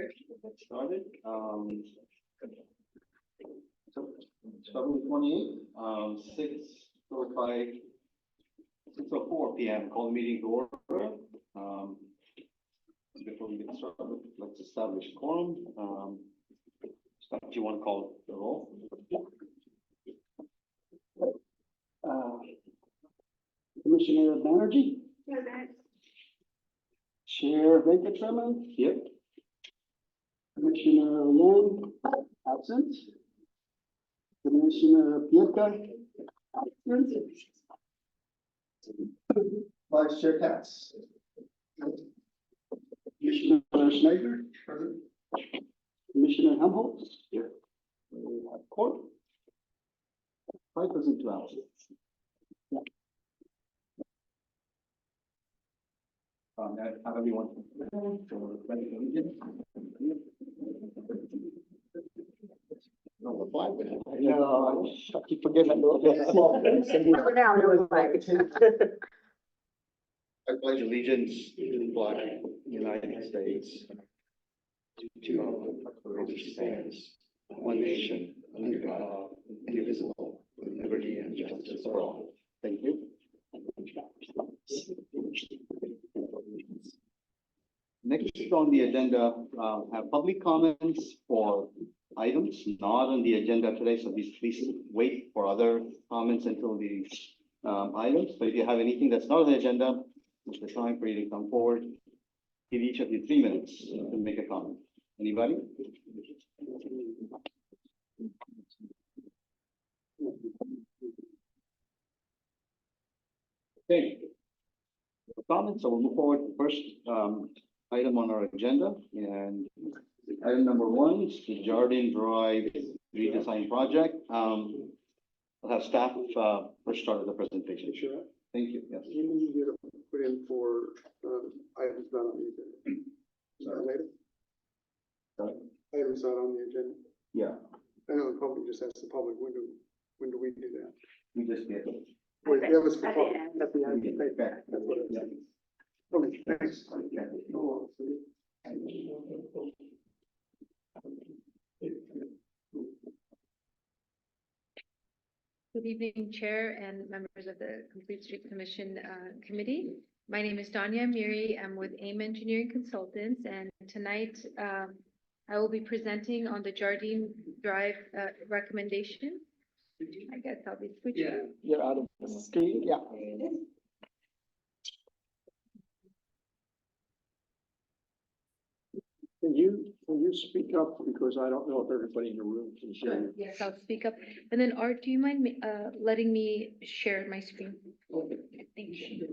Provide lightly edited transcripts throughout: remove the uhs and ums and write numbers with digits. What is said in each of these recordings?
Get started. So start with 28, 6:05, 6:04 p.m. Call the meeting to order. Before we get started, let's establish quorum. Scott, do you want to call the roll? Commissioner Banerjee? Chair Venkataraman? Here. Commissioner Yan? Absent. Commissioner Piedka? Absent. Vice Chair Katz? Commissioner Schneider? Present. Commissioner Helmholtz? Here. We have court. 5 present, 2 absent. Have everyone for ready to begin? No, the flag. No, I keep forgetting. I pledge allegiance to the flag of the United States, to which stands one nation under God, indivisible, with liberty and justice for all. Thank you. Next on the agenda, have public comments for items not on the agenda today, so please wait for other comments until these items. But if you have anything that's not on the agenda, it's the time for you to come forward. Give each of you 3 minutes to make a comment. Anybody? Okay. Comments, so we'll move forward. First item on our agenda, and item number 1 is the Jardine Drive redesign project. I'll have staff first start the presentation. Sure. Thank you. Yes. You need to put in for items not on the agenda. Is that later? Sorry? Items not on the agenda. Yeah, I know the public just asked the public, when do we do that? we just get. Wait, that was for At the public. end. At the end. Okay. That's what it Yeah. says. Okay, thanks. No, Good evening, Chair and members of the Complete Street Commission Committee. My name is Danya Miri. I'm with AIM Engineering Consultants, and tonight I will be presenting on the Jardine Drive recommendation. I guess I'll be switching. You're out of the screen, yeah. Can you speak up, because I don't know if everybody in the room can hear Sure. you. Yes, I'll speak up. And then Art, do you mind letting me share my screen? Thank you.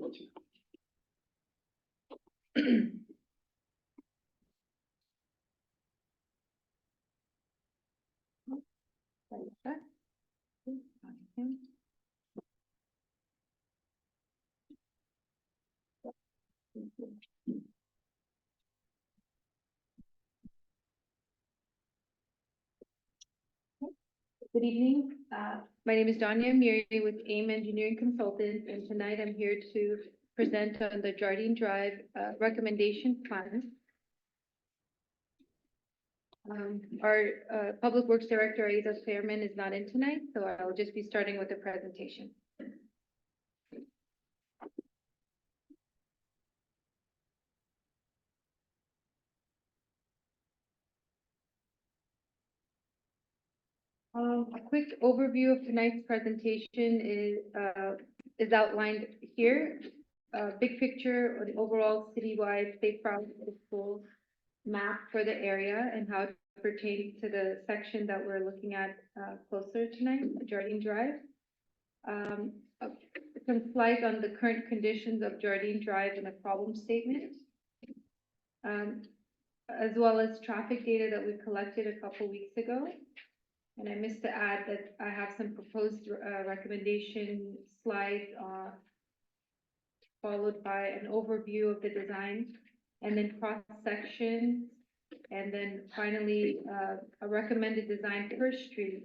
Good evening. My name is Danya Miri with AIM Engineering Consultants, and tonight I'm here to present on the Jardine Drive recommendation plan. Our Public Works Director, Aida Fairman, is not in tonight, so I'll just be starting with the presentation. A quick overview of tonight's presentation is outlined here. Big picture or the overall citywide safe route to school map for the area and how it pertains to the section that we're looking at closer tonight, Jardine Drive. Some slides on the current conditions of Jardine Drive and a problem statement. As well as traffic data that we collected a couple weeks ago. And I missed to add that I have some proposed recommendation slides followed by an overview of the design and then cross sections. And then finally, a recommended design per street.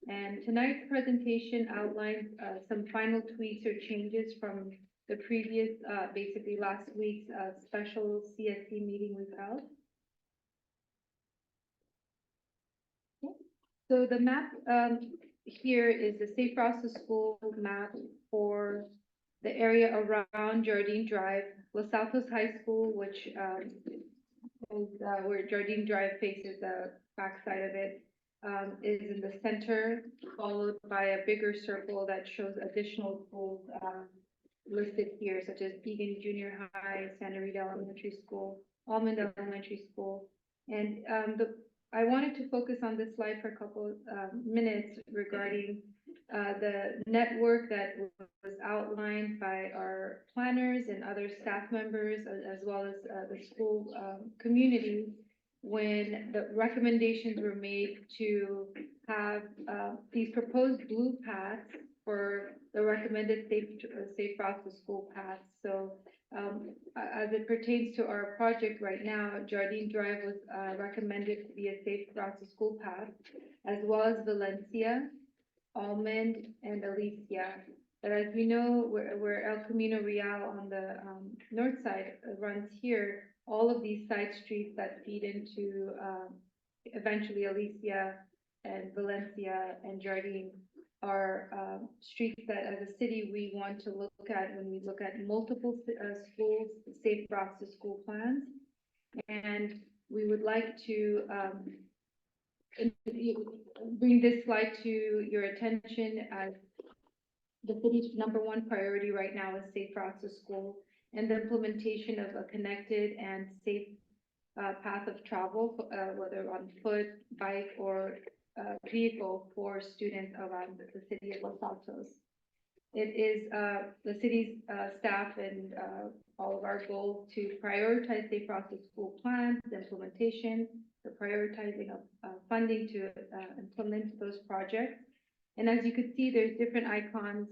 And tonight's presentation outlines some final tweaks or changes from the previous, basically last week's special CSC meeting we've held. So the map, here is the Safe Routes to School map for the area around Jardine Drive, Los Altos High School, which, is, where Jardine Drive faces the backside of it, is in the center, followed by a bigger circle that shows additional schools, listed here, such as Egan Junior High, Santa Rita Elementary School, Almond Elementary School. And, I wanted to focus on this slide for a couple, minutes regarding, the network that was outlined by our planners and other staff members, as well as, the school, community, when the recommendations were made to have, these proposed blue paths for the recommended safe routes to school paths. So, as it pertains to our project right now, Jardine Drive was, recommended to be a safe route to school path, as well as Valencia, Almond, and Alicia. But as we know, where El Camino Real on the, north side runs here, all of these side streets that feed into, eventually Alicia and Valencia and Jardine are, streets that as a city we want to look at when we look at multiple, schools, safe routes to school plans. And we would like to, bring this slide to your attention as the city's #1 priority right now is safe routes to school and the implementation of a connected and safe, path of travel, whether on foot, bike, or, vehicle for students around the city of Los Altos. It is, the city's, staff and, all of our goal to prioritize safe routes to school plans, implementation, the prioritizing of, funding to, implement those projects. And as you can see, there's different icons.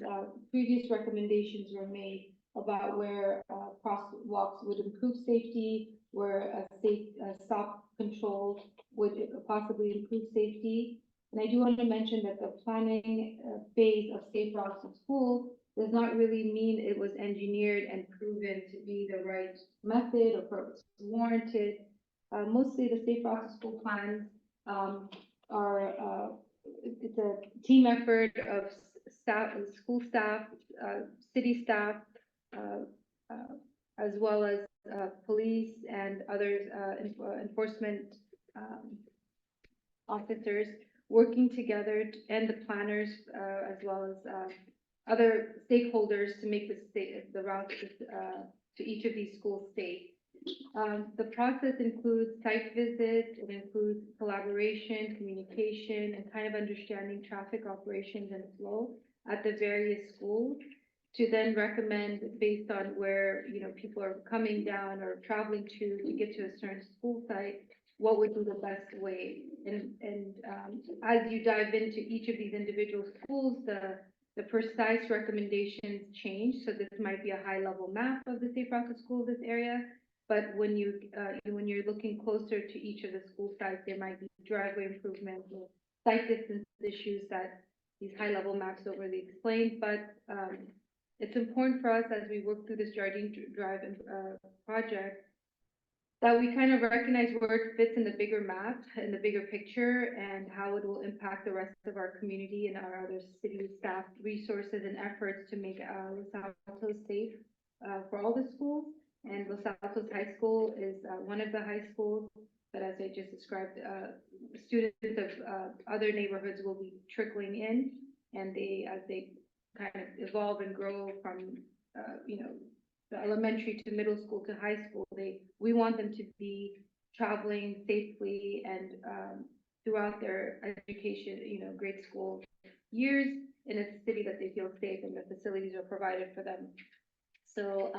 Previous recommendations were made about where, crosswalks would improve safety, where a safe, stop control would possibly improve safety. And I do want to mention that the planning, phase of safe routes to school does not really mean it was engineered and proven to be the right method or warranted. Mostly the safe routes to school plans, are, it's a team effort of staff, school staff, city staff, as well as, police and other, enforcement, officers working together and the planners, as well as, other stakeholders to make the routes, to each of these schools safe. The process includes site visits, it includes collaboration, communication, and kind of understanding traffic operations and flow at the various schools, to then recommend based on where, people are coming down or traveling to get to a certain school site, what would be the best way. And, as you dive into each of these individual schools, the precise recommendations change. So this might be a high-level map of the safe route to school, this area. But when you're looking closer to each of the school sites, there might be driveway improvements or site distance issues that these high-level maps don't really explain. But, it's important for us as we work through this Jardine Drive, project, that we kind of recognize where it fits in the bigger map, in the bigger picture, and how it will impact the rest of our community and our other city staff resources and efforts to make, Los Altos safe, for all the schools. And Los Altos High School is, one of the high schools, but as I just described, students of, other neighborhoods will be trickling in, and as they kind of evolve and grow from, the elementary to middle school to high school, we want them to be traveling safely and, throughout their education, grade school years in a city that they feel safe and the facilities are provided for them. So,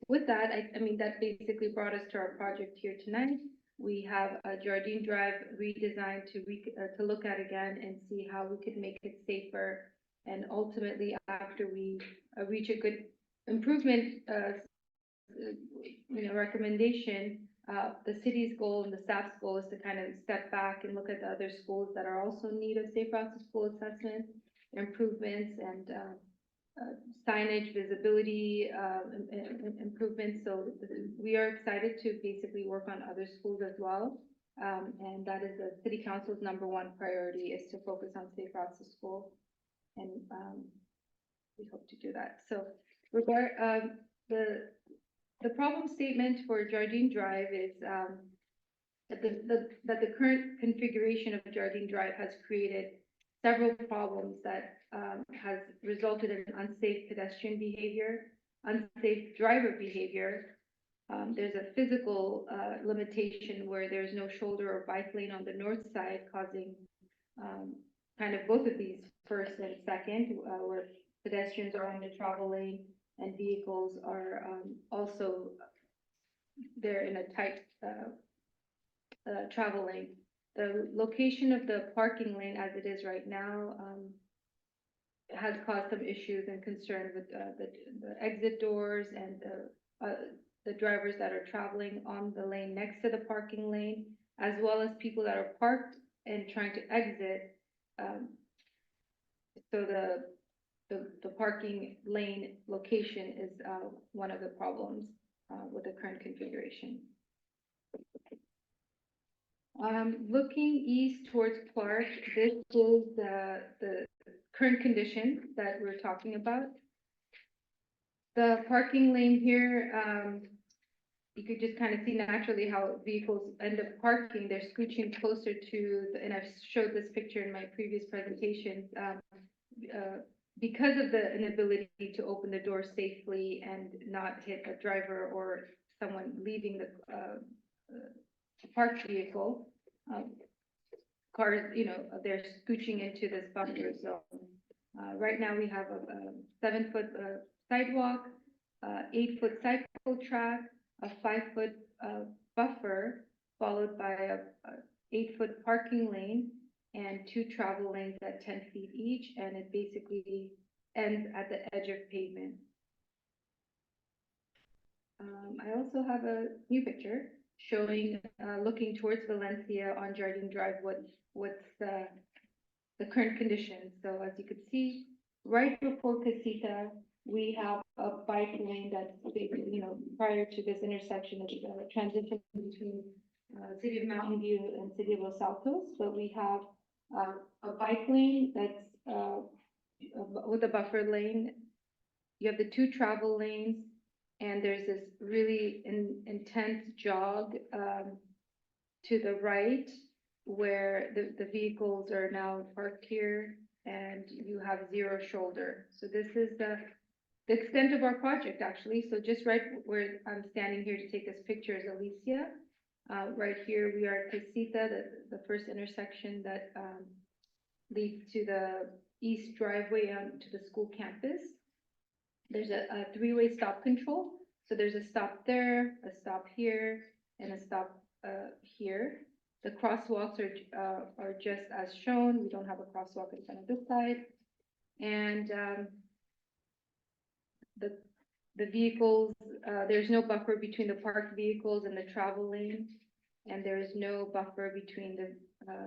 with that, I mean, that basically brought us to our project here tonight. We have a Jardine Drive redesigned to look at again and see how we could make it safer. And ultimately, after we, reach a good improvement, recommendation, the city's goal and the staff's goal is to kind of step back and look at the other schools that are also in need of safe routes to school assessment, improvements, and, signage, visibility, improvements. So we are excited to basically work on other schools as well And that is the city council's number one priority, is to focus on safe routes to school. And, we hope to do that. So the problem statement for Jardine Drive is, that the current configuration of Jardine Drive has created several problems that, has resulted in unsafe pedestrian behavior, unsafe driver behavior. There's a physical, limitation where there's no shoulder or bike lane on the north side, causing, kind of both of these, first and second, where pedestrians are on the travel lane and vehicles are, also, they're in a tight, travel lane. The location of the parking lane as it is right now, has caused some issues and concern with, the exit doors and the drivers that are traveling on the lane next to the parking lane, as well as people that are parked and trying to exit. So the parking lane location is, one of the problems, with the current configuration. Looking east towards Clark, this is the current condition that we're talking about. The parking lane here, you could just kind of see naturally how vehicles end up parking. They're scooching closer to, and I've showed this picture in my previous presentations. Because of the inability to open the door safely and not hit a driver or someone leaving the parked vehicle, cars, they're scooching into this buffer zone. Right now we have a 7-foot sidewalk, 8-foot cycle track, a 5-foot buffer, followed by a 8-foot parking lane and 2 travel lanes at 10 feet each, and it basically ends at the edge of pavement. I also have a new picture showing, looking towards Valencia on Jardine Drive, what's the current condition. So as you could see, right before Casita, we have a bike lane that's basically, prior to this intersection, it's a transition between City of Mountain View and City of Los Altos, but we have a bike lane that's with a buffer lane. You have the 2 travel lanes, and there's this really intense jog to the right, where the vehicles are now parked here, and you have 0 shoulder. So this is the extent of our project, actually. So just right where I'm standing here to take this picture is Alicia. Right here we are at Casita, the first intersection that leads to the east driveway to the school campus. There's a 3-way stop control. So there's a stop there, a stop here, and a stop here. The crosswalks are just as shown. We don't have a crosswalk in front of this side. And the vehicles, there's no buffer between the parked vehicles and the travel lane, and there is no buffer between the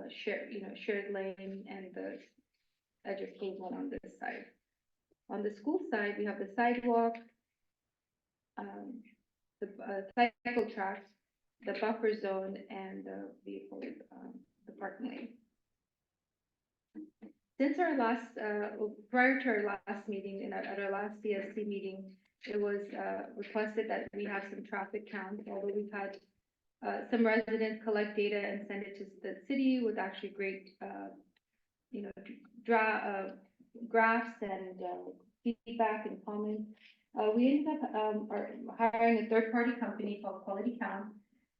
shared lane and the edge of pavement on this side. On the school side, we have the sidewalk, the cycle tracks, the buffer zone, and the vehicle, the parking lane. Since our last, prior to our last meeting, and at our last CSC meeting, it was requested that we have some traffic counts, although we've had some residents collect data and send it to the city with actually great, graphs and feedback and comments. We ended up hiring a third-party company called Quality Count,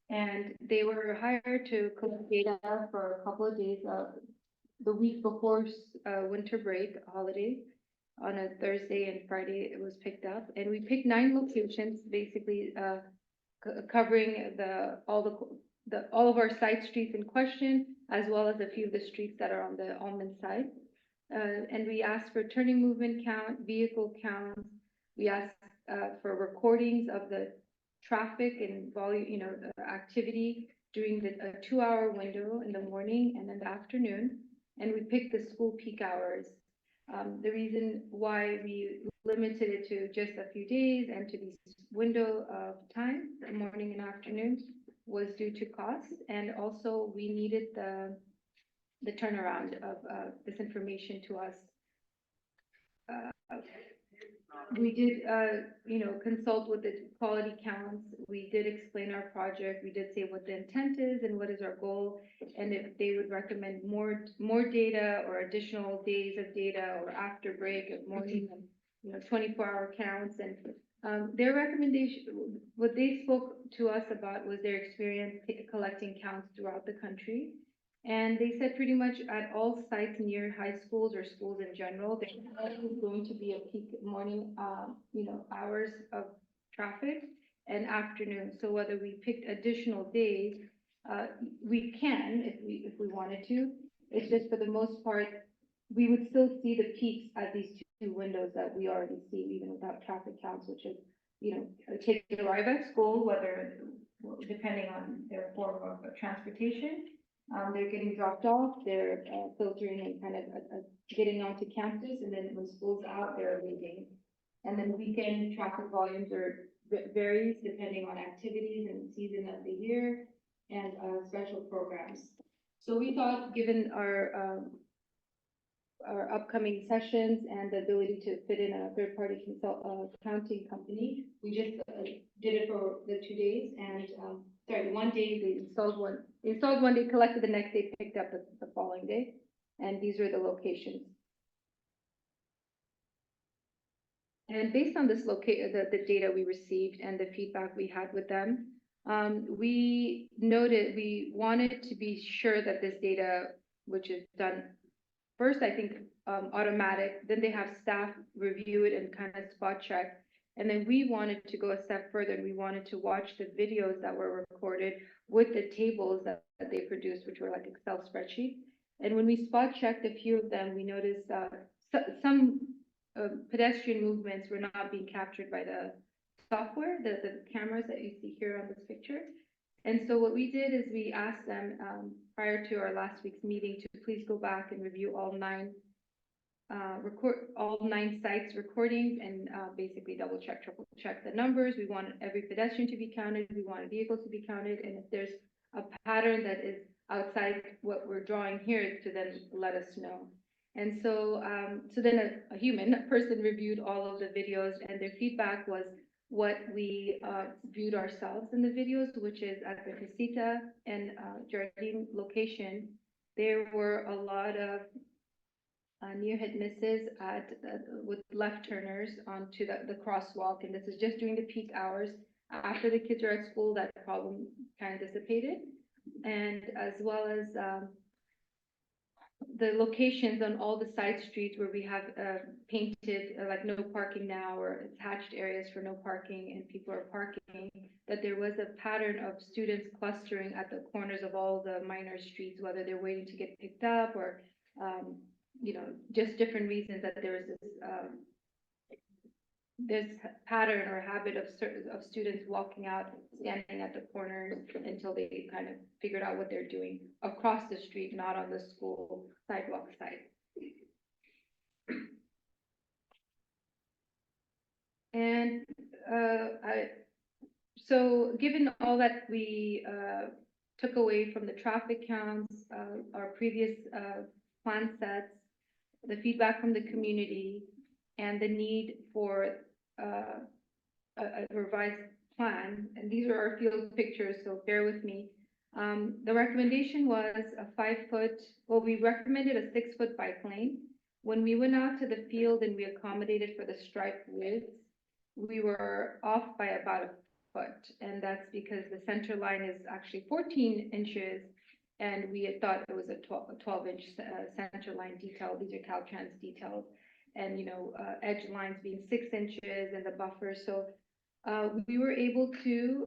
and they were hired to collect data for a couple of days, the week before winter break holiday. On a Thursday and Friday, it was picked up, and we picked 9 locations, basically covering all of our side streets in question, as well as a few of the streets that are on the Almond side. And we asked for turning movement count, vehicle counts. We asked for recordings of the traffic and volume, activity during the 2-hour window in the morning and in the afternoon. And we picked the school peak hours. The reason why we limited it to just a few days and to these window of time, the morning and afternoon, was due to cost, and also we needed the turnaround of, this information to us. Uh, We did, consult with the quality counts. We did explain our project. We did say what the intent is and what is our goal. And if they would recommend more data or additional days of data or after break of morning and, 24-hour counts. And, their recommendation, what they spoke to us about was their experience collecting counts throughout the country. And they said pretty much at all sites near high schools or schools in general, there's always going to be a peak morning, hours of traffic and afternoon. So whether we picked additional days, we can if we wanted to. It's just for the most part, we would still see the peaks at these two windows that we already see, even without traffic counts, which is, take arrive at school, whether depending on their form of transportation. They're getting dropped off, they're filtering and kind of getting onto campus, and then when school's out, they're leaving. And then weekend traffic volumes varies depending on activities and season of the year and special programs. So we thought, given our upcoming sessions and the ability to fit in a third-party accounting company, we just did it for the 2 days, and one day they installed one day, collected the next day, picked up the following day, and these are the locations. And based on this the data we received and the feedback we had with them, we wanted to be sure that this data, which is done first, I think, automatic, then they have staff review it and kind of spot check. And then we wanted to go a step further, and we wanted to watch the videos that were recorded with the tables that they produced, which were like Excel spreadsheets. And when we spot checked a few of them, we noticed some pedestrian movements were not being captured by the software, the cameras that you see here on this picture. And so what we did is we asked them prior to our last week's meeting to please go back and review all 9 sites recordings and basically double check, triple check the numbers. We want every pedestrian to be counted. We want vehicles to be counted. And if there's a pattern that is outside what we're drawing here, to then let us know. And so, then a human person reviewed all of the videos, and their feedback was what we viewed ourselves in the videos, which is at the Casita and Jardine location, there were a lot of near hit misses with left turners onto the crosswalk, and this is just during the peak hours. After the kids are at school, that problem kind of dissipated, and as well as the locations on all the side streets where we have painted like no parking now, or attached areas for no parking and people are parking, that there was a pattern of students clustering at the corners of all the minor streets, whether they're waiting to get picked up or just different reasons, that there is this pattern or habit of students walking out, standing at the corners until they kind of figured out what they're doing across the street, not on the school sidewalk side. And so given all that we took away from the traffic counts, our previous plan sets, the feedback from the community, and the need for a revised plan, and these are our field pictures, so bear with me. The recommendation was we recommended a 6-foot bike lane. When we went out to the field and we accommodated for the stripe width, we were off by about a foot, and that's because the center line is actually 14 inches, and we had thought it was a 12-inch center line detail. These are Caltrans details. And, edge lines being 6 inches and the buffer. So we were able to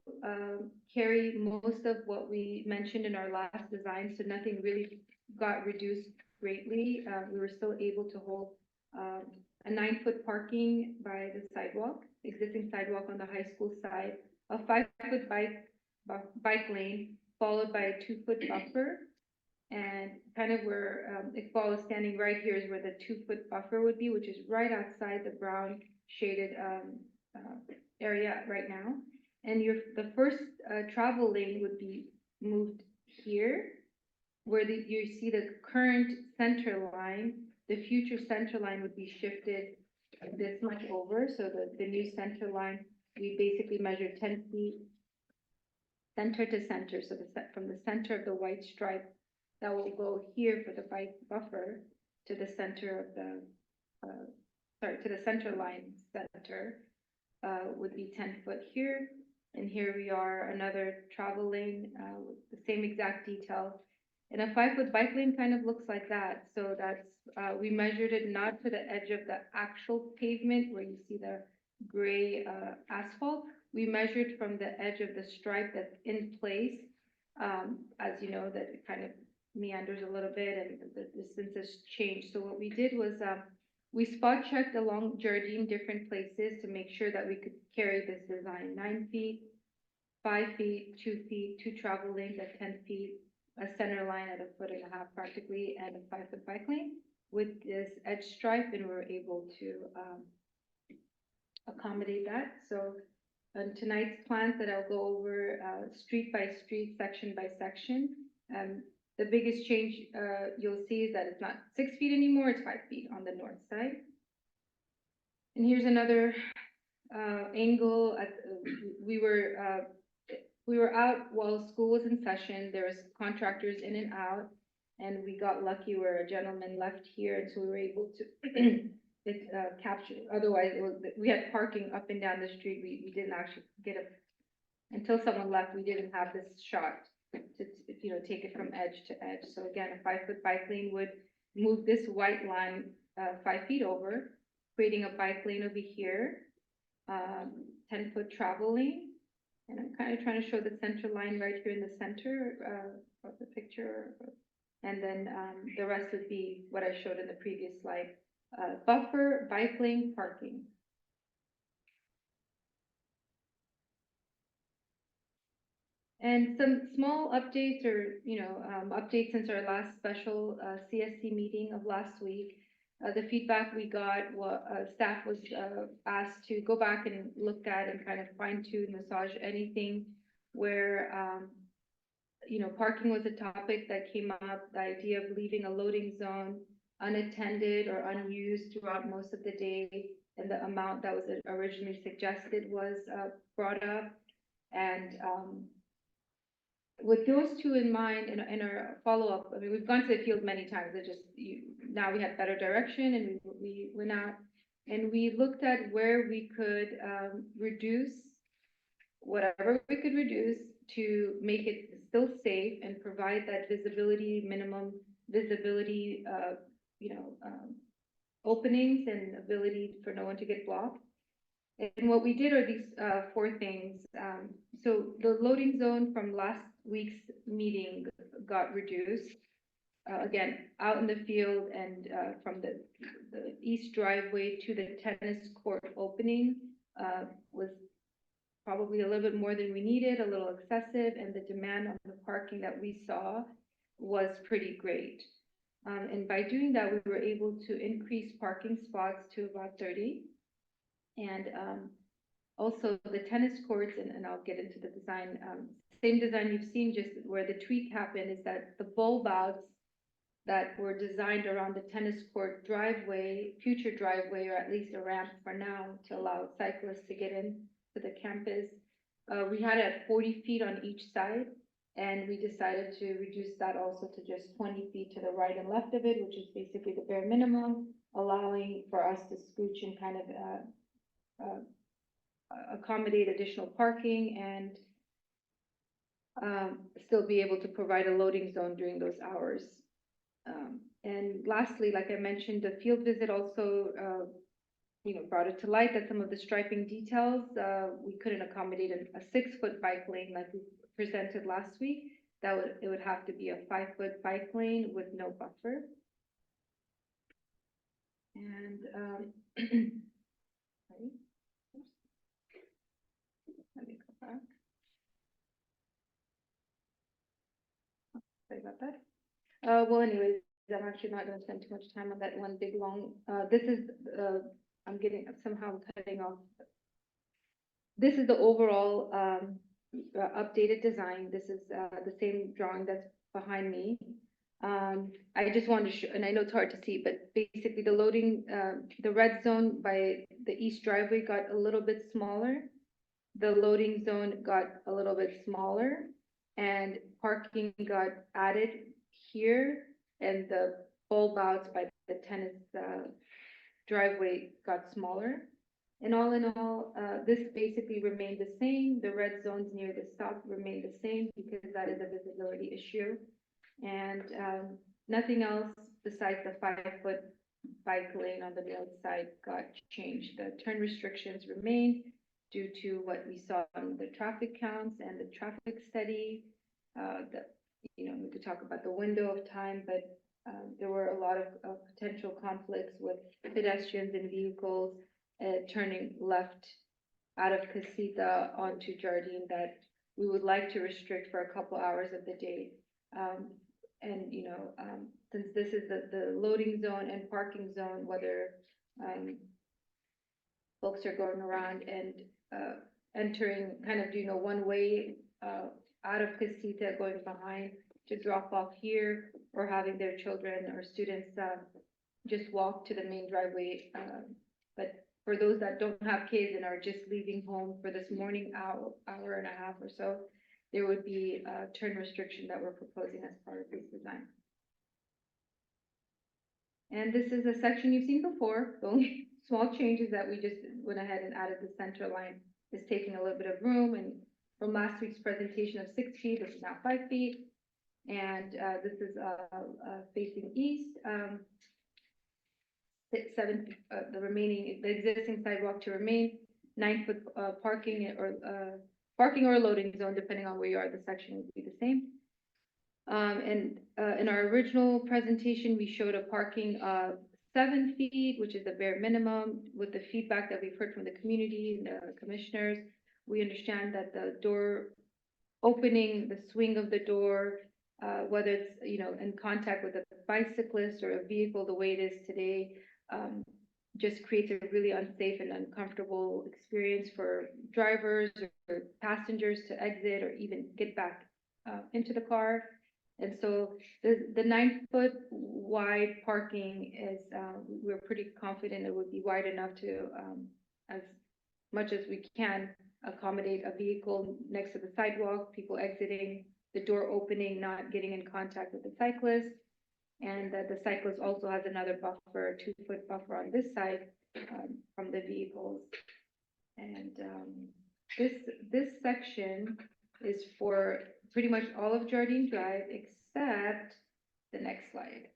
carry most of what we mentioned in our last design. So nothing really got reduced greatly. We were still able to hold a 9-foot parking by the sidewalk, existing sidewalk on the high school side, a 5-foot bike lane, followed by a 2-foot buffer. And kind of where Iqbal is standing right here is where the 2-foot buffer would be, which is right outside the brown shaded area right now. And the first, travel lane would be moved here, where you see the current center line, the future center line would be shifted this much over, so the new center line, we basically measured 10 feet center to center, so from the center of the white stripe, that will go here for the bike buffer to the center of the, to the center line center, would be 10 foot here. And here we are, another travel lane, with the same exact detail. And a 5 foot bike lane kind of looks like that. So that's, we measured it not to the edge of the actual pavement where you see the gray, asphalt. We measured from the edge of the stripe that's in place. As you know, that it kind of meanders a little bit and the distance has changed. So what we did was, we spot checked along Jardine different places to make sure that we could carry this design 9 feet, 5 feet, 2 feet, 2 travel lanes at 10 feet, a center line at 1.5 feet practically, and a 5 foot bike lane with this edge stripe, and we were able to accommodate that. So on tonight's plans that I'll go over street by street, section by section, the biggest change you'll see is that it's not 6 feet anymore, it's 5 feet on the north side. And here's another angle. We were out while school was in session. There was contractors in and out, and we got lucky where a gentleman left here, and so we were able to capture. Otherwise, we had parking up and down the street. We didn't actually get until someone left. We didn't have this shot to take it from edge to edge. So again, a 5 foot bike lane would move this white line 5 feet over, creating a bike lane over here, 10 foot travel lane. And I'm kind of trying to show the center line right here in the center of the picture. And then the rest would be what I showed in the previous slide. Buffer, bike lane, parking. And some small updates or, updates since our last special CSC meeting of last week. The feedback we got, staff was asked to go back and look at and kind of fine tune, massage anything where, parking was a topic that came up, the idea of leaving a loading zone unattended or unused throughout most of the day, and the amount that was originally suggested was brought up. And with those two in mind, in our follow-up, I mean, we've gone to the field many times. Now we had better direction, and we went out and we looked at where we could reduce whatever we could reduce to make it still safe and provide that visibility, minimum visibility, openings and ability for no one to get blocked. And what we did are these 4 things. So the loading zone from last week's meeting got reduced. Again, out in the field and from the east driveway to the tennis court opening was probably a little bit more than we needed, a little excessive, and the demand on the parking that we saw was pretty great. And by doing that, we were able to increase parking spots to about 30. And also the tennis courts, and I'll get into the design, same design you've seen, just where the tweak happened is that the bulb outs that were designed around the tennis court driveway, future driveway, or at least a ramp for now to allow cyclists to get in to the campus. We had it at 40 feet on each side, and we decided to reduce that also to just 20 feet to the right and left of it, which is basically the bare minimum, allowing for us to scooch and kind of accommodate additional parking and still be able to provide a loading zone during those hours. And lastly, like I mentioned, the field visit also brought it to light that some of the striping details, we couldn't accommodate a 6 foot bike lane like we presented last week. It would have to be a 5 foot bike lane with no buffer. And let me go back. Sorry about that. Well, anyways, I'm actually not going to spend too much time on that one big long. This is I'm somehow cutting off this is the overall, updated design. This is, the same drawing that's behind me. I just wanted to show, and I know it's hard to see, but basically the loading, the red zone by the east driveway got a little bit smaller. The loading zone got a little bit smaller, and parking got added here, and the bulb outs by the tennis, driveway got smaller. And all in all, this basically remained the same. The red zones near the stop remained the same because that is a visibility issue. And nothing else besides the 5-foot bike lane on the north side got changed. The turn restrictions remained due to what we saw on the traffic counts and the traffic study. We could talk about the window of time, but there were a lot of potential conflicts with pedestrians and vehicles turning left out of Casita onto Jardine that we would like to restrict for a couple hours of the day. Since this is the loading zone and parking zone, whether folks are going around and entering kind of, one way out of Casita going behind to drop off here, or having their children or students just walk to the main driveway. But for those that don't have kids and are just leaving home for this morning hour and a half or so, there would be a turn restriction that we're proposing as part of this design. And this is a section you've seen before. The only small changes that we just went ahead and added the center line is taking a little bit of room, and from last week's presentation of 6 feet, this is now 5 feet. And this is facing east. 7, the existing sidewalk to remain, 9-foot parking or loading zone, depending on where you are, the section would be the same. In our original presentation, we showed a parking of 7 feet, which is the bare minimum. With the feedback that we've heard from the community and the commissioners, we understand that the door opening, the swing of the door, whether it's, in contact with a bicyclist or a vehicle the way it is today, just creates a really unsafe and uncomfortable experience for drivers or passengers to exit or even get back into the car. And so the 9-foot wide parking is, we're pretty confident it would be wide enough to, as much as we can, accommodate a vehicle next to the sidewalk, people exiting, the door opening, not getting in contact with the cyclist. And that the cyclist also has another buffer, 2-foot buffer on this side from the vehicles. And this section is for pretty much all of Jardine Drive except the next slide.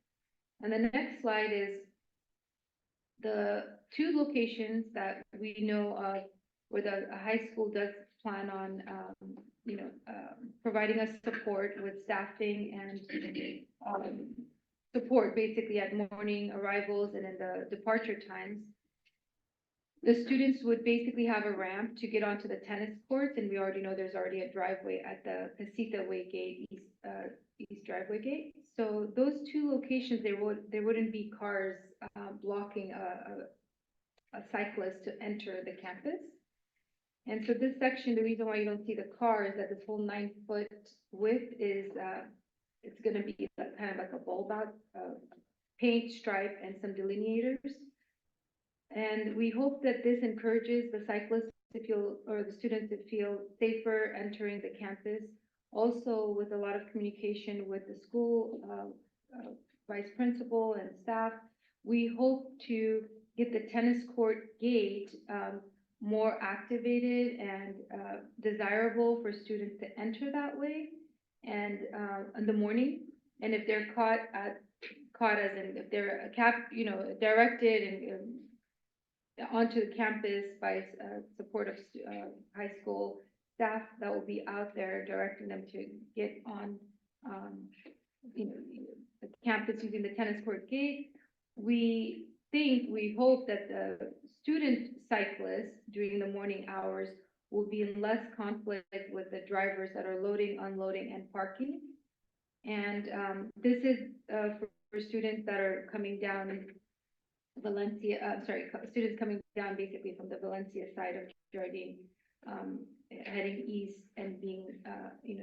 And the next slide is the 2 locations that we know of where the high school does plan on, providing us support with staffing and support basically at morning arrivals and in the departure times. The students would basically have a ramp to get onto the tennis courts, and we already know there's already a driveway at the Casita Way gate, east driveway gate. So those 2 locations, there wouldn't be cars blocking a cyclist to enter the campus. And so this section, the reason why you don't see the car is that this whole 9-foot width is it's going to be kind of like a bulb out, paint, stripe, and some delineators. And we hope that this encourages the cyclists to feel, or the students to feel safer entering the campus. Also, with a lot of communication with the school vice principal and staff, we hope to get the tennis court gate more activated and desirable for students to enter that way. And in the morning, and if they're caught as in, if they're directed and onto the campus by support of high school staff that will be out there directing them to get on, the campus using the tennis court gate. We hope that the student cyclists during the morning hours will be in less conflict with the drivers that are loading, unloading, and parking. And this is for students that are coming down Valencia, students coming down basically from the Valencia side of Jardine. heading east and being,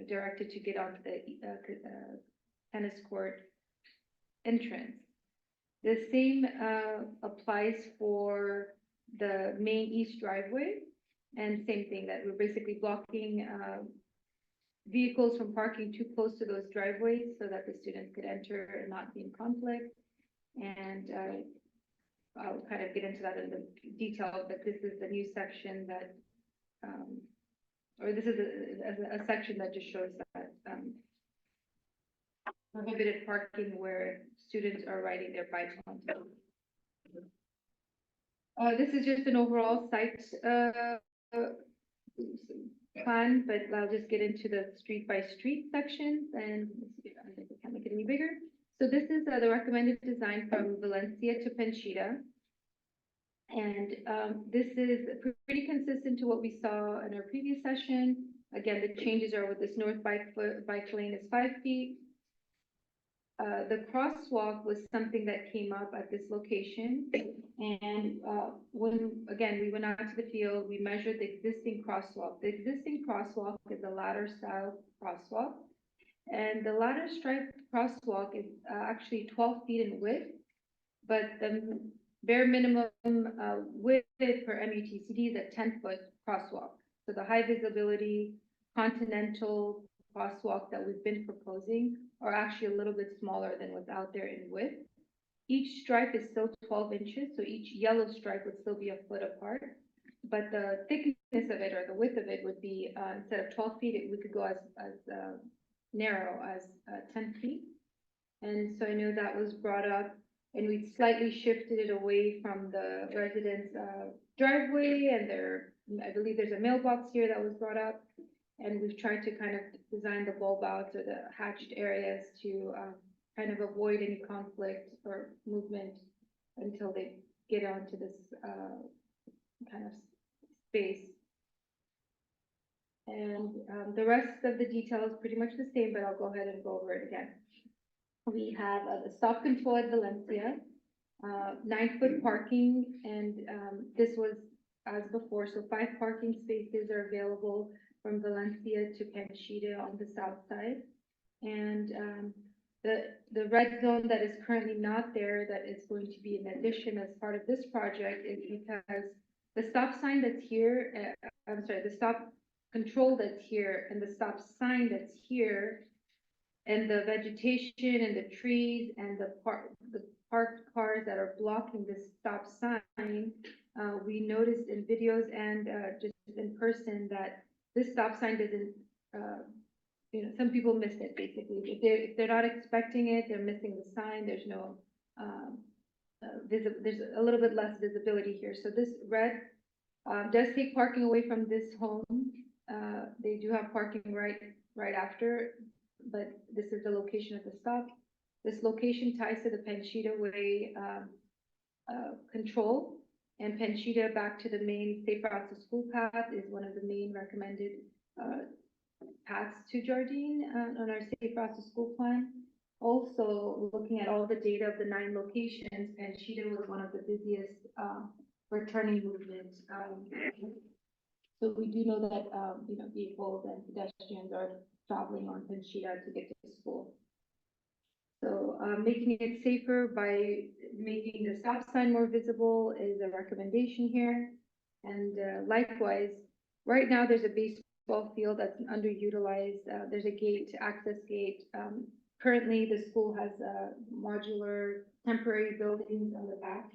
directed to get onto the tennis court entrance. The same applies for the main east driveway, and same thing, that we're basically blocking vehicles from parking too close to those driveways so that the students could enter and not be in conflict. And I'll kind of get into that in the detail, but this is the new section that, or this is a section that just shows that prohibited parking where students are riding their bikes onto. This is just an overall site plan, but I'll just get into the street by street sections, and let's see, I think we can't make it any bigger. So this is the recommended design from Valencia to Penchita. And this is pretty consistent to what we saw in our previous session. Again, the changes are with this north bike lane is 5 feet. The crosswalk was something that came up at this location. And when, again, we went out to the field, we measured the existing crosswalk. The existing crosswalk is a ladder style crosswalk. And the ladder striped crosswalk is actually 12 feet in width, but the bare minimum width for MUTCD is a 10-foot crosswalk. So the high visibility continental crosswalk that we've been proposing are actually a little bit smaller than what's out there in width. Each stripe is still 12 inches, so each yellow stripe would still be a foot apart. But the thickness of it, or the width of it, would be, instead of 12 feet, we could go as narrow as 10 feet. And so I know that was brought up, and we slightly shifted it away from the residents' driveway, and I believe there's a mailbox here that was brought up. And we've tried to kind of design the bulb outs or the hatched areas to kind of avoid any conflict or movement until they get onto this kind of space. And the rest of the detail is pretty much the same, but I'll go ahead and go over it again. We have the stop control at Valencia, 9-foot parking, and this was as before, so 5 parking spaces are available from Valencia to Penchita on the south side. And the red zone that is currently not there, that is going to be an addition as part of this project, is because the stop sign that's here, the stop control that's here, and the stop sign that's here, and the vegetation and the trees and the parked cars that are blocking this stop sign, we noticed in videos and just in person that this stop sign doesn't, some people miss it basically. If they're not expecting it, they're missing the sign. There's no, there's a little bit less visibility here. So this red does take parking away from this home. They do have parking right after, but this is the location of the stop. This location ties to the Penchita Way control. And Penchita back to the main Safe Routes to School path is one of the main recommended paths to Jardine on our Safe Routes to School plan. Also, looking at all the data of the 9 locations, Penchita was one of the busiest returning movements. So we do know that vehicles and pedestrians are traveling on Penchita to get to school. So making it safer by making the stop sign more visible is a recommendation here. And likewise, right now there's a baseball field that's underutilized. There's a gate, access gate. Currently, the school has modular temporary buildings on the back.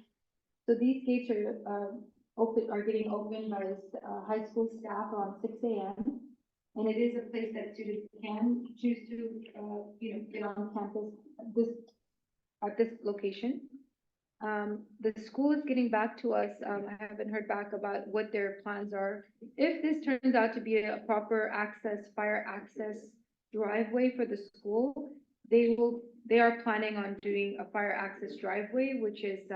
So these gates are getting opened by high school staff around 6 a.m. And it is a place that students can choose to, get on campus at this location. The school is getting back to us. I haven't heard back about what their plans are. If this turns out to be a proper fire access driveway for the school, they are planning on doing a fire access driveway, which is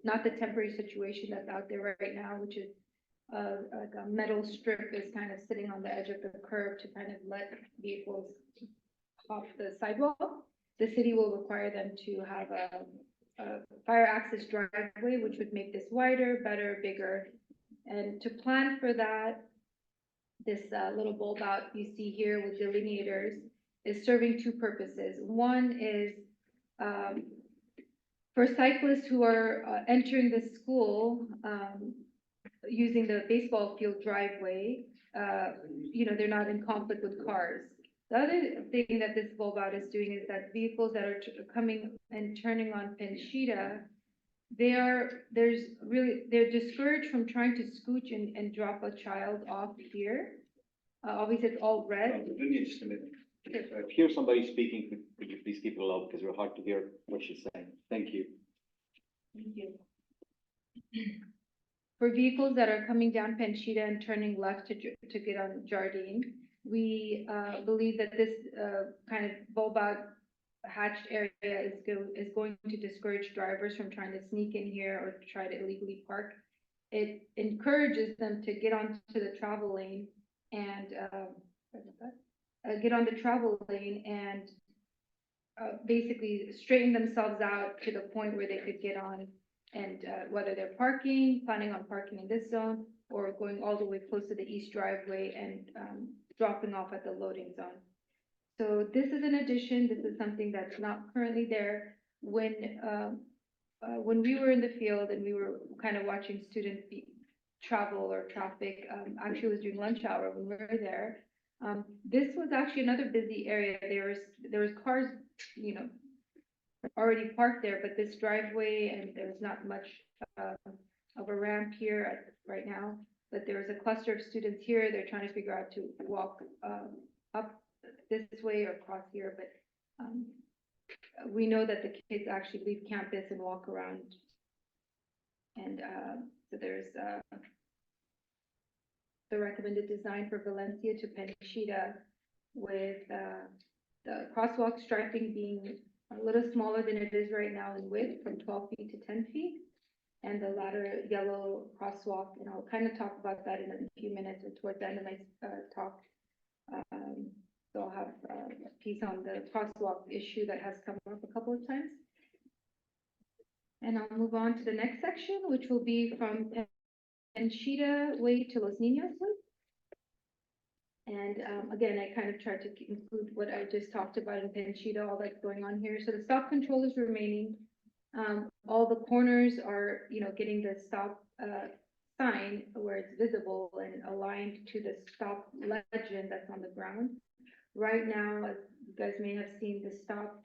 not the temporary situation that's out there right now, which is like a metal strip is kind of sitting on the edge of the curb to kind of let vehicles off the sidewalk. The city will require them to have a fire access driveway, which would make this wider, better, bigger. And to plan for that, this little bulb out you see here with delineators is serving two purposes. One is for cyclists who are entering the school using the baseball field driveway, they're not in conflict with cars. The other thing that this bulb out is doing is that vehicles that are coming and turning on Penchita, they're discouraged from trying to scooch and drop a child off here. Obviously, it's all red. Just a minute. If I hear somebody speaking, could you please keep it low because we're hard to hear what she's saying. Thank you. Thank you. For vehicles that are coming down Penchita and turning left to get on Jardine, we believe that this kind of bulb out hatched area is going to discourage drivers from trying to sneak in here or try to illegally park. It encourages them to get onto the travel lane and basically straighten themselves out to the point where they could get on, and whether they're planning on parking in this zone or going all the way close to the east driveway and dropping off at the loading zone. So this is an addition. This is something that's not currently there. When we were in the field and we were kind of watching students travel or traffic, actually it was during lunch hour when we were there. This was actually another busy area. There was cars, already parked there, but this driveway, and there's not much of a ramp here right now, but there was a cluster of students here. They're trying to figure out to walk up this way or across here, but we know that the kids actually leave campus and walk around. And so there's the recommended design for Valencia to Penchita with the crosswalk striping being a little smaller than it is right now in width, from 12 feet to 10 feet, and the latter yellow crosswalk, and I'll kind of talk about that in a few minutes or towards the end of my talk. So I'll have a piece on the crosswalk issue that has come up a couple of times. And I'll move on to the next section, which will be from Penchita Way to Los Niños Way. And again, I kind of tried to include what I just talked about in Penchita, all that's going on here. So the stop control is remaining. All the corners are, getting the stop sign where it's visible and aligned to the stop legend that's on the ground. Right now, as you guys may have seen, the stop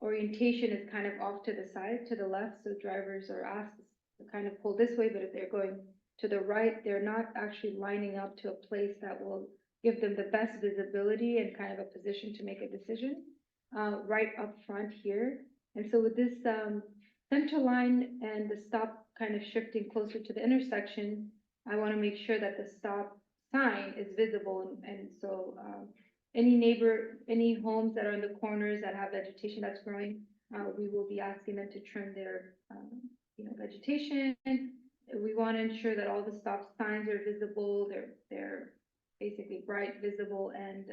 orientation is kind of off to the side, to the left. So drivers are asked to kind of pull this way, but if they're going to the right, they're not actually lining up to a place that will give them the best visibility and kind of a position to make a decision right up front here. And so with this center line and the stop kind of shifting closer to the intersection, I want to make sure that the stop sign is visible. And so any homes that are in the corners that have vegetation that's growing, we will be asking them to trim their vegetation. We want to ensure that all the stop signs are visible. They're basically bright, visible, and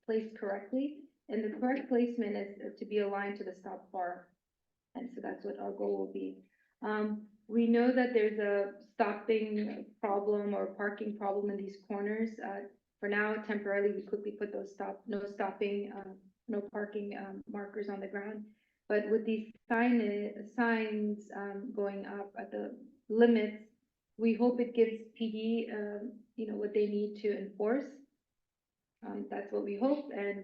placed correctly. And the correct placement is to be aligned to the stop bar. And so that's what our goal will be. We know that there's a stopping problem or parking problem in these corners. For now, temporarily, we quickly put those no stopping, no parking markers on the ground. But with these signs going up at the limits, we hope it gives PD, what they need to enforce. That's what we hope. And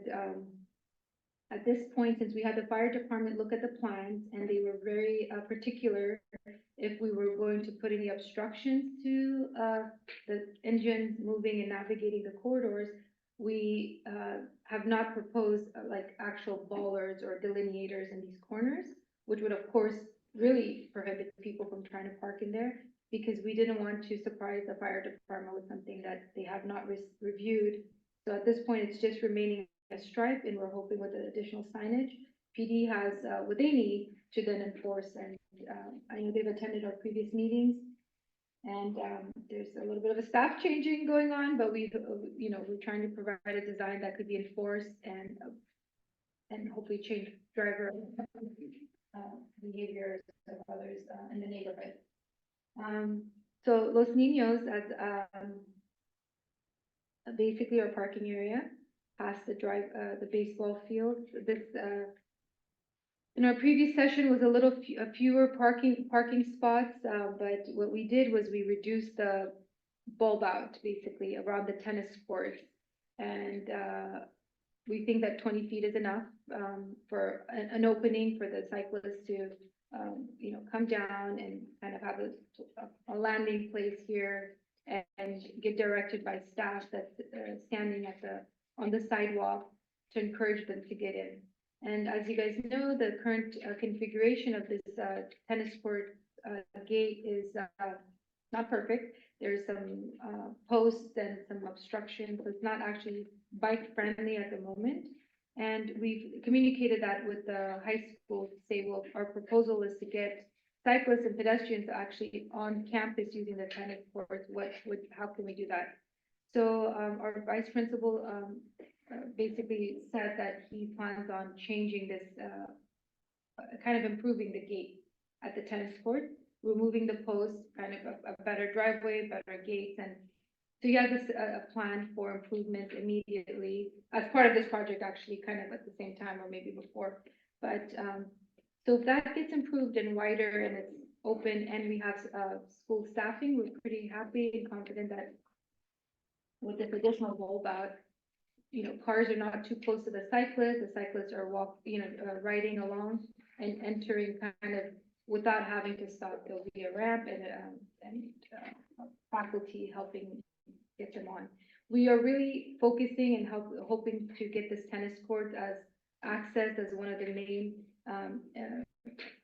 at this point, since we had the fire department look at the plans and they were very particular if we were going to put any obstructions to the engines moving and navigating the corridors, we have not proposed like actual bollards or delineators in these corners, which would of course really prohibit people from trying to park in there, because we didn't want to surprise the fire department with something that they have not reviewed. So at this point, it's just remaining a stripe, and we're hoping with the additional signage, PD has what they need to then enforce. And I know they've attended our previous meetings, and there's a little bit of a staff changing going on, but we're trying to provide a design that could be enforced and hopefully change driver behaviors of others in the neighborhood. So Los Niños, as basically our parking area, past the baseball field. This, in our previous session was a little fewer parking spots, but what we did was we reduced the bulb out basically around the tennis courts. And, we think that 20 feet is enough, for an opening for the cyclists to, come down and kind of have a landing place here and get directed by staff that's standing on the sidewalk to encourage them to get in. And as you guys know, the current configuration of this tennis court gate is not perfect. There's some posts and some obstructions, so it's not actually bike friendly at the moment. And we've communicated that with the high school to say, well, our proposal is to get cyclists and pedestrians actually on campus using the tennis courts. How can we do that? So our vice principal basically said that he plans on changing this, kind of improving the gate at the tennis court, removing the posts, kind of a better driveway, better gates, and so he has this a plan for improvement immediately as part of this project, actually, kind of at the same time or maybe before. But so if that gets improved and wider and it's open and we have school staffing, we're pretty happy and confident that with this additional bulb out, cars are not too close to the cyclists are riding along and entering kind of without having to stop. There'll be a ramp and faculty helping get them on. We are really focusing and hoping to get this tennis court as access as one of the main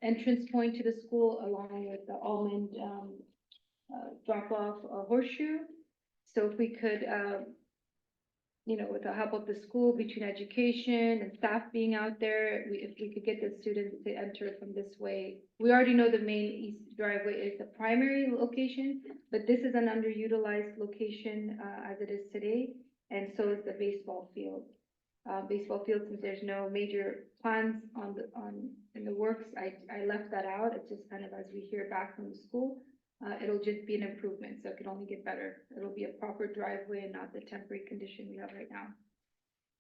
entrance point to the school, along with the almond drop-off horseshoe. So if we could, with the help of the school, between education and staff being out there, if we could get the students to enter from this way. We already know the main east driveway is the primary location, but this is an underutilized location as it is today, and so is the baseball field. Since there's no major plans in the works, I left that out. It's just kind of as we hear back from the school. It'll just be an improvement, so it can only get better. It'll be a proper driveway and not the temporary condition we have right now.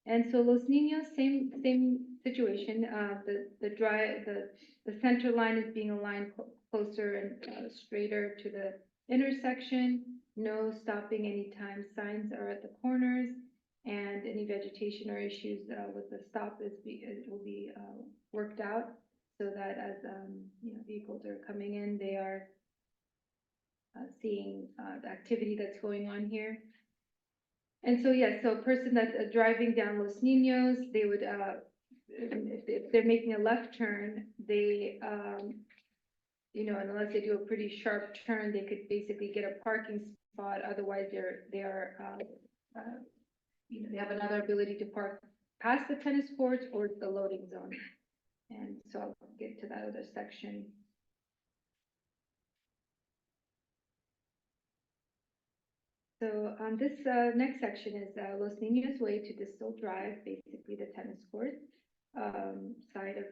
And so Los Niños, same situation. The center line is being aligned closer and straighter to the intersection. No stopping anytime signs are at the corners, and any vegetation or issues with the stop will be worked out so that as vehicles are coming in, they are seeing the activity that's going on here. And so, yes, so a person that's driving down Los Niños, they would, if they're making a left turn, they, and unless they do a pretty sharp turn, they could basically get a parking spot. Otherwise, they have another ability to park past the tennis courts or the loading zone. And so I'll get to that other section. So this next section is Los Niños Way to Distal Drive, basically the tennis court side of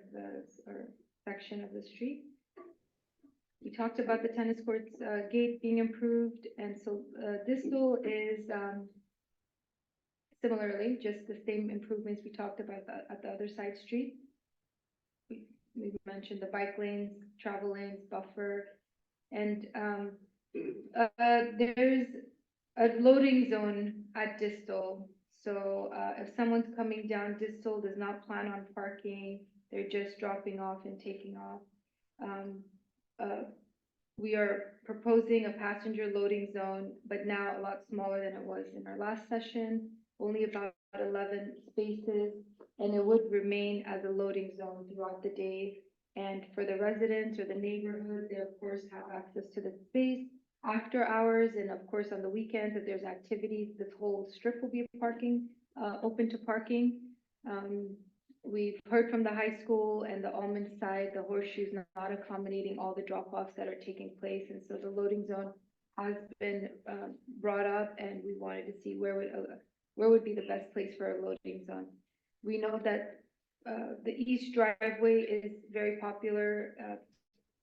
or section of the street. We talked about the tennis courts gate being improved, and so Distal is similarly just the same improvements we talked about at the other side street. We mentioned the bike lanes, travel lanes, buffer, and there's a loading zone at Distal. So if someone's coming down Distal, does not plan on parking, they're just dropping off and taking off. We are proposing a passenger loading zone, but now a lot smaller than it was in our last session, only about 11 spaces, and it would remain as a loading zone throughout the day. And for the residents or the neighborhood, they of course have access to the space after hours, and of course on the weekends, if there's activities, this whole strip will be open to parking. We've heard from the high school and the almond side, the horseshoe's not accommodating all the drop-offs that are taking place, and so the loading zone has been brought up, and we wanted to see where would be the best place for a loading zone. We know that the east driveway is very popular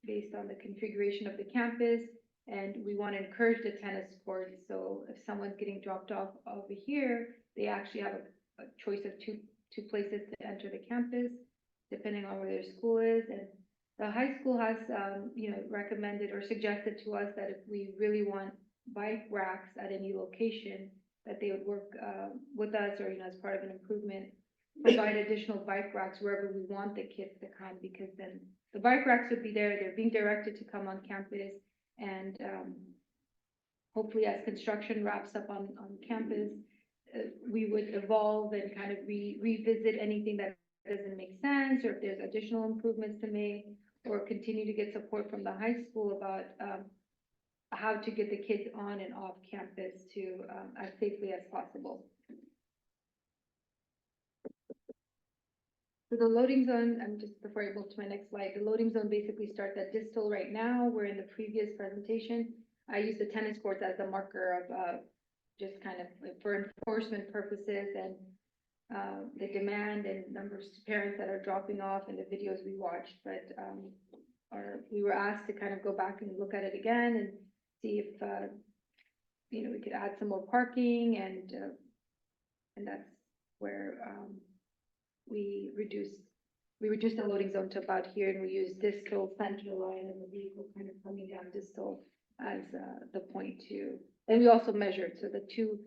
based on the configuration of the campus, And we want to encourage the tennis court, so if someone's getting dropped off over here, they actually have a choice of two places to enter the campus, depending on where their school is. And the high school has, recommended or suggested to us that if we really want bike racks at any location, that they would work, with us, or, as part of an improvement, provide additional bike racks wherever we want the kids to come, because then the bike racks would be there, they're being directed to come on campus. And hopefully as construction wraps up on campus, we would evolve and kind of revisit anything that doesn't make sense, or if there's additional improvements to make, or continue to get support from the high school about how to get the kids on and off campus to as safely as possible. So the loading zone, just before I move to my next slide, the loading zone basically starts at Distal right now, where in the previous presentation, I used the tennis courts as a marker of just kind of for enforcement purposes, and the demand and number of parents that are dropping off and the videos we watched. But we were asked to kind of go back and look at it again and see if we could add some more parking, and that's where we reduced the loading zone to about here, and we used Distal center line and the vehicle kind of coming down Distal as the point to, and we also measured, so the two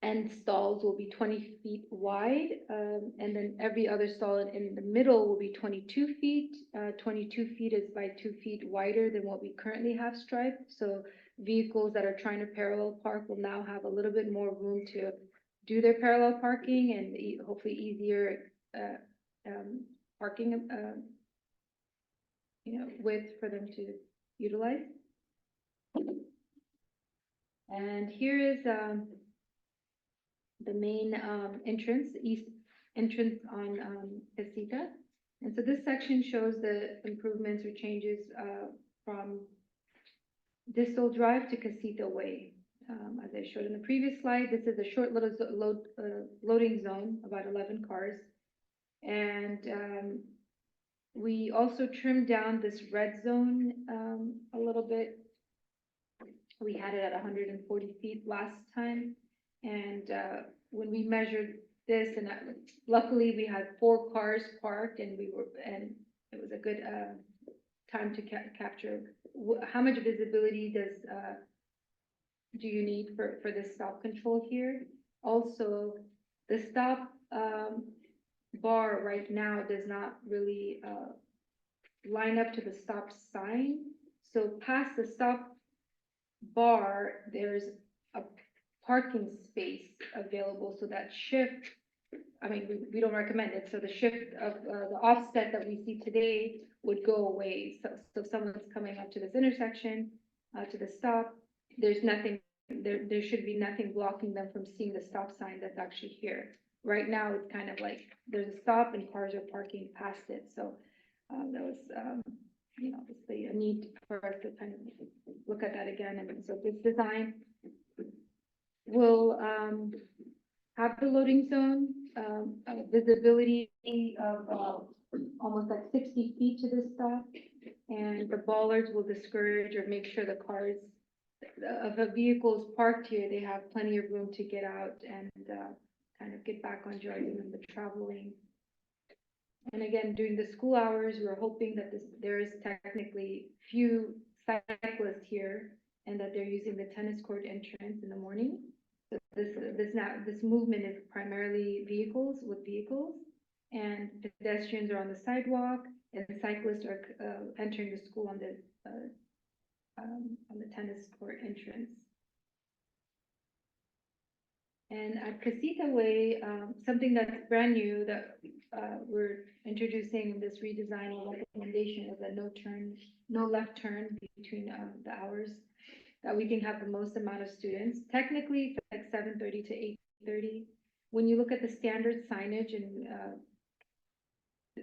end stalls will be 20 feet wide, and then every other stall in the middle will be 22 feet. 22 feet is by 2 feet wider than what we currently have striped, so vehicles that are trying to parallel park will now have a little bit more room to do their parallel parking, and hopefully easier parking width for them to utilize. And here is the main entrance, east entrance on Casita. And so this section shows the improvements or changes from Distal Drive to Casita Way. As I showed in the previous slide, this is a short little loading zone, about 11 cars. And we also trimmed down this red zone a little bit. We had it at 140 feet last time. And when we measured this, and luckily we had 4 cars parked, and it was a good time to capture how much visibility do you need for this stop control here. Also, the stop bar right now does not really line up to the stop sign. So past the stop bar, there's a parking space available, so that shift, we don't recommend it. So the shift of the offset that we see today would go away. So if someone's coming up to this intersection, to the stop, there's nothing, there should be nothing blocking them from seeing the stop sign that's actually here. Right now, it's kind of like there's a stop and cars are parking past it. So that was, obviously a need for us to kind of look at that again. And so this design will have the loading zone, visibility of almost like 60 feet to this stop, and the bollards will discourage or make sure the cars, of the vehicles parked here, they have plenty of room to get out and kind of get back on driving and the traveling. And again, during the school hours, we're hoping that there is technically few cyclists here, and that they're using the tennis court entrance in the morning. So this movement is primarily vehicles, and pedestrians are on the sidewalk, and the cyclists are entering the school on the tennis court entrance. And at Casita Way, something that's brand new that we're introducing in this redesign or recommendation is a no left turn between the hours, that we can have the most amount of students. Technically, it's like 7:30 to 8:30. When you look at the standard signage, and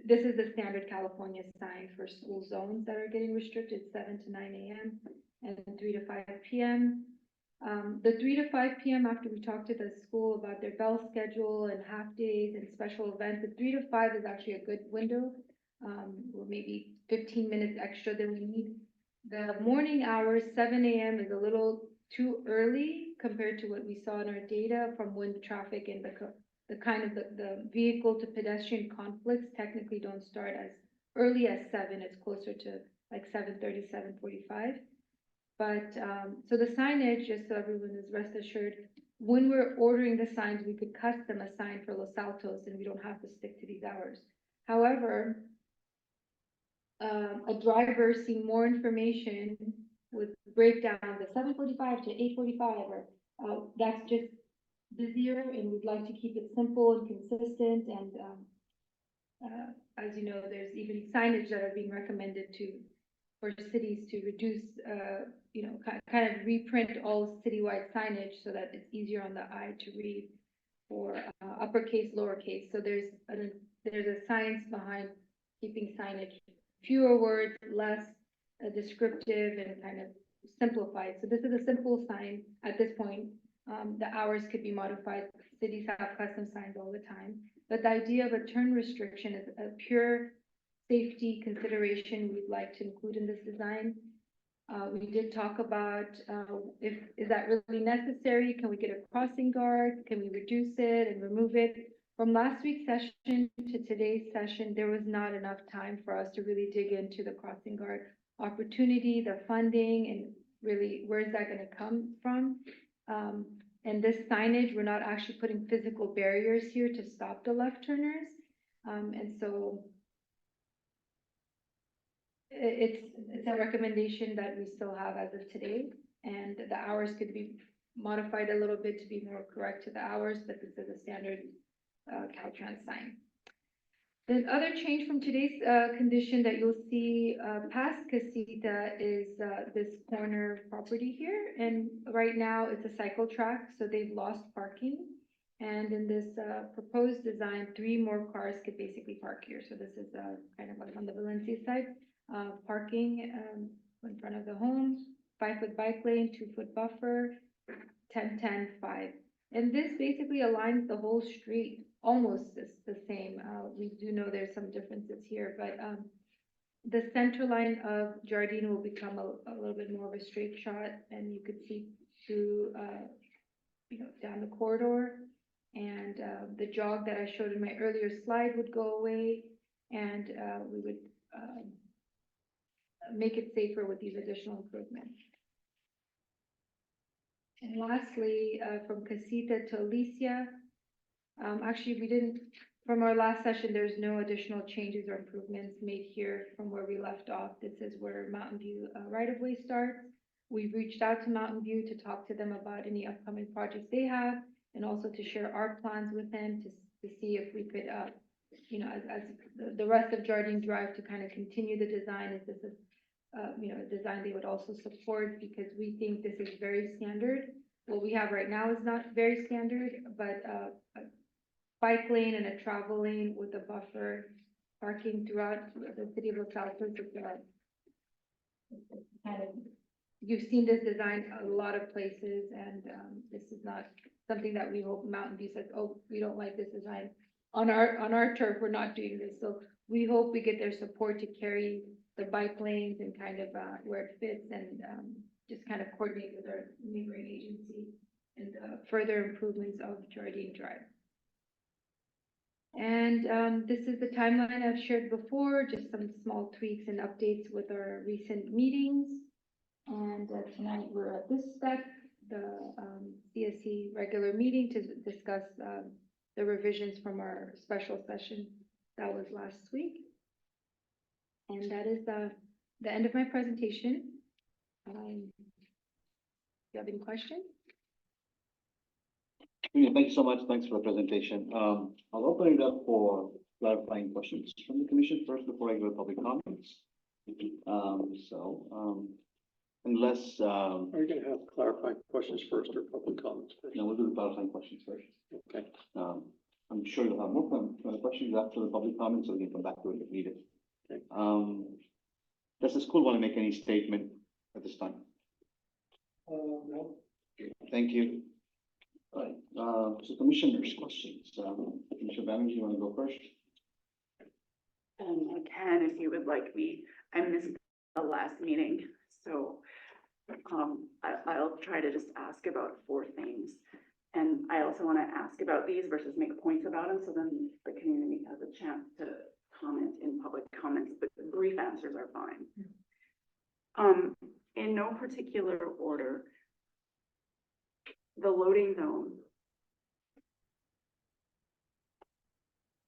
this is the standard California sign for school zones that are getting restricted, 7 to 9 a.m. and 3 to 5 p.m. The 3 to 5 p.m. after we talked to the school about their bell schedule and half days and special events, the 3 to 5 is actually a good window, or maybe 15 minutes extra than we need. The morning hours, 7 a.m. is a little too early compared to what we saw in our data from when traffic and the kind of the vehicle to pedestrian conflicts technically don't start as early as 7. It's closer to like 7:30, 7:45. But, so the signage, just so everyone is rest assured, when we're ordering the signs, we could custom a sign for Los Altos and we don't have to stick to these hours. However, a driver seeing more information would break down the 7:45 to 8:45, or, that's just busier, and we'd like to keep it simple and consistent, and, as you know, there's even signage that are being recommended for cities to reduce, kind of reprint all citywide signage so that it's easier on the eye to read for, uppercase, lowercase. So there's a science behind keeping signage fewer words, less descriptive, and kind of simplified. So this is a simple sign at this point. The hours could be modified. Cities have custom signs all the time. But the idea of a turn restriction is a pure safety consideration we'd like to include in this design. We did talk about, is that really necessary? Can we get a crossing guard? Can we reduce it and remove it? From last week's session to today's session, there was not enough time for us to really dig into the crossing guard opportunity, the funding, and really where is that going to come from? And this signage, we're not actually putting physical barriers here to stop the left turners. And so it's a recommendation that we still have as of today, and the hours could be modified a little bit to be more correct to the hours, but this is a standard Caltrans sign. The other change from today's condition that you'll see past Casita is this corner property here, and right now it's a cycle track, so they've lost parking. And in this proposed design, 3 more cars could basically park here. So this is kind of like on the Valencia side, parking in front of the home, 5-foot bike lane, 2-foot buffer, 10, 10, 5. And this basically aligns the whole street almost the same. We do know there's some differences here, but the center line of Jardine will become a little bit more of a straight shot, and you could see through, down the corridor. And the jog that I showed in my earlier slide would go away, and we would make it safer with these additional improvements. And lastly, from Casita to Alicia, actually, we didn't, from our last session, there's no additional changes or improvements made here from where we left off. This is where Mountain View right-of-way starts. We've reached out to Mountain View to talk to them about any upcoming projects they have, and also to share our plans with them to see if we could, as the rest of Jardine Drive, to kind of continue the design, if this is a design they would also support, because we think this is very standard. What we have right now is not very standard, but a bike lane and a travel lane with a buffer parking throughout the city of Los Altos. Kind of, you've seen this design a lot of places, and this is not something that we hope Mountain View says, oh, we don't like this design. On our turf, we're not doing this. So we hope we get their support to carry the bike lanes and kind of where it fits, and just kind of coordinate with our neighboring agency and further improvements of Jardine Drive. And this is the timeline I've shared before, just some small tweaks and updates with our recent meetings. And tonight we're at this step, the CSC regular meeting, to discuss the revisions from our special session that was last week. And that is the end of my presentation. Do you have any questions? Yeah, thank you so much. Thanks for the presentation. I'll open it up for clarifying questions from the commission first before I go to public comments. Unless, Are you gonna have clarifying questions first or public comments first? no, we'll do the clarifying questions first. Okay. I'm sure you'll have more questions after the public comments, so we can come back to it if needed. Okay. Does the school want to make any statement at this time? No. Thank you. All right, so commissioners' questions. Commissioner Banerjee, you want to go first? I can if you would like me. I missed the last meeting, So, I'll try to just ask about 4 things. And I also want to ask about these versus make points about them, so then the community has a chance to comment in public comments, but brief answers are fine. In no particular order, the loading zone.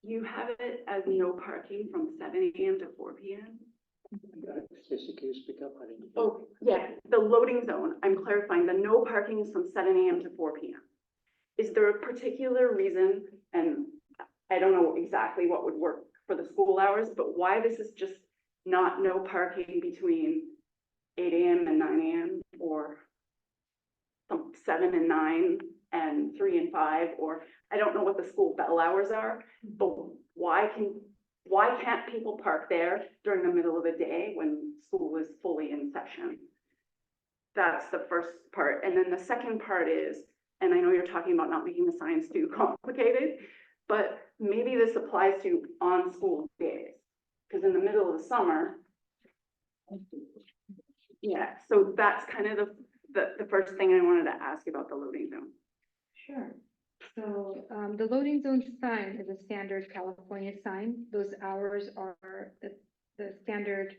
You have it as no parking from 7 AM to 4 PM? Stacy, can you speak up? I didn't. Oh, yeah, the loading zone, I'm clarifying, the no parking is from 7 AM to 4 PM. Is there a particular reason, and I don't know exactly what would work for the school hours, but why this is just not no parking between 8 AM and 9 AM, or from 7 and 9 and 3 and 5, or I don't know what the school bell hours are, but why can't people park there during the middle of the day when school is fully in session? That's the first part. And then the second part is, and I know you're talking about not making the science too complicated, but maybe this applies to on school days. Because in the middle of the summer, yeah, so that's kind of the first thing I wanted to ask about the loading zone. Sure. So, the loading zone sign is a standard California sign. Those hours are the standard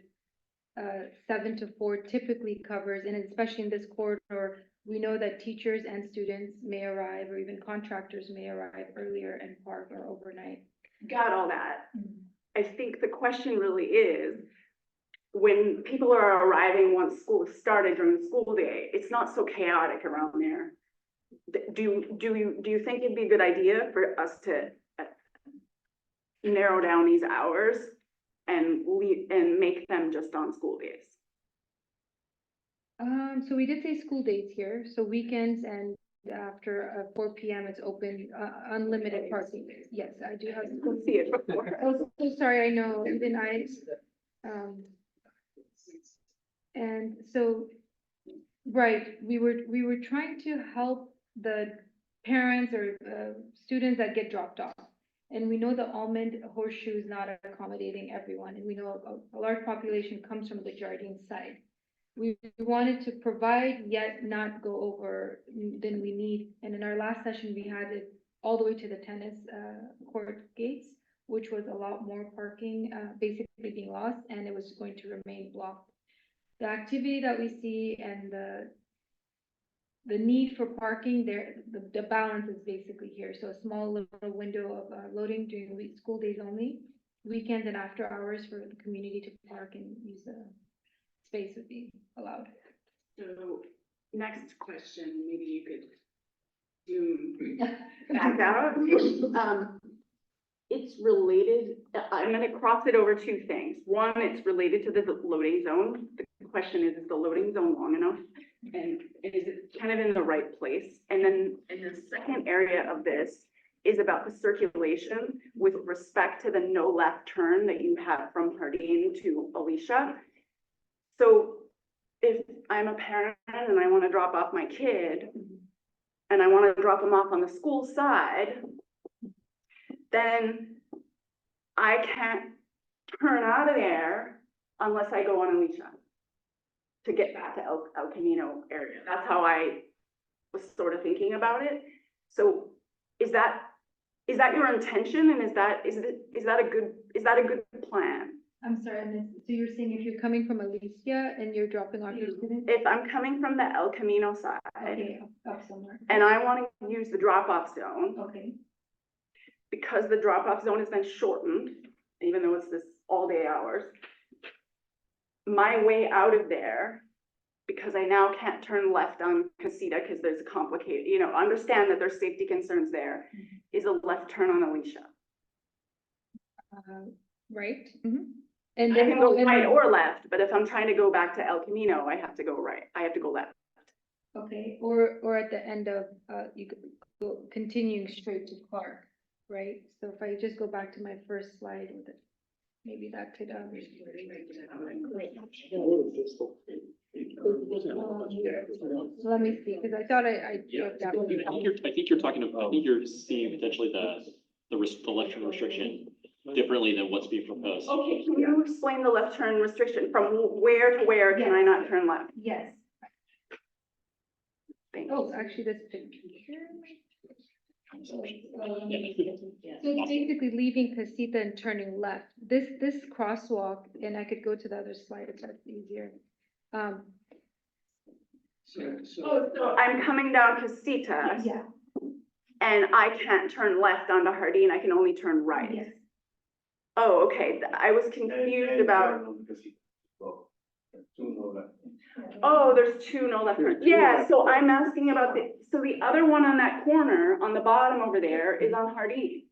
7 to 4 typically covers, and especially in this corridor, we know that teachers and students may arrive, or even contractors may arrive earlier and park or overnight. Got all that. I think the question really is, when people are arriving once school is started during the school day, it's not so chaotic around there. Do you think it'd be a good idea for us to narrow down these hours and make them just on school days? So we did say school days here, so weekends and after 4 PM it's open, unlimited parking. Yes, I do have. Let's see it before. Oh, so sorry, I know, even and so, right, we were trying to help the parents or students that get dropped off. And we know the Almond Horseshoe is not accommodating everyone, and we know a large population comes from the Jardine side. We wanted to provide yet not go over than we need. And in our last session, we had it all the way to the tennis court gates, which was a lot more parking basically being lost, and it was going to remain blocked. The activity that we see and the need for parking there, the balance is basically here. So a small little window of loading during school days only, weekends and after hours for the community to park and use the space would be allowed. So next question, maybe you could zoom back out. It's related, I'm gonna cross it over 2 things. One, it's related to the loading zone. The question is the loading zone long enough? And is it kind of in the right place? And then in the second area of this is about the circulation with respect to the no left turn that you have from Hardin to Alicia. So if I'm a parent and I want to drop off my kid and I want to drop them off on the school side, then I can't turn out of there unless I go on Alicia to get back to El Camino area. That's how I was sort of thinking about it. So is that your intention, and is that a good plan? I'm sorry, I missed. So you're saying if you're coming from Alicia and you're dropping off your student? If I'm coming from the El Camino side Okay, up somewhere. and I want to use the drop-off zone, Okay, because the drop-off zone has been shortened, even though it's this all-day hours, my way out of there, because I now can't turn left on Casita because there's a complicated, understand that there's safety concerns there, is a left turn on Alicia. right? And I then can go right or left, but if I'm trying to go back to El Camino, I have to go right. I have to go left. okay, or at the end of, you could go continuing straight to Clark, right? So if I just go back to my first slide with it, maybe that could, let me see, because I thought I. Yeah, that I think you're talking about, I think you're seeing potentially the left turn restriction differently than what's being proposed. Okay, can you explain the left turn restriction from where to where can I not turn left? Yes. Thank Oh, actually, this picture. So it's basically leaving Casita and turning left. This crosswalk, and I could go to the other slide if that's easier. Oh, so I'm coming down Casita Yeah, and I can't turn left onto Hardin, I can only turn right. yes. Oh, okay, I was confused about, oh, there's two no left turns. There's two Yeah, left so I'm asking about so the other one on that corner, on the bottom over there, is on Hardin.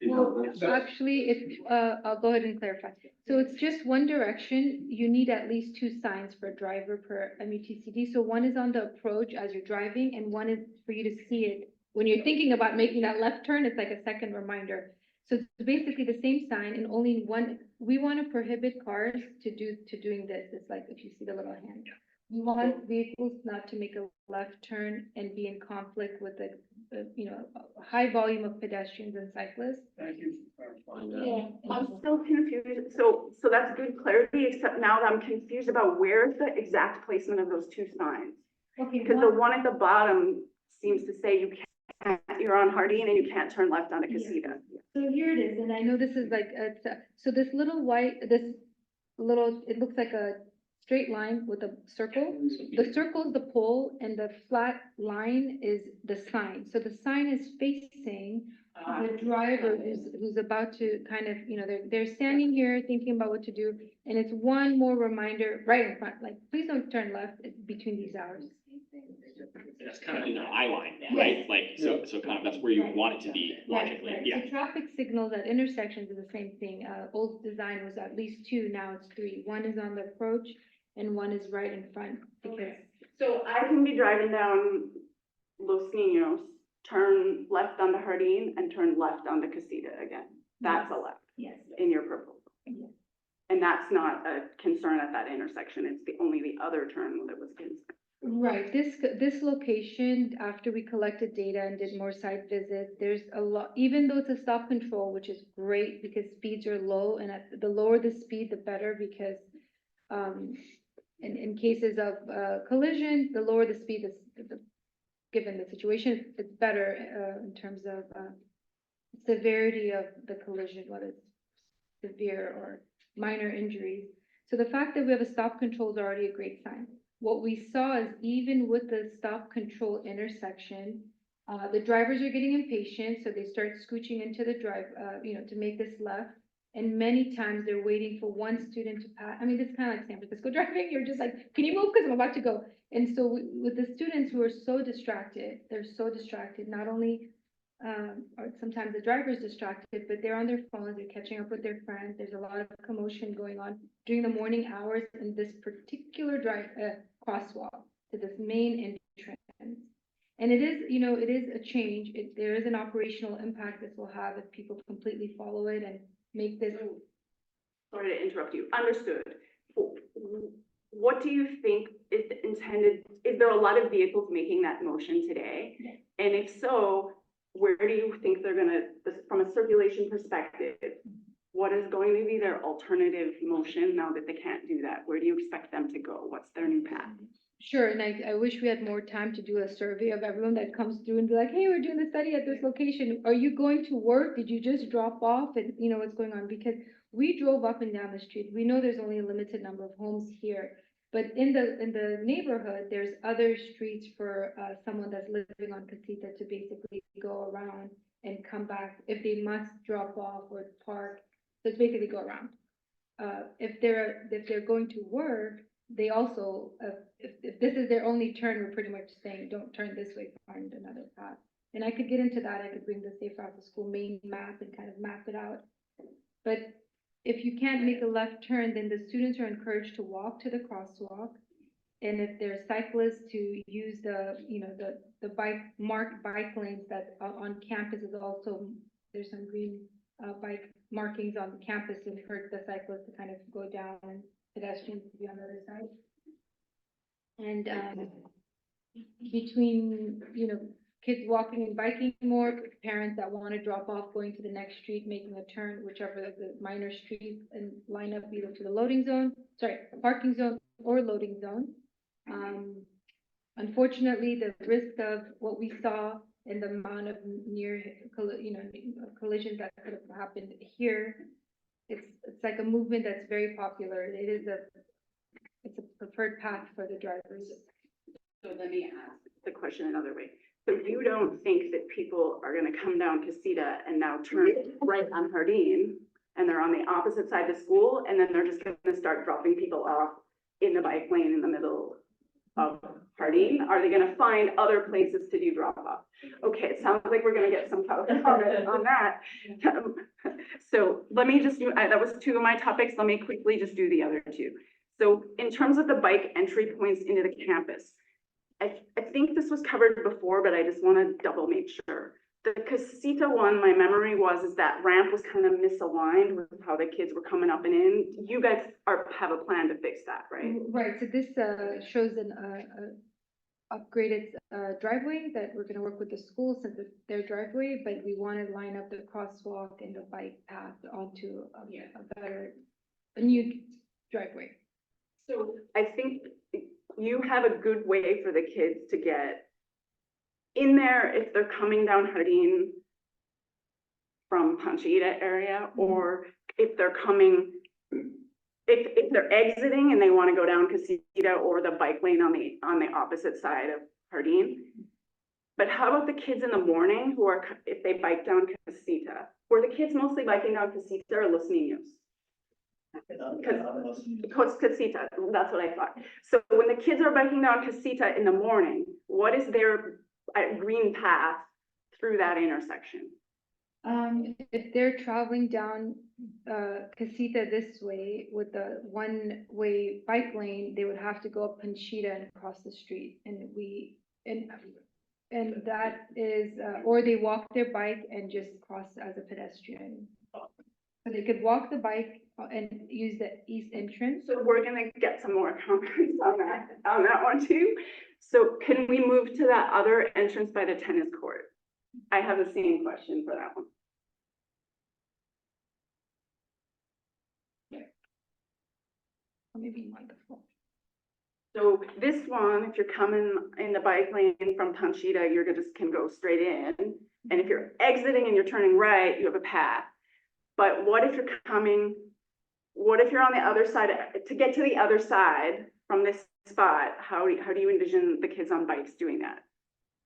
Well, actually, I'll go ahead and clarify. So it's just one direction. You need at least two signs for a driver per MUTCD. So one is on the approach as you're driving, and one is for you to see it. When you're thinking about making that left turn, it's like a second reminder. So it's basically the same sign and only one, we want to prohibit cars to doing this. It's like if you see the little hand. We want vehicles not to make a left turn and be in conflict with a high volume of pedestrians and cyclists. Thank you for clarifying that. Yeah. I'm still confused, so that's good clarity, except now that I'm confused about where's the exact placement of those two signs? Okay, Because the one at the bottom seems to say you can't, you're on Hardin and you can't turn left onto Casita. so here it is, and I know this is like, so this little white, it looks like a straight line with a circle. The circle is the pole and the flat line is the sign. So the sign is facing the driver who's about to kind of, they're standing here thinking about what to do. And it's one more reminder right in front, like, please don't turn left between these hours. That's kind of in their eye line, right? Like, so kind of, that's where you want it to be logically, Right. yeah. The traffic signals at intersections are the same thing. Old design was at least two, now it's three. One is on the approach and one is right in front because. So I can be driving down Los Niños, turn left onto Hardin and turn left onto Casita again. That's a left Yes. in your proposal. Yes. And that's not a concern at that intersection. It's only the other turn that was concerned. Right, this location, after we collected data and did more site visits, there's a lot, even though it's a stop control, which is great because speeds are low and the lower the speed, the better because in cases of collision, the lower the speed, given the situation, it's better in terms of severity of the collision, whether it's severe or minor injuries. So the fact that we have a stop control is already a great sign. What we saw is even with the stop control intersection, the drivers are getting impatient, so they start scooching into the drive, to make this left. And many times they're waiting for one student to pass. I mean, it's kind of like San Francisco driving. You're just like, can you move? Because I'm about to go. And so with the students who are so distracted, they're so distracted, not only or sometimes the driver's distracted, but they're on their phones, they're catching up with their friends. There's a lot of commotion going on during the morning hours in this particular crosswalk to this main entrance. And it is a change. There is an operational impact this will have if people completely follow it and make this. Sorry to interrupt you. Understood. What do you think is intended? Is there a lot of vehicles making that motion today? Yes. And if so, where do you think they're gonna, from a circulation perspective, what is going to be their alternative motion now that they can't do that? Where do you expect them to go? What's their new path? Sure, and I wish we had more time to do a survey of everyone that comes through and be like, hey, we're doing the study at this location. Are you going to work? Did you just drop off? And what's going on? Because we drove up and down the street. We know there's only a limited number of homes here. But in the neighborhood, there's other streets for someone that's living on Casita to basically go around and come back if they must drop off or park. So it's basically go around. If they're going to work, they also, if this is their only turn, we're pretty much saying, don't turn this way, find another path. And I could get into that. I could bring the Safe Route to School main map and kind of map it out. But if you can't make a left turn, then the students are encouraged to walk to the crosswalk. And if there's cyclists, to use the marked bike lanes that on campus is also, there's some green bike markings on campus to encourage the cyclists to kind of go down and pedestrians to be on the other side. And between, kids walking and biking more, parents that want to drop off, going to the next street, making a turn, whichever of the minor streets, and line up either to the loading zone, sorry, parking zone or loading zone. Unfortunately, the risk of what we saw in the amount of collisions that could have happened here, it's like a movement that's very popular. It's a preferred path for the drivers. So let me ask the question another way. So you don't think that people are gonna come down Casita and now turn right on Hardin, and they're on the opposite side of school, and then they're just gonna start dropping people off in the bike lane in the middle of Hardin? Are they gonna find other places to do drop off? Okay, it sounds like we're gonna get some comment on that. So let me just do, that was two of my topics. Let me quickly just do the other two. So in terms of the bike entry points into the campus, I think this was covered before, but I just want to double make sure. The Casita one, my memory is that ramp was kind of misaligned with how the kids were coming up and in. You guys have a plan to fix that, right? Right, so this shows an upgraded driveway that we're gonna work with the school since it's their driveway, but we want to line up the crosswalk and the bike path onto a new driveway. So I think you have a good way for the kids to get in there if they're coming down Hardin from Panchita area, or if they're coming, if they're exiting and they want to go down Casita or the bike lane on the opposite side of Hardin. But how about the kids in the morning who are, if they bike down Casita, or the kids mostly biking down Casita or Los Niños? Because Casita, that's what I thought. So when the kids are biking down Casita in the morning, what is their green path through that intersection? If they're traveling down Casita this way with the one-way bike lane, they would have to go up Panchita and cross the street, and that is, or they walk their bike and just cross as a pedestrian. So they could walk the bike and use the east entrance. So we're gonna get some more comments on that one too. So can we move to that other entrance by the tennis court? I have the same question for that one. Maybe wonderful. So this one, if you're coming in the bike lane from Panchita, you're just can go straight in. And if you're exiting and you're turning right, you have a path. But what if you're on the other side, to get to the other side from this spot, how do you envision the kids on bikes doing that?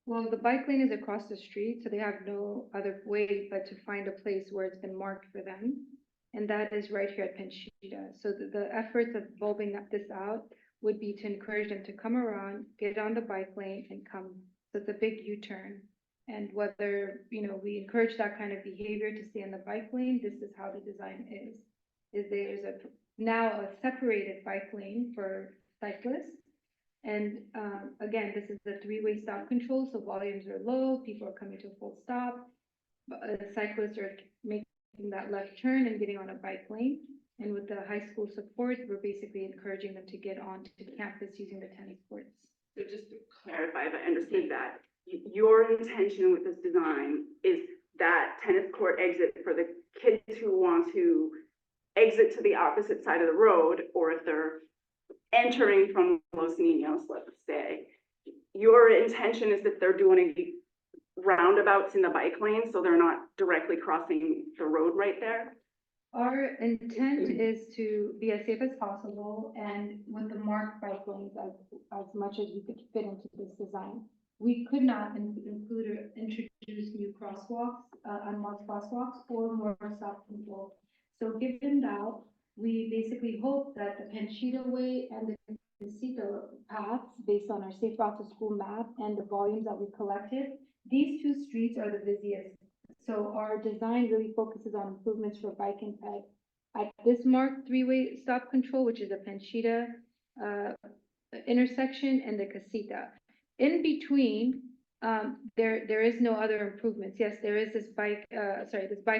Well, the bike lane is across the street, so they have no other way but to find a place where it's been marked for them. And that is right here at Panchita. So the efforts of bulbing this out would be to encourage them to come around, get on the bike lane and come. So it's a big U-turn. And whether, we encourage that kind of behavior to stay in the bike lane, this is how the design is there's now a separated bike lane for cyclists. And again, this is the three-way stop control, so volumes are low, people are coming to a full stop. Cyclists are making that left turn and getting on a bike lane. And with the high school support, we're basically encouraging them to get onto the campus using the tennis courts. So just to clarify, if I understood that, your intention with this design is that tennis court exit for the kids who want to exit to the opposite side of the road, or if they're entering from Los Niños, let's say, your intention is that they're doing roundabouts in the bike lane, so they're not directly crossing the road right there? Our intent is to be as safe as possible and with the marked bike lanes as much as we could fit into this design. We could not include or introduce new crosswalks, unmarked crosswalks, or more stop control. So given that, we basically hope that the Panchita Way and the Casita paths, based on our Safe Route to School map and the volumes that we collected, these two streets are the busiest. So our design really focuses on improvements for bike and ped. At this marked three-way stop control, which is the Panchita intersection and the Casita. In between, there is no other improvements. Yes, there is this bike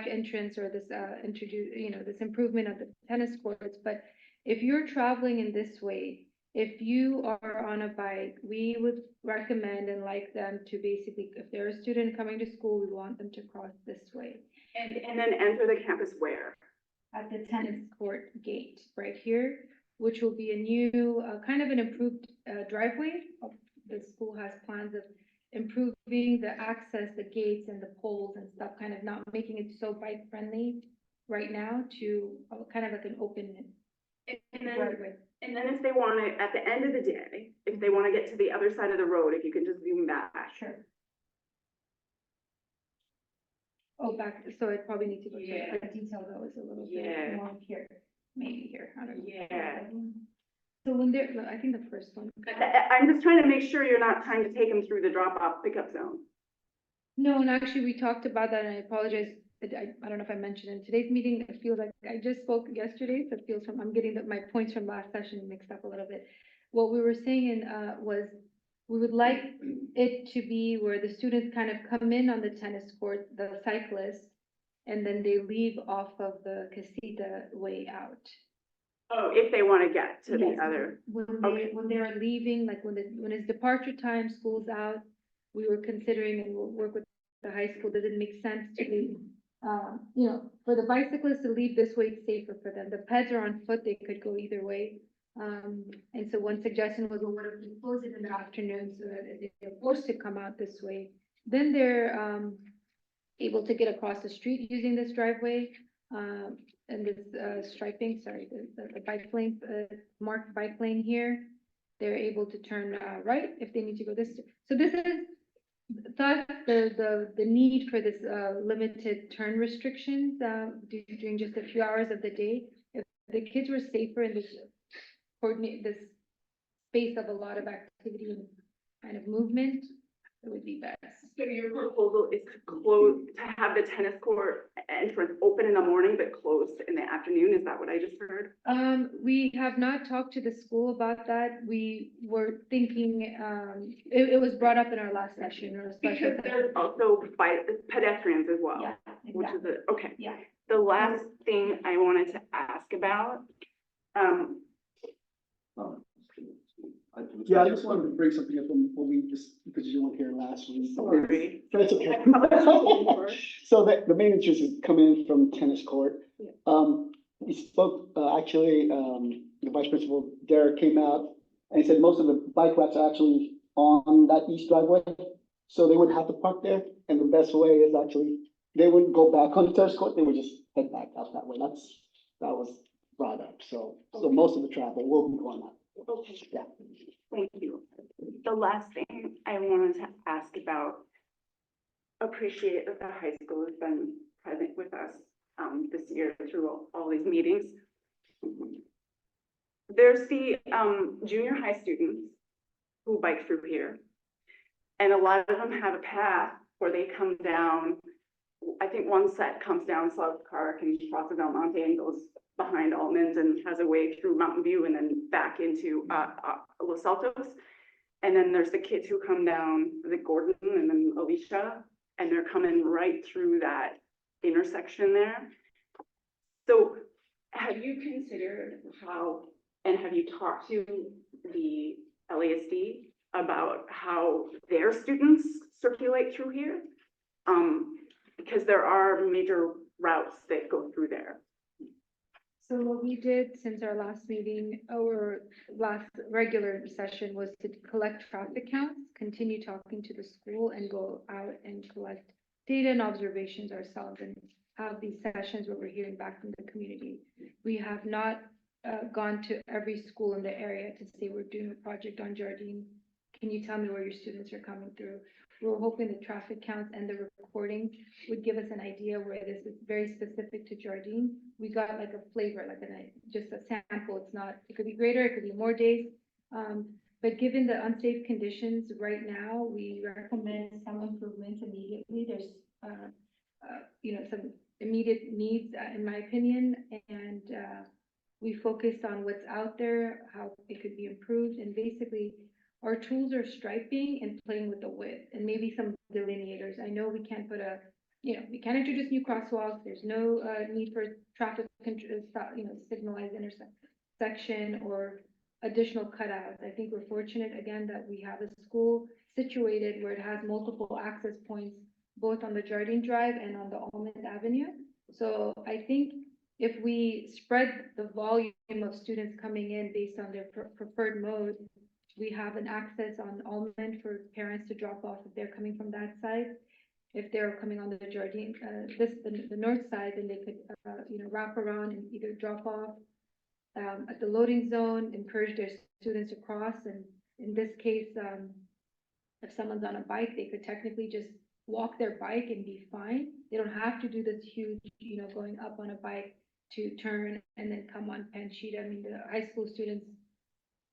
entrance or this this improvement of the tennis courts. But if you're traveling in this way, If you are on a bike, we would recommend and like them to basically, if they're a student coming to school, we want them to cross this way. And then enter the campus where? At the tennis court gate right here, which will be a new, kind of an improved driveway. The school has plans of improving the access, the gates and the poles and stuff, kind of not making it so bike friendly right now to kind of like an open And then, driveway. and then if they want to, at the end of the day, if they want to get to the other side of the road, if you can just zoom back. Sure. Oh, back, so I probably need to go to Yeah. a detail that was a little Yeah. bit more here, maybe here, I don't know. Yeah. So when they're, I think the first one. I'm just trying to make sure you're not trying to take them through the drop-off pickup zone. No, and actually, we talked about that, and I apologize, I don't know if I mentioned in today's meeting, it feels like I just spoke yesterday, so it feels from, I'm getting my points from last session mixed up a little bit. What we were saying was, we would like it to be where the students kind of come in on the tennis court, the cyclists, and then they leave off of the casita way out. Oh, if they want to get to the Yes, other. When when they're leaving, like when it's departure time, school's out, we were considering and we'll work with the high school, does it make sense to leave? For the bicyclists to leave this way, it's safer for them. The peds are on foot, they could go either way. And so one suggestion was, well, what if we close it in the afternoon so that if they're forced to come out this way, then they're, able to get across the street using this driveway, and this, striping, sorry, the bike lane, marked bike lane here. They're able to turn, right if they need to go this, so this is, thus, the need for this, limited turn restrictions, during just a few hours of the day. If the kids were safer in this coordinate, this space of a lot of activity and kind of movement, it would be best. So your proposal is to close, to have the tennis court entrance open in the morning, but closed in the afternoon? Is that what I just heard? We have not talked to the school about that. We were thinking, it was brought up in our last session or special. Because there's also pedestrians as well. Yeah, Which exactly, is okay. yeah. The last thing I wanted to ask about, Yeah, I just wanted to bring something up from what we just, because you weren't here last week. sorry. That's I okay. apologize. So the main interest is coming in from tennis court. Yeah. We spoke, actually, the vice principal, Derek, came out and he said most of the bike racks are actually on that east driveway. So they wouldn't have to park there, and the best way is actually, they wouldn't go back on the tennis court, they would just head back out that way. That was brought up, so most of the traffic will be going out. Okay. Yeah. Thank you. The last thing I wanted to ask about, appreciate that the high school has been present with us this year through all these meetings. There's the junior high students who bike through here. And a lot of them have a path where they come down. I think one set comes down South Park and crosses Del Monte and goes behind Almonds and has a way through Mountain View and then back into Los Altos. And then there's the kids who come down the Gordon and then Alicia, and they're coming right through that intersection there. So have you considered how, and have you talked to the LASD about how their students circulate through here? Because there are major routes that go through there. So what we did since our last meeting, our last regular session, was to collect traffic counts, continue talking to the school and go out and collect data and observations ourselves and have these sessions where we're hearing back from the community. We have not gone to every school in the area to say we're doing a project on Jardine. Can you tell me where your students are coming through? We're hoping the traffic counts and the recording would give us an idea where this is very specific to Jardine. We got like a flavor, like just a sample. It's not, it could be greater, it could be more days. But given the unsafe conditions right now, we recommend some improvements immediately. There's, some immediate needs, in my opinion, and we focused on what's out there, how it could be improved, and basically our tools are striping and playing with the width and maybe some delineators. I know we can't put we can't introduce new crosswalks. There's no need for traffic, signalized intersection or additional cutouts. I think we're fortunate again that we have a school situated where it has multiple access points, both on the Jardine Drive and on the Almond Avenue. So I think if we spread the volume of students coming in based on their preferred mode, we have an access on Almond for parents to drop off if they're coming from that side. If they're coming on the Jardine, the north side, then they could, wrap around and either drop off at the loading zone, encourage their students to cross. And in this case, if someone's on a bike, they could technically just walk their bike and be fine. They don't have to do this huge, going up on a bike to turn and then come on Panchita. I mean, the high school students,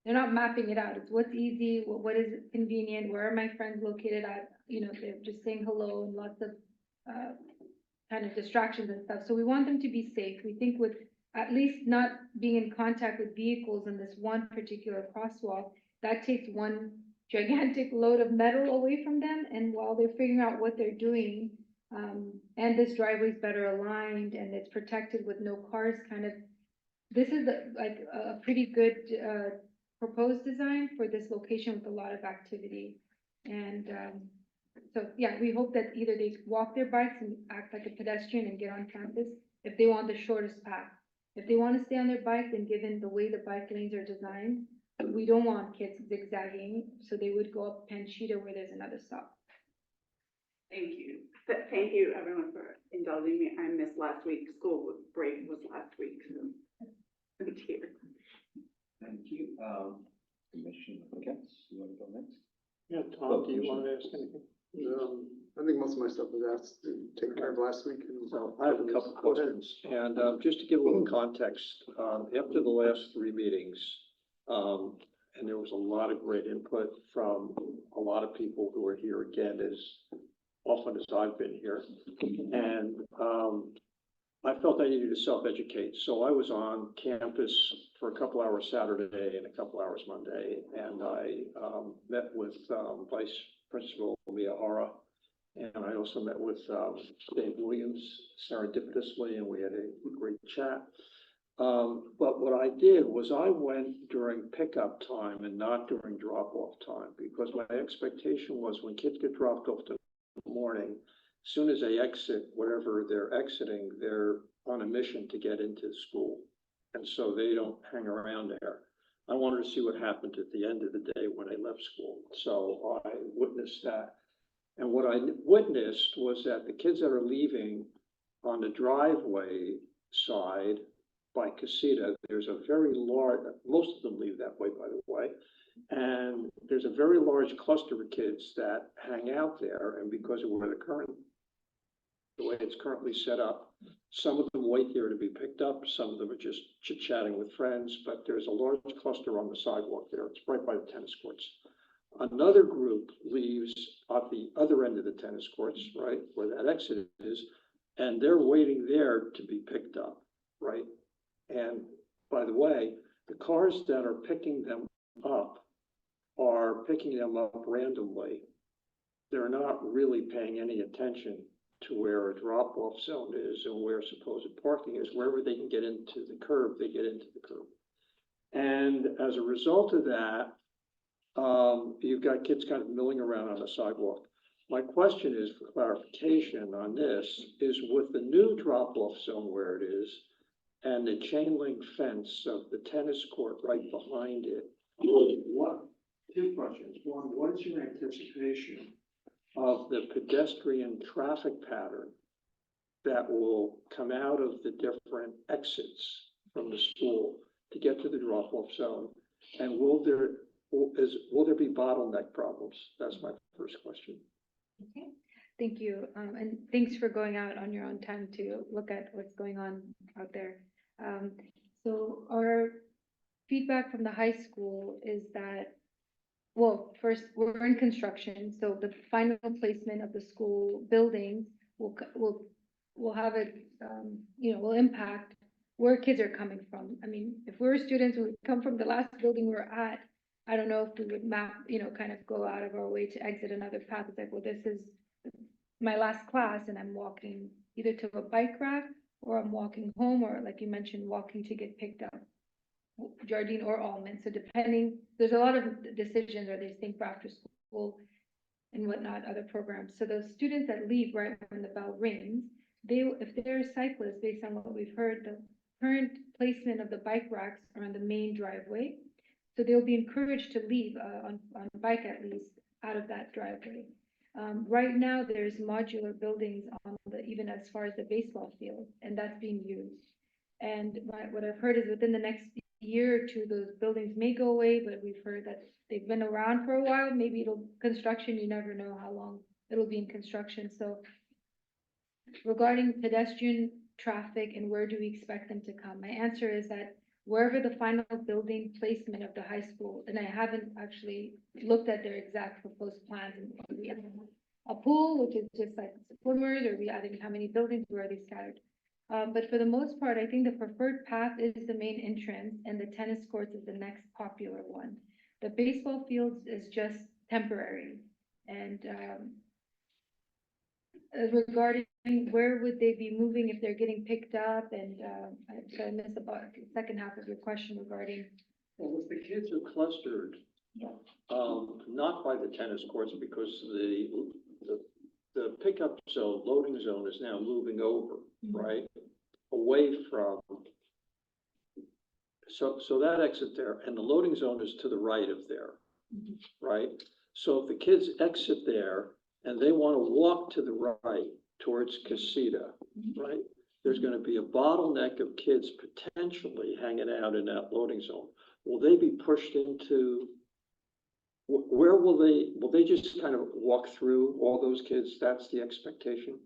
they're not mapping it out. It's what's easy, what is convenient, where are my friends located at, they're just saying hello and lots of kind of distractions and stuff. So we want them to be safe. We think with at least not being in contact with vehicles in this one particular crosswalk, that takes one gigantic load of metal away from them. And while they're figuring out what they're doing, and this driveway is better aligned and it's protected with no cars, this is a pretty good proposed design for this location with a lot of activity. And so, yeah, we hope that either they walk their bikes and act like a pedestrian and get on campus if they want the shortest path. If they want to stay on their bike, then given the way the bike lanes are designed, we don't want kids zigzagging, so they would go up Panchita where there's another stop. Thank you. Thank you, everyone, for indulging me. I missed last week. School break was last week, so I'm here. Thank you. Commissioner Katz, you want to go next? Yeah, Tom, do you want to ask anything? I think most of my stuff was asked and taken care of last week. So I have a couple questions, and just to give a little context, after the last 3 meetings, and there was a lot of great input from a lot of people who are here again as often as I've been here, and I felt I needed to self-educate, so I was on campus for a couple hours Saturday and a couple hours Monday, and I met with Vice Principal Miyahara, and I also met with Dave Williams serendipitously, and we had a great chat. But what I did was I went during pickup time and not during drop-off time, because my expectation was when kids get dropped off in the morning, as soon as they exit whatever they're exiting, they're on a mission to get into school. And so they don't hang around there. I wanted to see what happened at the end of the day when they left school. So I witnessed that. And what I witnessed was that the kids that are leaving on the driveway side by Casita, there's a very large, most of them leave that way, by the way. And there's a very large cluster of kids that hang out there. And because of the way it's currently set up, some of them wait there to be picked up. Some of them are just chit-chatting with friends, but there's a large cluster on the sidewalk there. It's right by the tennis courts. Another group leaves at the other end of the tennis courts, right, where that exit is, and they're waiting there to be picked up, right? And by the way, the cars that are picking them up are picking them up randomly. They're not really paying any attention to where a drop-off zone is and where supposed parking is. Wherever they can get into the curb, they get into the curb. And as a result of that, you've got kids kind of milling around on the sidewalk. My question is, for clarification on this, is with the new drop-off zone where it is and the chain link fence of the tennis court right behind it, two questions. One, what is your anticipation of the pedestrian traffic pattern that will come out of the different exits from the school to get to the drop-off zone? And will there be bottleneck problems? That's my first question. Okay, thank you. And thanks for going out on your own time to look at what's going on out there. So our feedback from the high school is that, well, first, we're in construction, so the final placement of the school buildings will have a, will impact where kids are coming from. I mean, if we're students who come from the last building we're at, I don't know if we would map, kind of go out of our way to exit another path. It's like, well, this is my last class and I'm walking either to a bike rack or I'm walking home, or like you mentioned, walking to get picked up. Jardine or Almond, so depending, there's a lot of decisions, are they staying for after school and whatnot, other programs. So those students that leave right when the bell rings, if they're cyclists, based on what we've heard, the current placement of the bike racks are on the main driveway. So they'll be encouraged to leave, on bike at least, out of that driveway. Right now, there's modular buildings on even as far as the baseball field, and that's being used. And what I've heard is within the next year or two, those buildings may go away, but we've heard that they've been around for a while. Maybe construction, you never know how long it'll be in construction. So regarding pedestrian traffic and where do we expect them to come? My answer is that wherever the final building placement of the high school, and I haven't actually looked at their exact proposed plans, and we have a pool, which is just like swimmers, or we adding how many buildings, where are they scattered? But for the most part, I think the preferred path is the main entrance, and the tennis courts is the next popular one. The baseball fields is just temporary, and regarding where would they be moving if they're getting picked up, and I missed about the second half of your question regarding. Well, if the kids are clustered, not by the tennis courts, because the pickup zone, loading zone is now moving over, right? Away from, so that exit there, and the loading zone is to the right of there, right? So if the kids exit there and they want to walk to the right towards Casita, right? There's going to be a bottleneck of kids potentially hanging out in that loading zone. Will they be pushed into, where will they just kind of walk through all those kids? That's the expectation?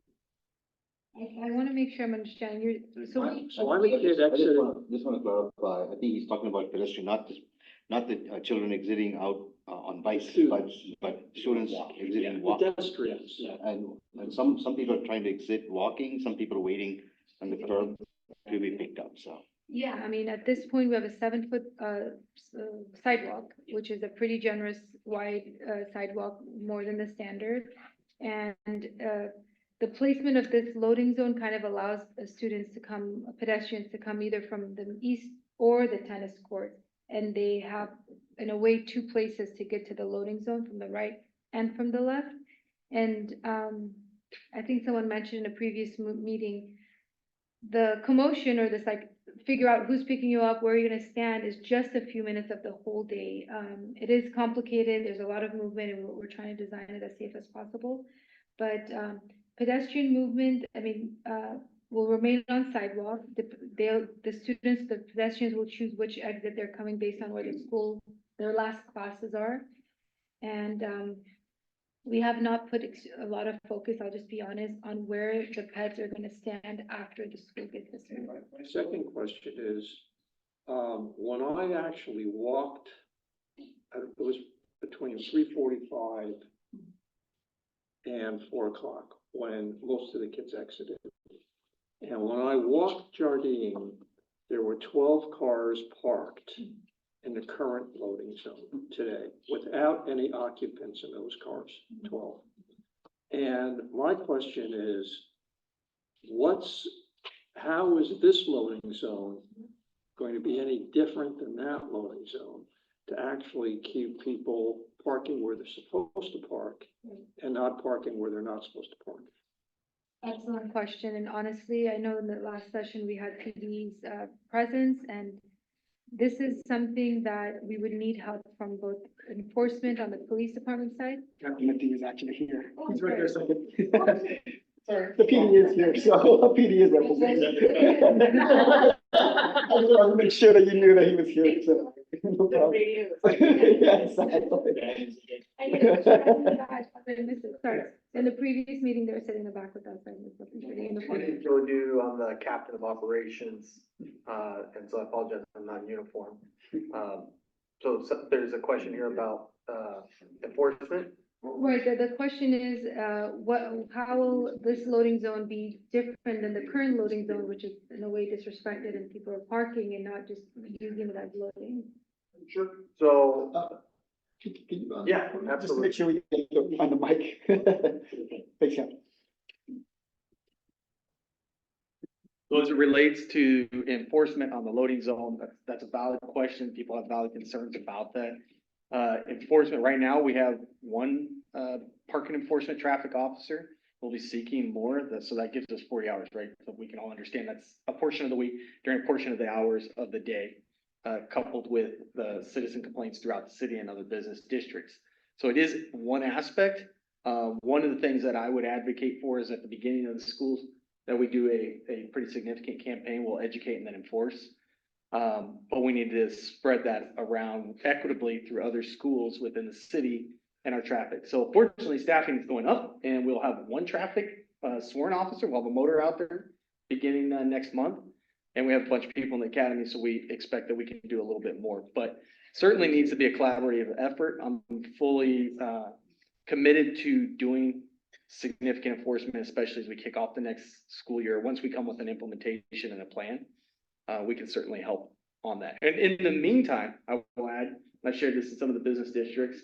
I want to make sure I'm understanding you. So I'm a kid I just exiting. want to clarify, I think he's talking about pedestrian, not the children exiting out on bikes, but students exiting walk. Pedestrians. And some people are trying to exit walking, some people are waiting on the curb to be picked up, so. yeah, I mean, at this point, we have a 7-foot sidewalk, which is a pretty generous wide sidewalk, more than the standard. And the placement of this loading zone kind of allows pedestrians to come either from the east or the tennis court. And they have, in a way, two places to get to the loading zone, from the right and from the left. And I think someone mentioned in a previous meeting, the commotion, or this like figure out who's picking you up, where you're gonna stand, is just a few minutes of the whole day. It is complicated, there's a lot of movement, and we're trying to design it as safe as possible. But pedestrian movement, I mean, will remain on sidewalk. The pedestrians will choose which exit they're coming based on where their last classes are. And we have not put a lot of focus, I'll just be honest, on where the pets are gonna stand after the school gets dismissed. My second question is, when I actually walked, it was between 3:45 and 4 o'clock when most of the kids exited. And when I walked Jardine, there were 12 cars parked in the current loading zone today, without any occupants in those cars, 12. And my question is, how is this loading zone going to be any different than that loading zone to actually keep people parking where they're supposed to park and not parking where they're not supposed to park? Excellent question, and honestly, I know in the last session we had PD's presence, and this is something that we would need help from both enforcement on the police department side. Captain Mati is actually here. Oh, He's right there, sorry. second. Sorry, the PD is here, so PD is represented. I just wanted to make sure that you knew that he was here, so. No problem. Yeah, exactly. Sorry, in the previous meeting, they were sitting in the back with us. I was looking for the uniform. Joe Do, I'm the captain of operations, and so I apologize, I'm not in uniform. So there's a question here about, enforcement. Right, the question is, how will this loading zone be different than the current loading zone, which is in a way disrespected, and people are parking and not just using it as loading? Sure. So, Can you, yeah, just to absolutely. make sure we get on the mic. Thanks, Captain. So as it relates to enforcement on the loading zone, that's a valid question. People have valid concerns about that. Enforcement, right now, we have one, parking enforcement traffic officer. We'll be seeking more, so that gives us 40 hours, right? So we can all understand that's a portion of the week during a portion of the hours of the day, coupled with the citizen complaints throughout the city and other business districts. So it is one aspect. One of the things that I would advocate for is at the beginning of the schools that we do a pretty significant campaign. We'll educate and then enforce. But we need to spread that around equitably through other schools within the city and our traffic. So fortunately, staffing is going up and we'll have one traffic sworn officer. We'll have a motor out there beginning next month. And we have a bunch of people in the academy, so we expect that we can do a little bit more. But certainly needs to be a collaborative effort. I'm fully committed to doing significant enforcement, especially as we kick off the next school year. Once we come with an implementation and a plan, we can certainly help on that. And in the meantime, I will add, and I shared this in some of the business districts,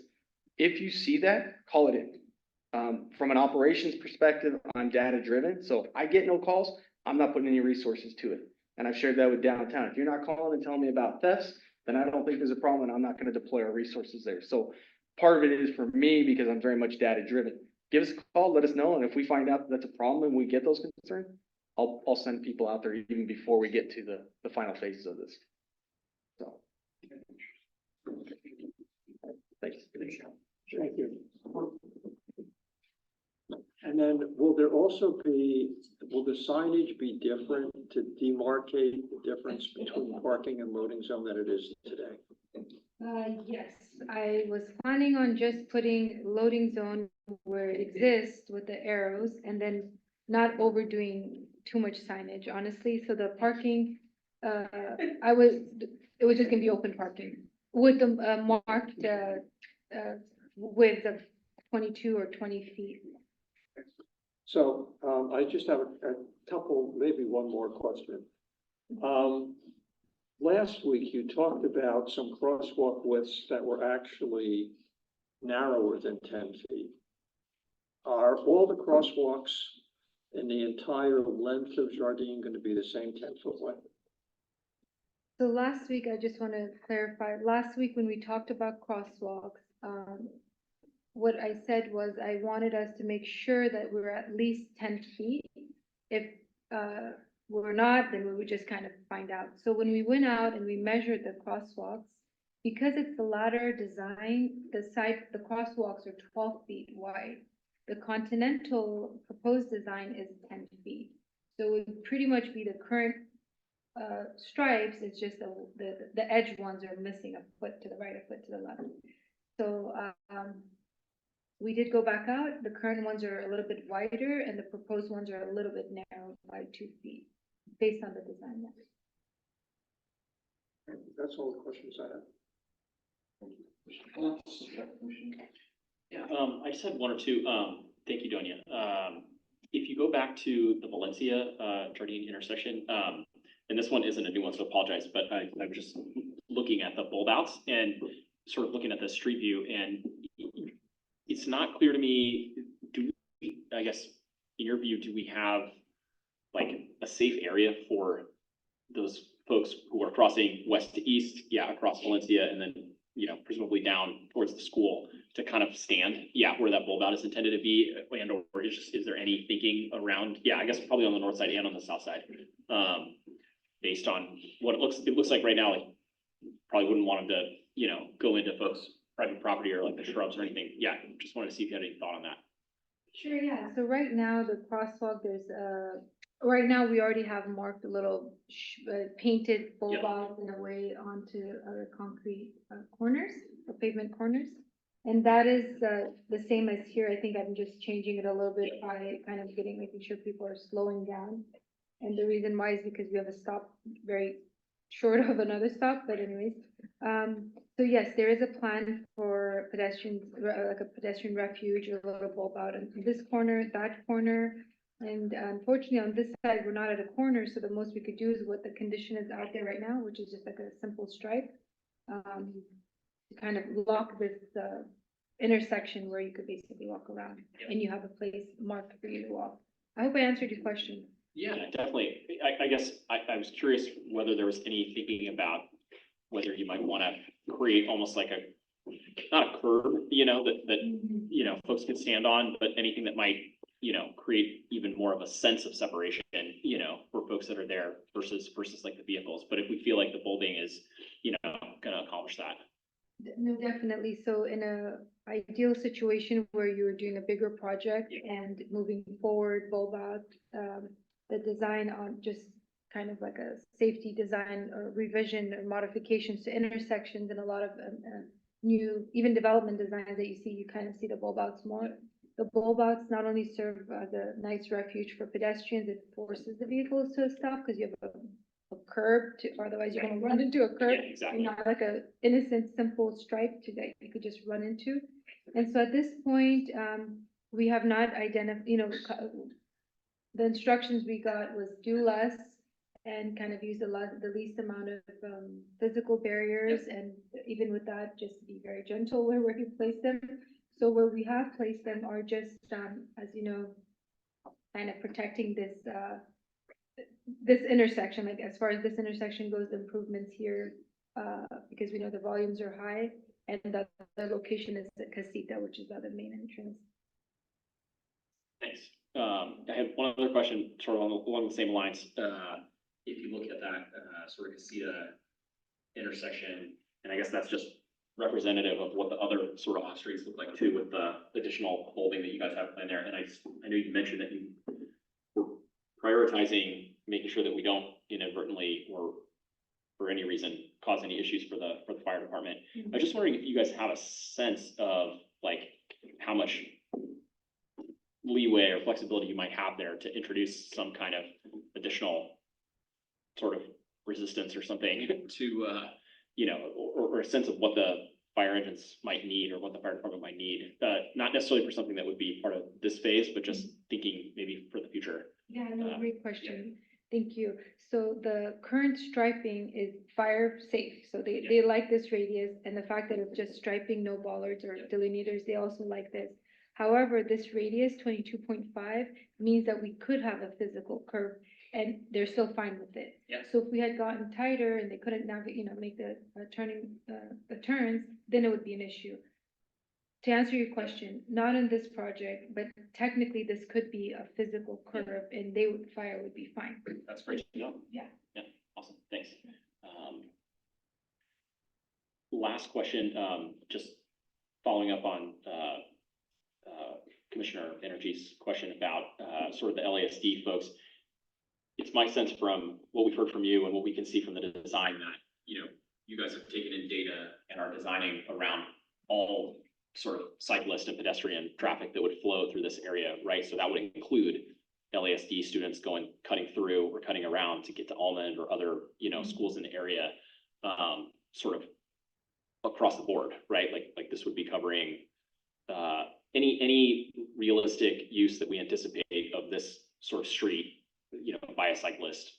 if you see that, call it in. From an operations perspective, I'm data driven, so if I get no calls, I'm not putting any resources to it. And I've shared that with downtown. If you're not calling and telling me about thefts, then I don't think there's a problem and I'm not going to deploy our resources there. So part of it is for me because I'm very much data driven. Give us a call, let us know, and if we find out that's a problem and we get those concerns, I'll send people out there even before we get to the final phases of this. So. Thanks. Thank you. And then will the signage be different to demarcate the difference between parking and loading zone than it is today? Yes, I was planning on just putting loading zone where it exists with the arrows and then not overdoing too much signage, honestly. So the parking, it was just gonna be open parking with the marked width of 22 or 20 feet. So, I just have a couple, maybe one more question. Last week you talked about some crosswalk widths that were actually narrower than 10 feet. Are all the crosswalks in the entire length of Jardine going to be the same 10-foot width? So last week, I just want to clarify, last week when we talked about crosswalks, what I said was I wanted us to make sure that we were at least 10 feet. If we're not, then we would just kind of find out. So when we went out and we measured the crosswalks, because it's the ladder design, the crosswalks are 12 feet wide. The Continental proposed design is 10 feet. So it would pretty much be the current stripes, it's just the edge ones are missing a foot to the right, a foot to the left. So we did go back out. The current ones are a little bit wider and the proposed ones are a little bit narrow by 2 feet based on the design. That's all the questions I have. Yeah, I just had one or two. Thank you, Donia. If you go back to the Valencia Jardine intersection, and this one isn't a new one, so I apologize, but I'm just looking at the bulb outs and sort of looking at the street view, and it's not clear to me, I guess, in your view, do we have like a safe area for those folks who are crossing west to east, across Valencia, and then, presumably down towards the school to kind of stand, where that bulb out is intended to be, and or is there any thinking around, I guess probably on the north side and on the south side, based on what it looks like right now, like probably wouldn't want them to, go into folks' private property or like the shrubs or anything. Just wanted to see if you had any thought on that. Sure, yeah. So right now the crosswalk, right now we already have marked a little painted bulb out in a way onto other concrete corners or pavement corners. And that is the same as here. I think I'm just changing it a little bit by kind of making sure people are slowing down. And the reason why is because we have a stop very short of another stop, but anyways. So yes, there is a plan for pedestrians, like a pedestrian refuge, a little bulb out in this corner, that corner. And unfortunately on this side, we're not at a corner. So the most we could do is what the condition is out there right now, which is just like a simple stripe. To kind of lock this intersection where you could basically walk around and you have a place marked for you to walk. I hope I answered your question. Yeah, definitely. I guess I was curious whether there was any thinking about whether you might want to create almost like not a curb, that folks could stand on, but anything that might, create even more of a sense of separation, for folks that are there versus like the vehicles. But if we feel like the building is, gonna accomplish that. No, definitely. So in a ideal situation where you're doing a bigger project and moving forward, bulb out, the design on just kind of like a safety design or revision or modifications to intersections and a lot of new, even development designs that you see, you kind of see the bulb outs more. The bulb outs not only serve as a nice refuge for pedestrians, it forces the vehicles to stop because you have a curb to, otherwise you're gonna run into a curb. Yeah, exactly. Not like a innocent, simple stripe to that you could just run into. And so at this point, we have not identified, the instructions we got was do less and kind of use the least amount of, physical barriers. And even with that, just be very gentle where you place them. So where we have placed them are just, as you know, kind of protecting this intersection, like as far as this intersection goes, the improvements here, because we know the volumes are high and the location is the Casita, which is the other main entrance. Thanks. I have one other question, sort of along the same lines. If you look at that sort of Casita intersection, and I guess that's just representative of what the other sort of off streets look like too, with the additional holding that you guys have planned there. And I know you mentioned that you were prioritizing making sure that we don't inadvertently or for any reason cause any issues for the fire department. I was just wondering if you guys have a sense of like how much leeway or flexibility you might have there to introduce some kind of additional sort of resistance or something to or a sense of what the fire engines might need or what the fire department might need, not necessarily for something that would be part of this phase, but just thinking maybe for the future. Yeah, no, great question. Thank you. So the current striping is fire safe. So they like this radius, and the fact that it's just striping, no bollards or delineators, they also like this. However, this radius 22.5 means that we could have a physical curve and they're still fine with it. Yeah. So if we had gotten tighter and they couldn't navigate, make the the turns, then it would be an issue. To answer your question, not in this project, but technically this could be a physical curve and fire would be fine. That's great to know. Yeah. Yeah, awesome, thanks. Last question, just following up on Commissioner Energy's question about sort of the LASD folks. It's my sense from what we've heard from you and what we can see from the design that, you guys have taken in data and are designing around all sort of cyclist and pedestrian traffic that would flow through this area, right? So that would include LASD students cutting through or cutting around to get to Almond or other, schools in the area, sort of across the board, right? Like this would be covering any realistic use that we anticipate of this sort of street, by a cyclist,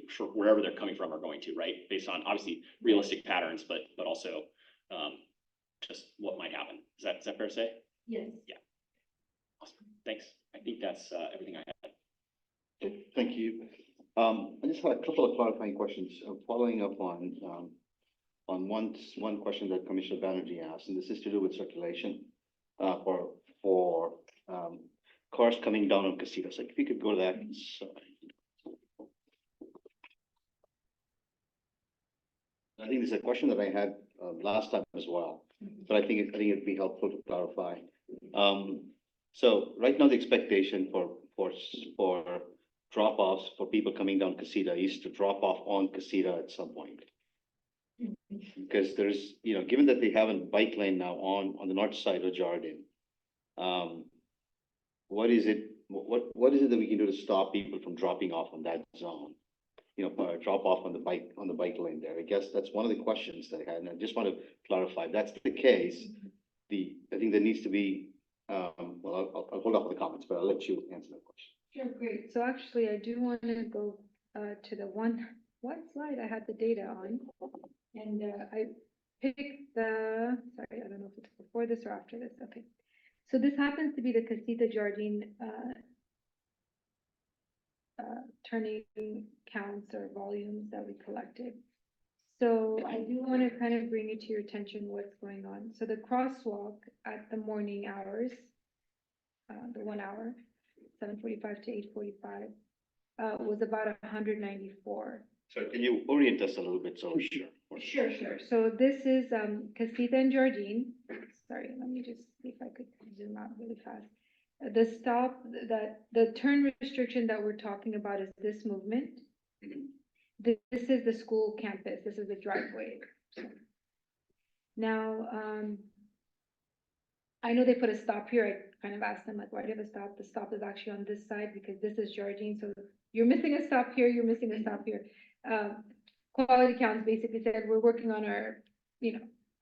sure, wherever they're coming from or going to, right? Based on obviously realistic patterns, but also just what might happen. Is that fair to say? Yes. Yeah. Awesome. Thanks. I think that's everything I had. Okay, thank you. I just had a couple of clarifying questions, following up on one question that Commissioner Banerjee asked, and this is to do with circulation for cars coming down on Casitas. Like if you could go to that slide. I think this is a question that I had last time as well, but I think it'd be helpful to clarify. So right now the expectation for drop-offs for people coming down Casita is to drop off on Casita at some point. Because there's, given that they have a bike lane now on the north side of Jardine, what is it that we can do to stop people from dropping off on that zone? Drop off on the bike lane there. I guess that's one of the questions that I had, and I just want to clarify, if that's the case, I think there needs to be, well, I'll hold off on the comments, but I'll let you answer that question. Sure, great. So actually, I do want to go to the one slide I had the data on. And I picked sorry, I don't know if it's before this or after this. Okay. So this happens to be the Casita Jardine turning counts or volumes that we collected. So I do want to kind of bring it to your attention what's going on. So the crosswalk at the morning hours, the 1 hour, 7:45 to 8:45, was about 194. So can you orient us a little bit, so sure. Sure. So this is, Casita and Jardine. Sorry, let me just see if I could zoom out really fast. The stop, the turn restriction that we're talking about is this movement. This is the school campus. This is the driveway. Now, I know they put a stop here. I kind of asked them, like, why do you have a stop? The stop is actually on this side because this is Jardine. So you're missing a stop here, you're missing a stop here. Quality Counts basically said, we're working on our,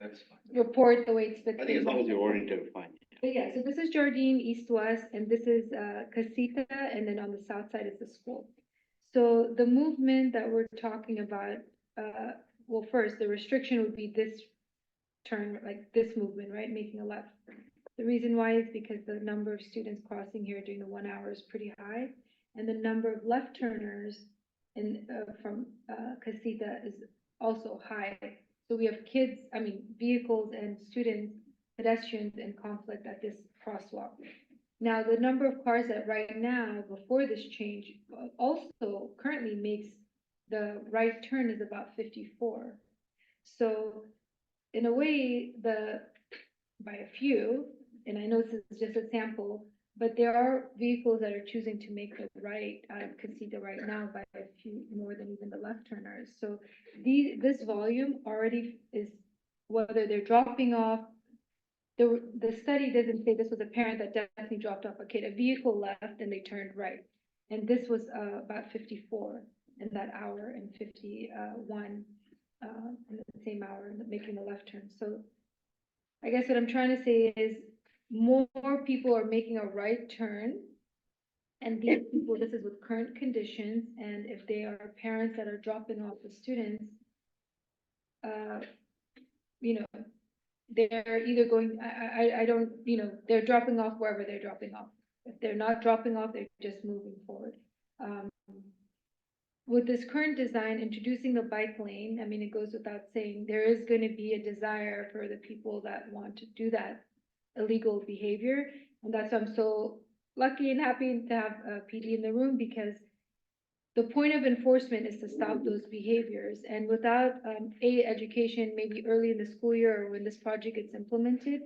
That's fine. report the way it's split. I think as long as you're oriented, fine. But yeah, so this is Jardine, east-west, and this is Casita, and then on the south side is the school. So the movement that we're talking about, well, first, the restriction would be this turn, like this movement, right, making a left. The reason why is because the number of students crossing here during the 1 hour is pretty high, and the number of left turners from Casita is also high. So we have vehicles and students, pedestrians in conflict at this crosswalk. Now, the number of cars that right now, before this change, also currently makes the right turn is about 54. So in a way, by a few, and I know this is just a sample, but there are vehicles that are choosing to make the right out of Casita right now by a few more than even the left turners. So this volume already is, whether they're dropping off, the study doesn't say this was a parent that definitely dropped off a kid. A vehicle left and they turned right. And this was about 54 in that hour and 51 in the same hour making the left turn. So I guess what I'm trying to say is more people are making a right turn. And these people, this is with current conditions. And if they are parents that are dropping off the students, they're either going, I don't, they're dropping off wherever they're dropping off. If they're not dropping off, they're just moving forward. With this current design, introducing the bike lane, I mean, it goes without saying, there is going to be a desire for the people that want to do that illegal behavior. And that's why I'm so lucky and happy to have PD in the room, because the point of enforcement is to stop those behaviors. And without education, maybe early in the school year or when this project gets implemented,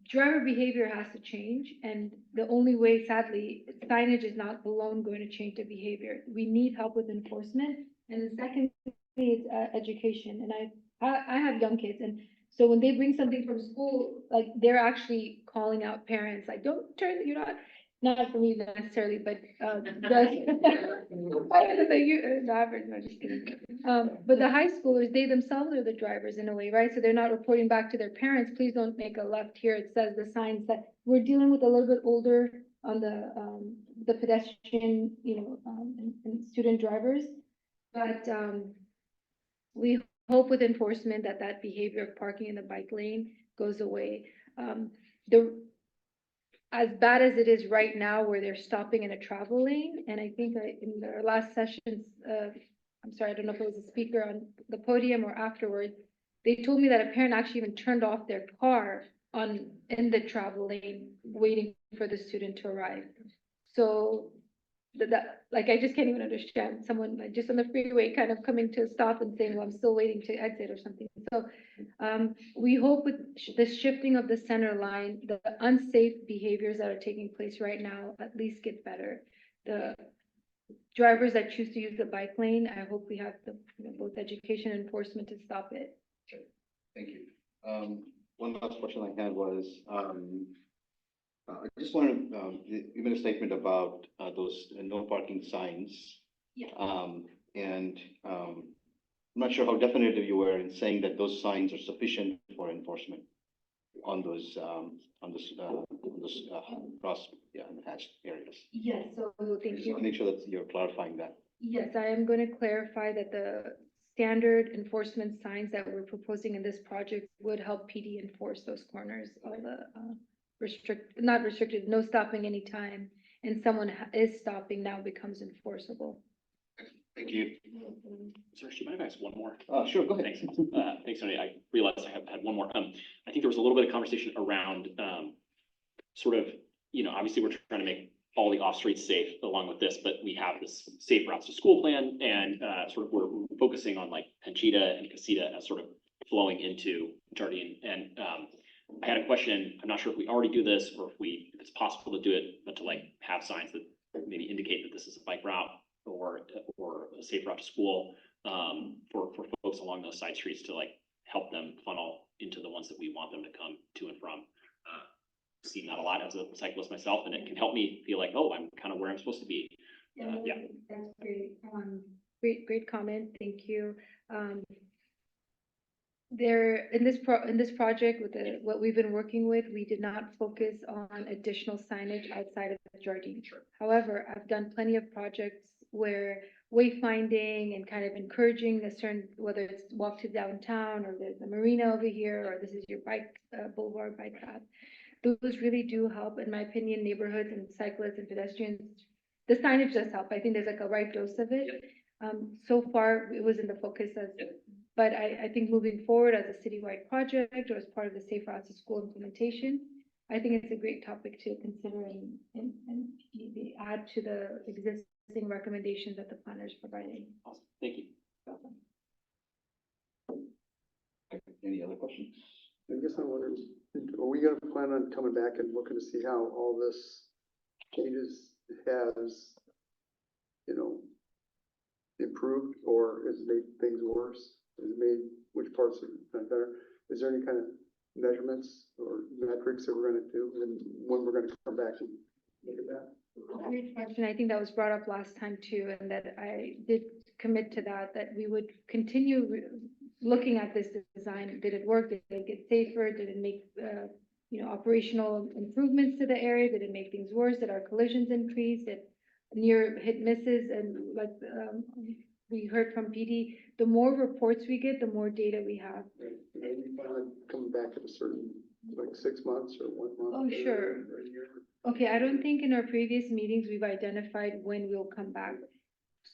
driver behavior has to change. And the only way, sadly, signage is not alone going to change the behavior. We need help with enforcement. And the second thing is education. And I have young kids, and so when they bring something from school, like they're actually calling out parents, like, don't turn, not for me necessarily, but but the high schoolers, they themselves are the drivers in a way, right? So they're not reporting back to their parents, please don't make a left here. It says the sign that we're dealing with a little bit older on the pedestrian, and student drivers. But we hope with enforcement that behavior of parking in the bike lane goes away. As bad as it is right now, where they're stopping in a travel lane, and I think in their last sessions, I'm sorry, I don't know if it was a speaker on the podium or afterwards, they told me that a parent actually even turned off their car in the travel lane, waiting for the student to arrive. So like, I just can't even understand someone like just on the freeway kind of coming to a stop and saying, well, I'm still waiting to exit or something. So we hope with the shifting of the center line, the unsafe behaviors that are taking place right now at least get better. The drivers that choose to use the bike lane, I hope we have both education and enforcement to stop it. Okay, thank you. One last question I had was, I just wanted you made a statement about those no parking signs. Yeah. And I'm not sure how definitive you were in saying that those signs are sufficient for enforcement on those hatched areas. Yes, so thank Just you. want to make sure that you're clarifying that. Yes, I am going to clarify that the standard enforcement signs that we're proposing in this project would help PD enforce those corners, all the not restricted, no stopping anytime, and someone is stopping, now becomes enforceable. Thank you. Sir, do you mind if I ask one more? Sure, go ahead. Thanks, thanks, Tony. I realized I had one more. I think there was a little bit of conversation around, sort of, obviously we're trying to make all the off streets safe along with this, but we have this safe routes to school plan and, sort of we're focusing on like Panchita and Casita as sort of flowing into Jardine. And, I had a question. I'm not sure if we already do this or if it's possible to do it, but to like have signs that maybe indicate that this is a bike route or a safe route to school, for folks along those side streets to like help them funnel into the ones that we want them to come to and from. Seen that a lot as a cyclist myself, and it can help me feel like, oh, I'm kind of where I'm supposed to be. Yeah. That's great. Great comment. Thank you. There, in this project with what we've been working with, we did not focus on additional signage outside of Jardine. However, I've done plenty of projects where wayfinding and kind of encouraging a certain, whether it's walk to downtown or there's a marina over here, or this is your bike, boulevard bike path. Those really do help, in my opinion, neighborhoods and cyclists and pedestrians. The signage does help. I think there's like a right dose of it. So far, it was in the focus as, but I think moving forward as a citywide project or as part of the Safe Routes to School implementation, I think it's a great topic to consider and add to the existing recommendations that the planner is providing. Awesome. Thank you. Any other questions? I guess I'm wondering, are we gonna plan on coming back and looking to see how all this changes has, improved, or has it made things worse? Has it made, which parts are kind of better? Is there any kind of measurements or metrics that we're gonna do, and when we're gonna come back and look at that? Great question. I think that was brought up last time too, and that I did commit to that we would continue looking at this design. Did it work? Did it get safer? Did it make, operational improvements to the area? Did it make things worse? Did our collisions increase? Did near hit misses? And like, we heard from PD, the more reports we get, the more data we have. Are you plan on coming back at a certain, like 6 months or 1 month? Oh, sure. Or a year? Okay, I don't think in our previous meetings, we've identified when we'll come back.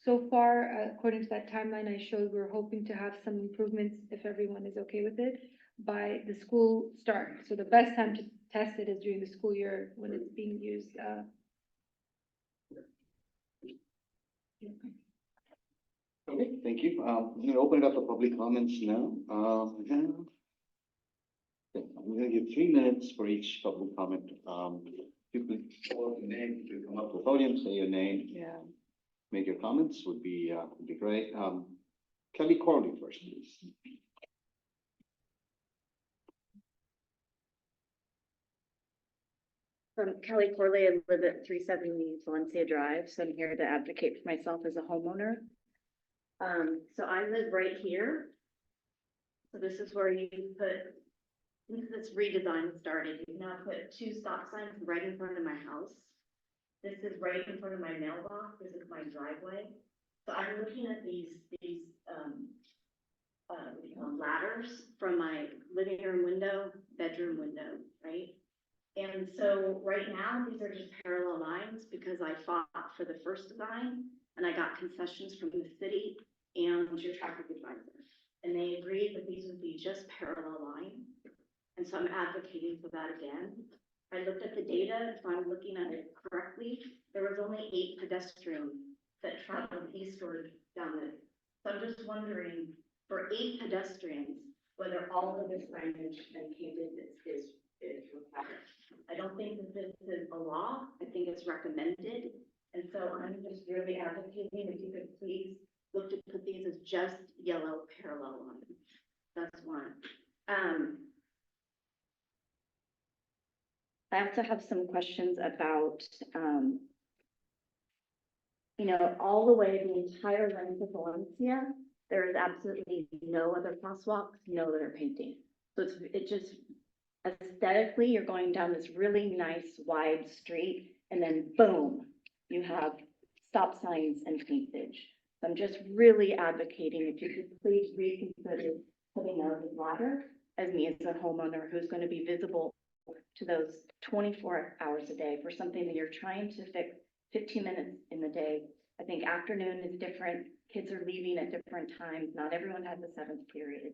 So far, according to that timeline I showed, we're hoping to have some improvements, if everyone is okay with it, by the school start. So the best time to test it is during the school year when it's being used. Okay, thank you. I'm gonna open it up for public comments now. I'm gonna give 3 minutes for each public comment. You could call out your name, you come up to the podium, say your name, and make your comments would be great. Kelly Corley first, please. Kelly Corley, I live at 370 Valencia Drive, so I'm here to advocate for myself as a homeowner. So I live right here. So this is where you put, since this redesign started, you now put 2 stop signs right in front of my house. This is right in front of my mailbox. This is my driveway. So I'm looking at these ladders from my living room window, bedroom window, right? And so right now, these are just parallel lines because I fought for the first design and I got concessions from the city and your traffic advisor. And they agreed that these would be just parallel lines. And so I'm advocating for that again. I looked at the data, if I'm looking at it correctly, there was only 8 pedestrians that traveled eastward down it. So I'm just wondering, for 8 pedestrians, whether all of this signage and painted is required. I don't think that this is a law. I think it's recommended. And so I'm just really advocating if you could please look to put these as just yellow parallel lines. That's one. I also have some questions about, all the way the entire length of Valencia, there is absolutely no other crosswalks, no other painting. So it just, aesthetically, you're going down this really nice wide street and then boom, you have stop signs and paintage. So I'm just really advocating if you could please reconsider putting out a ladder as me as a homeowner who's going to be visible to those 24 hours a day for something that you're trying to fix 15 minutes in the day. I think afternoon is different. Kids are leaving at different times. Not everyone has a 7th period.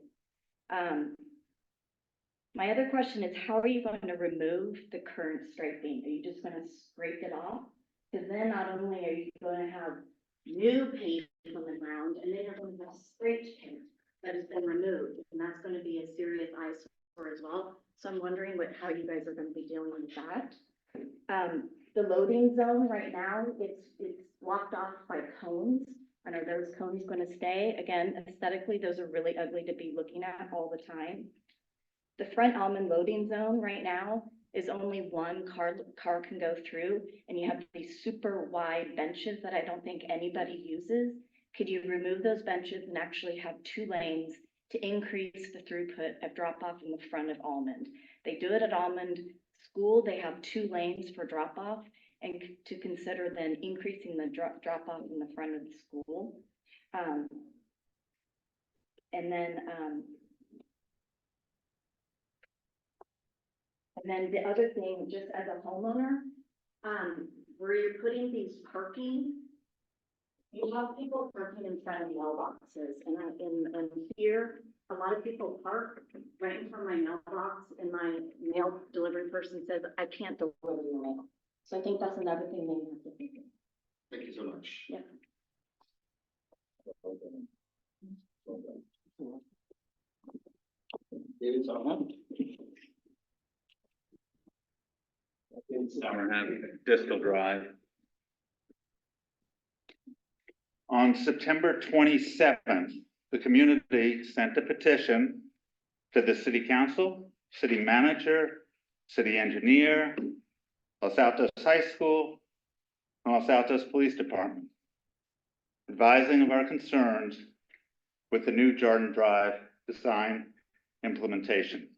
My other question is, how are you going to remove the current striping? Are you just going to scrape it off? Because then not only are you going to have new paint on the ground, and then you're going to have scraped paint that has been removed, and that's going to be a serious eyesore as well. So I'm wondering how you guys are going to be dealing with that. The loading zone right now, it's blocked off by cones. And are those cones going to stay? Again, aesthetically, those are really ugly to be looking at all the time. The front Almond loading zone right now is only one car can go through, and you have these super wide benches that I don't think anybody uses. Could you remove those benches and actually have 2 lanes to increase the throughput of drop off in the front of Almond? They do it at Almond School. They have 2 lanes for drop off, and to consider then increasing the drop off in the front of the school. And then the other thing, just as a homeowner, where you're putting these parking, you have people parking in front of mailboxes, and here, a lot of people park right in front of my mailbox, and my mail delivery person says, I can't deliver your mail. So I think that's another thing that you have to think of. Thank you so much. Yeah. David Sarhan. Sarhan, Distal Drive. On September 27th, the community sent a petition to the city council, city manager, city engineer, Los Altos High School, and Los Altos Police Department, advising of our concerns with the new Jordan Drive design implementation.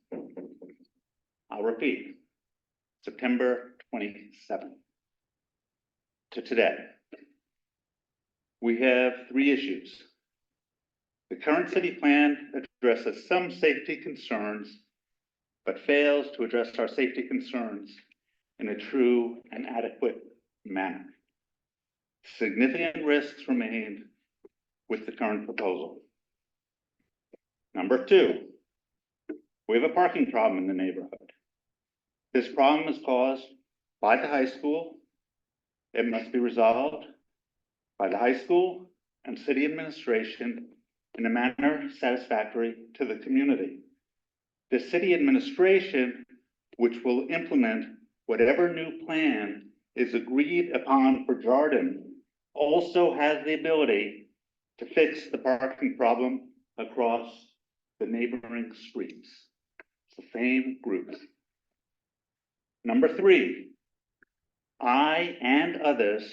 I'll repeat, September 27th to today. We have 3 issues. The current city plan addresses some safety concerns, but fails to address our safety concerns in a true and adequate manner. Significant risks remain with the current proposal. Number 2, we have a parking problem in the neighborhood. This problem is caused by the high school. It must be resolved by the high school and city administration in a manner satisfactory to the community. The city administration, which will implement whatever new plan is agreed upon for Jordan, also has the ability to fix the parking problem across the neighboring streets. It's the same groups. Number 3, I and others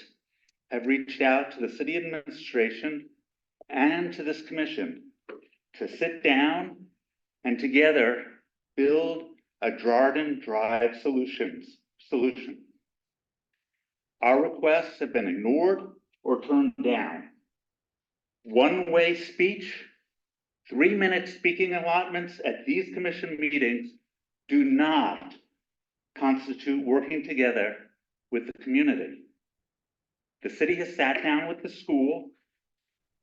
have reached out to the city administration and to this commission to sit down and together build a Jordan Drive solution. Our requests have been ignored or turned down. One-way speech, 3-minute speaking allotments at these commission meetings do not constitute working together with the community. The city has sat down with the school.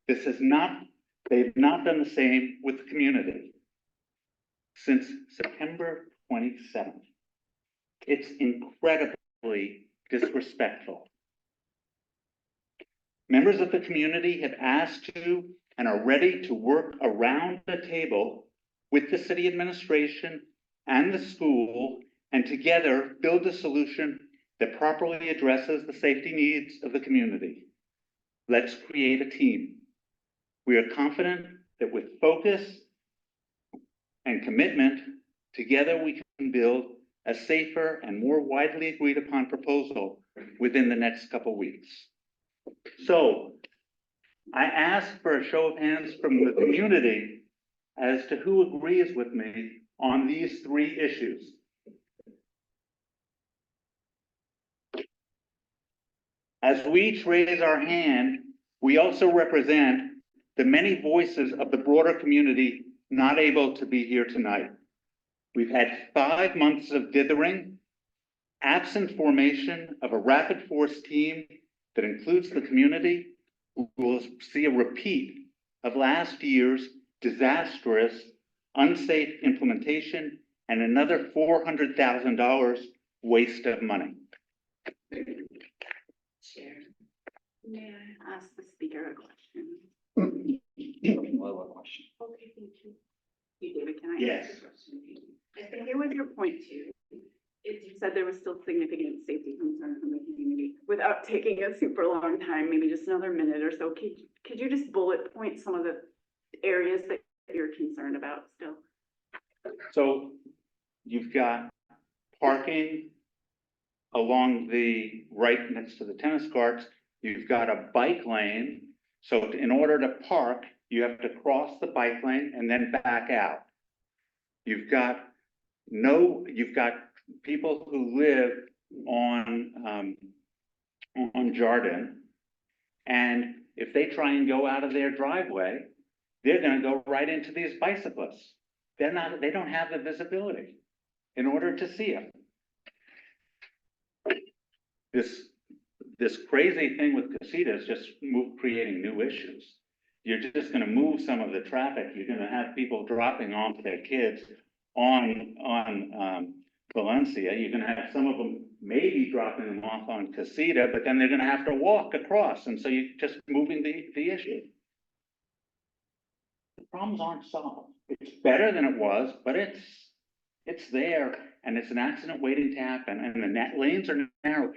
They've not done the same with the community since September 27th. It's incredibly disrespectful. Members of the community have asked to and are ready to work around the table with the city administration and the school, and together build a solution that properly addresses the safety needs of the community. Let's create a team. We are confident that with focus and commitment, together we can build a safer and more widely agreed upon proposal within the next couple weeks. So I ask for a show of hands from the community as to who agrees with me on these 3 issues. As we each raise our hand, we also represent the many voices of the broader community not able to be here tonight. We've had 5 months of dithering Absent formation of a rapid force team that includes the community, we will see a repeat of last year's disastrous, unsafe implementation and another $400,000 waste of money. Chair, may I ask the speaker a question? One more question. Okay, thank you. You, David, can I? Yes. ask a question? I think it was your point too. Is you said there was still significant safety concerns from the community without taking a super long time, maybe just another minute or so. Could you just bullet point some of the areas that you're concerned about still? So you've got parking along the right next to the tennis courts. You've got a bike lane. So in order to park, you have to cross the bike lane and then back out. You've got people who live on Jardin. And if they try and go out of their driveway, they're gonna go right into these bicyclists. They don't have the visibility in order to see them. This crazy thing with casitas just creating new issues. You're just gonna move some of the traffic. You're gonna have people dropping off their kids on Valencia. You're gonna have some of them maybe dropping them off on Casita, but then they're gonna have to walk across. And so you're just moving the issue. The problems aren't solved. It's better than it was, but it's there, and it's an accident waiting to happen, and the net lanes are narrow.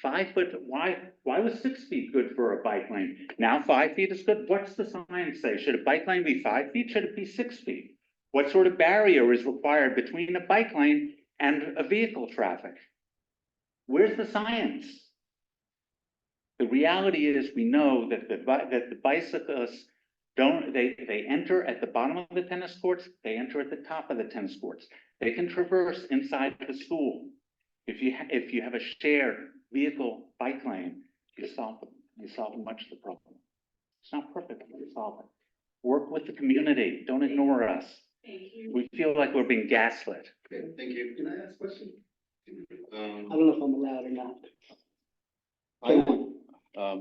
5 foot, why was 6 feet good for a bike lane? Now 5 feet is good. What's the science say? Should a bike lane be 5 feet? Should it be 6 feet? What sort of barrier is required between a bike lane and a vehicle traffic? Where's the science? The reality is we know that the bicyclists they enter at the bottom of the tennis courts, they enter at the top of the tennis courts. They can traverse inside the school. If you have a shared vehicle bike lane, you solve much of the problem. It's not perfect, but you solve it. Work with the community. Don't ignore us. Thank you. We feel like we're being gaslit. Okay, thank you. Can I ask a question? I don't know if I'm allowed or not.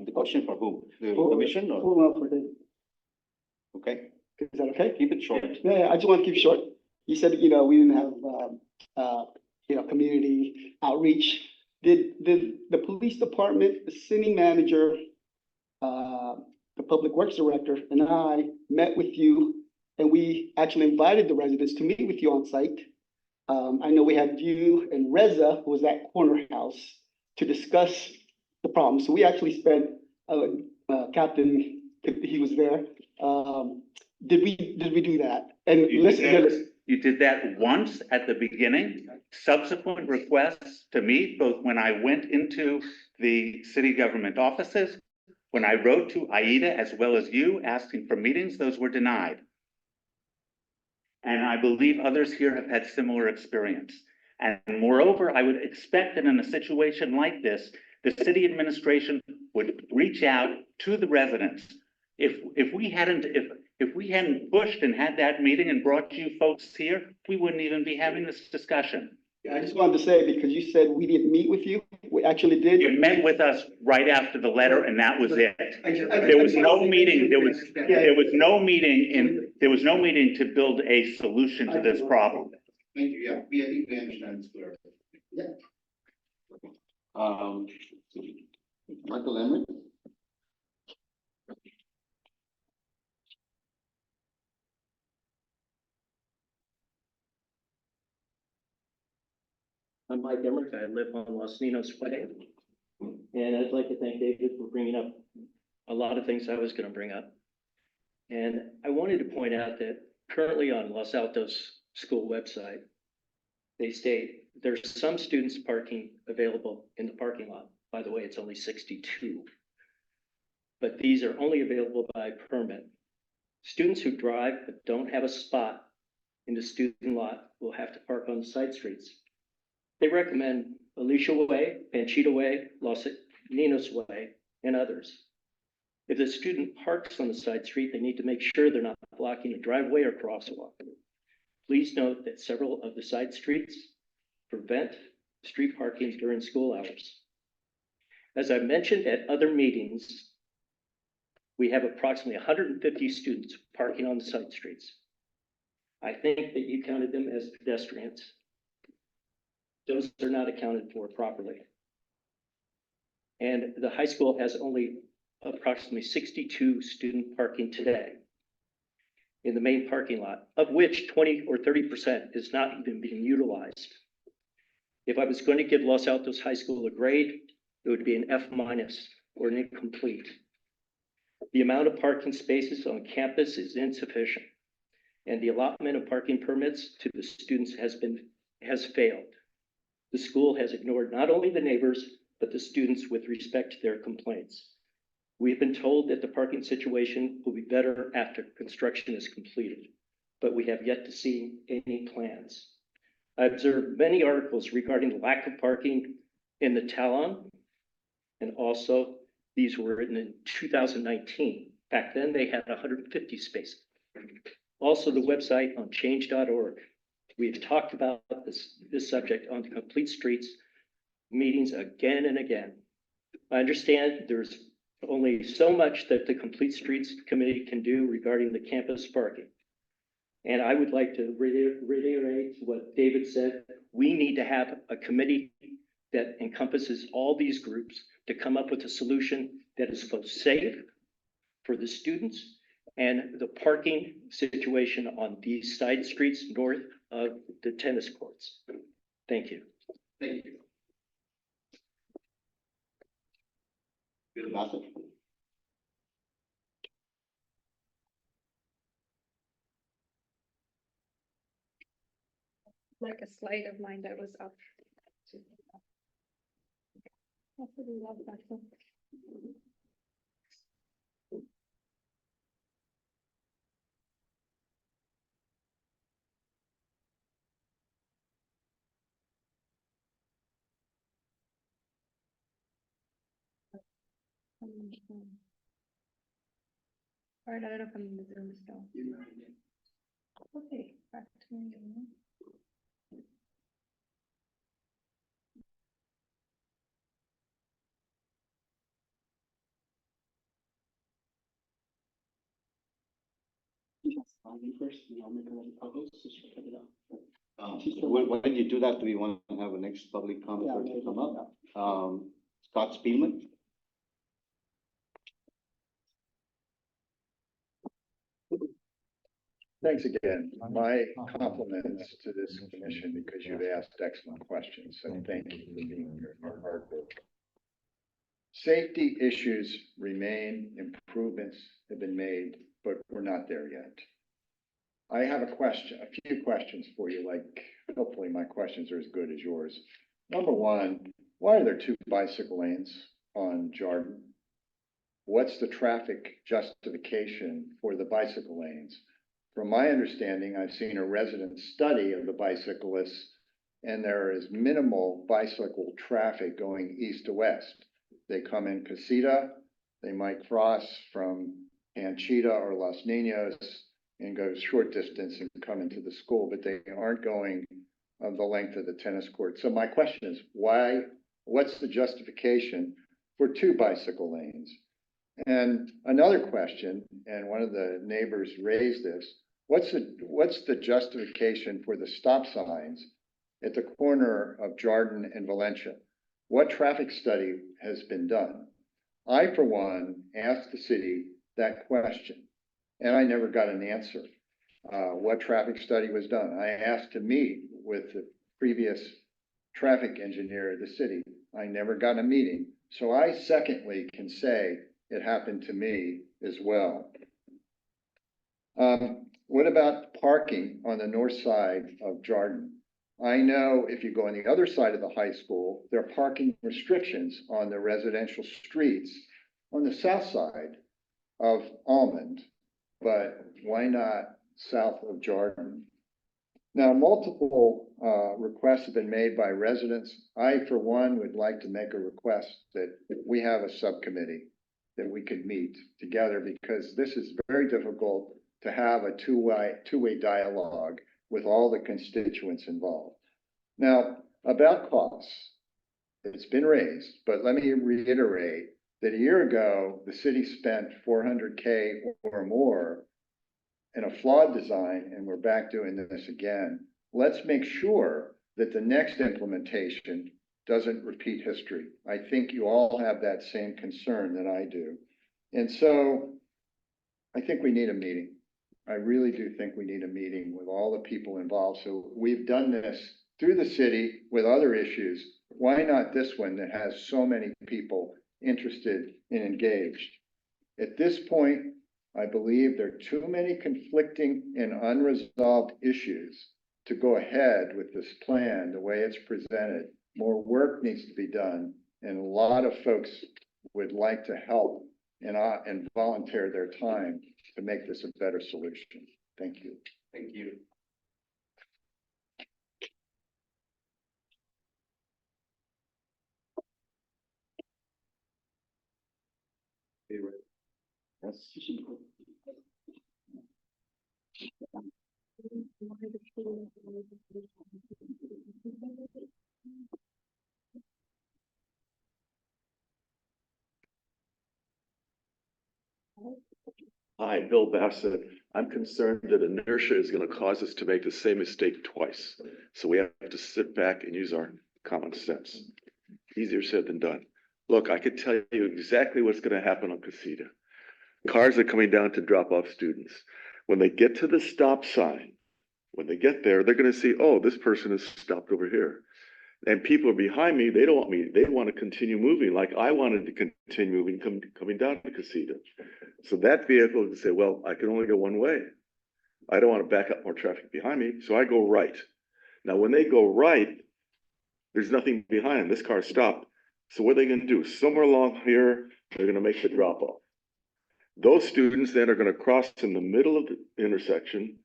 The question for who? The Who- commission or? who else for the- Okay, Is that okay? keep it short. Yeah, I just want to keep it short. You said, we didn't have, community outreach. Did the police department, the city manager, the public works director, and I met with you, and we actually invited the residents to meet with you on site. I know we had you and Reza, who was at Corner House, to discuss the problem. So we actually spent, Captain, he was there. Did we do that? And listen. You did that once at the beginning. Subsequent requests to meet, both when I went into the city government offices, when I wrote to Aida as well as you asking for meetings, those were denied. And I believe others here have had similar experience. And moreover, I would expect that in a situation like this, the city administration would reach out to the residents. If we hadn't pushed and had that meeting and brought you folks here, we wouldn't even be having this discussion. I just wanted to say, because you said we didn't meet with you, we actually did. You met with us right after the letter, and that was it. There was no meeting, there was no meeting to build a solution to this problem. Thank you, yeah, I think we understand this clearly. Yeah. Michael Emery? I'm Mike Emmerich. I live on Los Ninos Way. And I'd like to thank David for bringing up a lot of things I was going to bring up. And I wanted to point out that currently on Los Altos school website, they state there's some students parking available in the parking lot. By the way, it's only 62. But these are only available by permit. Students who drive but don't have a spot in the student lot will have to park on the side streets. They recommend Alicia Way, Panchita Way, Los Ninos Way, and others. If the student parks on the side street, they need to make sure they're not blocking a driveway or crosswalk. Please note that several of the side streets prevent street parking during school hours. As I mentioned at other meetings, we have approximately 150 students parking on the side streets. I think that you counted them as pedestrians. Those are not accounted for properly. And the high school has only approximately 62 student parking today in the main parking lot, of which 20 or 30% is not even being utilized. If I was going to give Los Altos High School a grade, it would be an F- or an incomplete. The amount of parking spaces on campus is insufficient, and the allotment of parking permits to the students has failed. The school has ignored not only the neighbors, but the students with respect to their complaints. We have been told that the parking situation will be better after construction is completed, but we have yet to see any plans. I observed many articles regarding the lack of parking in the Talon, and also these were written in 2019. Back then they had 150 spaces. Also the website on change.org. We've talked about this subject on the Complete Streets meetings again and again. I understand there's only so much that the Complete Streets Committee can do regarding the campus parking. And I would like to reiterate what David said. We need to have a committee that encompasses all these groups to come up with a solution that is both safe for the students and the parking situation on these side streets north of the tennis courts. Thank you. Thank you. Bill Bassett. Like a slide of mine that was up. All right, I don't know if I'm in the Zoom still. Okay, back to me. When you do that, do we want to have a next public comment or to come up? Scott Spielman. Thanks again. My compliments to this commission because you've asked excellent questions. So thank you for being here for hard work. Safety issues remain, improvements have been made, but we're not there yet. I have a few questions for you, like hopefully my questions are as good as yours. Number one, why are there 2 bicycle lanes on Jordan? What's the traffic justification for the bicycle lanes? From my understanding, I've seen a resident study of the bicyclists, and there is minimal bicycle traffic going east to west. They come in Casita, they might cross from Anchita or Los Niños and go short distance and come into the school, but they aren't going the length of the tennis court. So my question is, what's the justification for 2 bicycle lanes? And another question, and one of the neighbors raised this, what's the justification for the stop signs at the corner of Jordan and Valencia? What traffic study has been done? I, for one, asked the city that question, and I never got an answer. What traffic study was done? I asked to meet with the previous traffic engineer of the city. I never got a meeting. So I secondly can say it happened to me as well. What about parking on the north side of Jordan? I know if you go on the other side of the high school, there are parking restrictions on the residential streets on the south side of Almond, but why not south of Jordan? Now, multiple requests have been made by residents. I, for one, would like to make a request that we have a subcommittee that we could meet together, because this is very difficult to have a two-way dialogue with all the constituents involved. Now, about costs. It's been raised, but let me reiterate that a year ago, the city spent 400K or more in a flawed design, and we're back doing this again. Let's make sure that the next implementation doesn't repeat history. I think you all have that same concern that I do. And so I think we need a meeting. I really do think we need a meeting with all the people involved. So we've done this through the city with other issues. Why not this one that has so many people interested and engaged? At this point, I believe there are too many conflicting and unresolved issues to go ahead with this plan the way it's presented. More work needs to be done, and a lot of folks would like to help and volunteer their time to make this a better solution. Thank you. Thank you. Hi, Bill Bassett. I'm concerned that inertia is going to cause us to make the same mistake twice. So we have to sit back and use our common sense. Easier said than done. Look, I could tell you exactly what's going to happen on Casita. Cars are coming down to drop off students. When they get to the stop sign, when they get there, they're going to see, oh, this person is stopped over here. And people are behind me, they don't want me, they want to continue moving like I wanted to continue moving, coming down to Casita. So that vehicle can say, well, I can only go one way. I don't want to back up more traffic behind me, so I go right. Now, when they go right, there's nothing behind them. This car stopped. So what are they going to do? Somewhere along here, they're going to make the drop off. Those students then are going to cross in the middle of the intersection.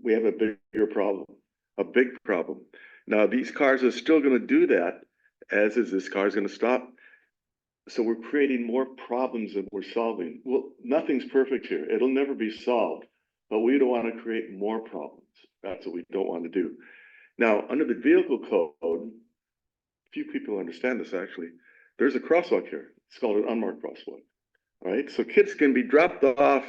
We have a bigger problem, a big problem. Now, these cars are still going to do that, as is this car is going to stop. So we're creating more problems than we're solving. Well, nothing's perfect here. It'll never be solved, but we don't want to create more problems. That's what we don't want to do. Now, under the vehicle code, few people understand this actually. There's a crosswalk here. It's called an unmarked crosswalk. All right, so kids can be dropped off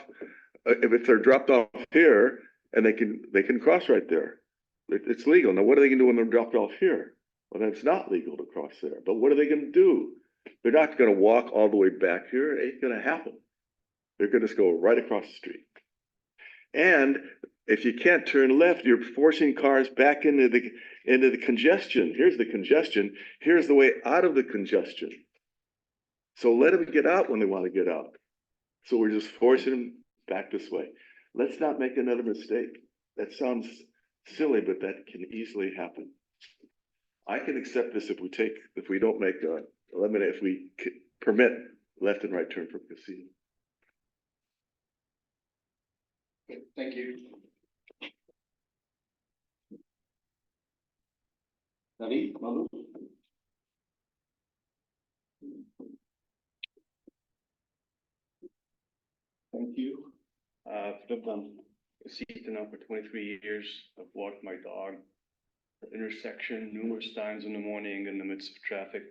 if they're dropped off here, and they can cross right there. It's legal. Now, what are they going to do when they're dropped off here? Well, then it's not legal to cross there. But what are they going to do? They're not going to walk all the way back here. It ain't going to happen. They're going to just go right across the street. And if you can't turn left, you're forcing cars back into the congestion. Here's the congestion. Here's the way out of the congestion. So let them get out when they want to get out. So we're just forcing them back this way. Let's not make another mistake. That sounds silly, but that can easily happen. I can accept this if we don't make if we permit left and right turn from Casino. Thank you. David, Malu? Thank you. I've lived on Casita now for 23 years. I've walked my dog at the intersection numerous times in the morning in the midst of traffic.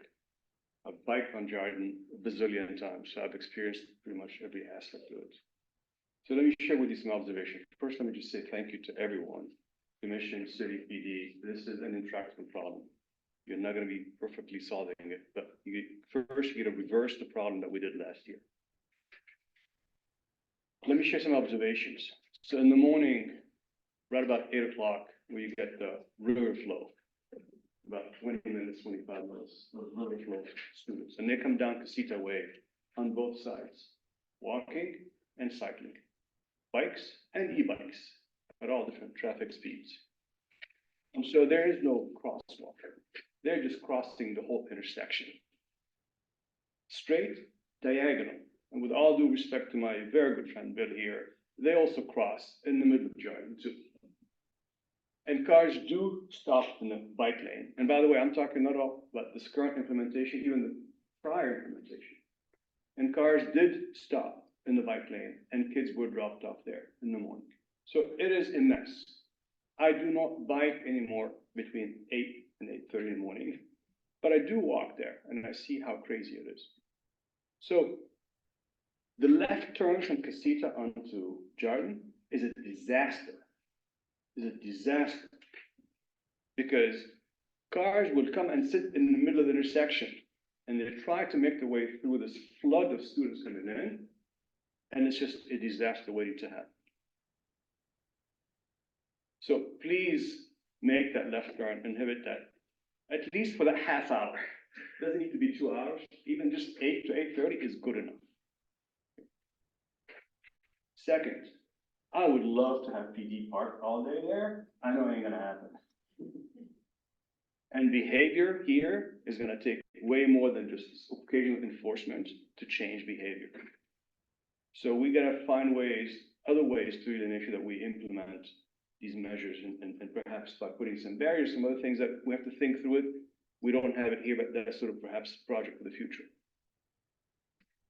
I've biked on Jordan a bazillion times, so I've experienced pretty much every aspect of it. So let me share with you some observations. First, let me just say thank you to everyone. Commission, City, PD. This is an intractable problem. You're not going to be perfectly solving it, but first you got to reverse the problem that we did last year. Let me share some observations. So in the morning, right about 8 o'clock, we get the river flow, about 20 minutes, 25 minutes, of river flow students. And they come down Casita Way on both sides, walking and cycling, bikes and e-bikes at all different traffic speeds. And so there is no crosswalk. They're just crossing the whole intersection. Straight, diagonal. And with all due respect to my very good friend Bill here, they also cross in the middle of Jordan too. And cars do stop in the bike lane. And by the way, I'm talking not all about this current implementation, even the prior implementation. And cars did stop in the bike lane and kids were dropped off there in the morning. So it is a mess. I do not bike anymore between 8 and 8:30 in the morning. But I do walk there and I see how crazy it is. So the left turn from Casita onto Jordan is a disaster. Is a disaster. Because cars would come and sit in the middle of the intersection and they try to make their way through this flood of students coming in. And it's just a disaster waiting to happen. So please make that left turn, inhibit that, at least for that half hour. Doesn't need to be 2 hours, even just 8 to 8:30 is good enough. Second, I would love to have PD park all day there. I know it ain't gonna happen. And behavior here is gonna take way more than just occasional enforcement to change behavior. So we gotta find ways, other ways to really make sure that we implement these measures and perhaps by putting some barriers, some other things that we have to think through it. We don't have it here, but that's sort of perhaps a project for the future.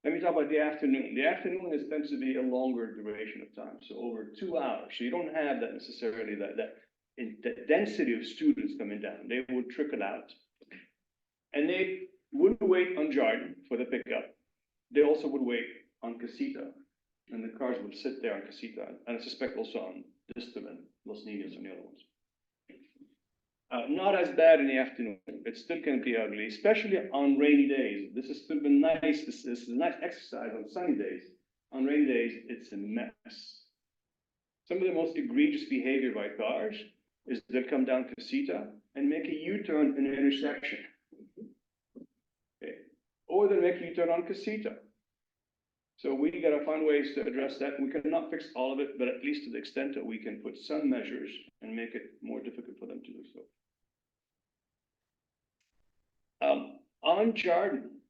Let me talk about the afternoon. The afternoon tends to be a longer duration of time, so over 2 hours. So you don't have that necessarily that density of students coming down. They would trickle out. And they wouldn't wait on Jordan for the pickup. They also would wait on Casita. And the cars would sit there on Casita, and I suspect also on Distal and Los Niños and the other ones. Not as bad in the afternoon. It still can be ugly, especially on rainy days. This has still been nice. This is a nice exercise on sunny days. On rainy days, it's a mess. Some of the most egregious behavior by cars is they'll come down Casita and make a U-turn in an intersection. Okay. Or they'll make a U-turn on Casita. So we gotta find ways to address that. We cannot fix all of it, but at least to the extent that we can put some measures and make it more difficult for them to do so. On Jordan,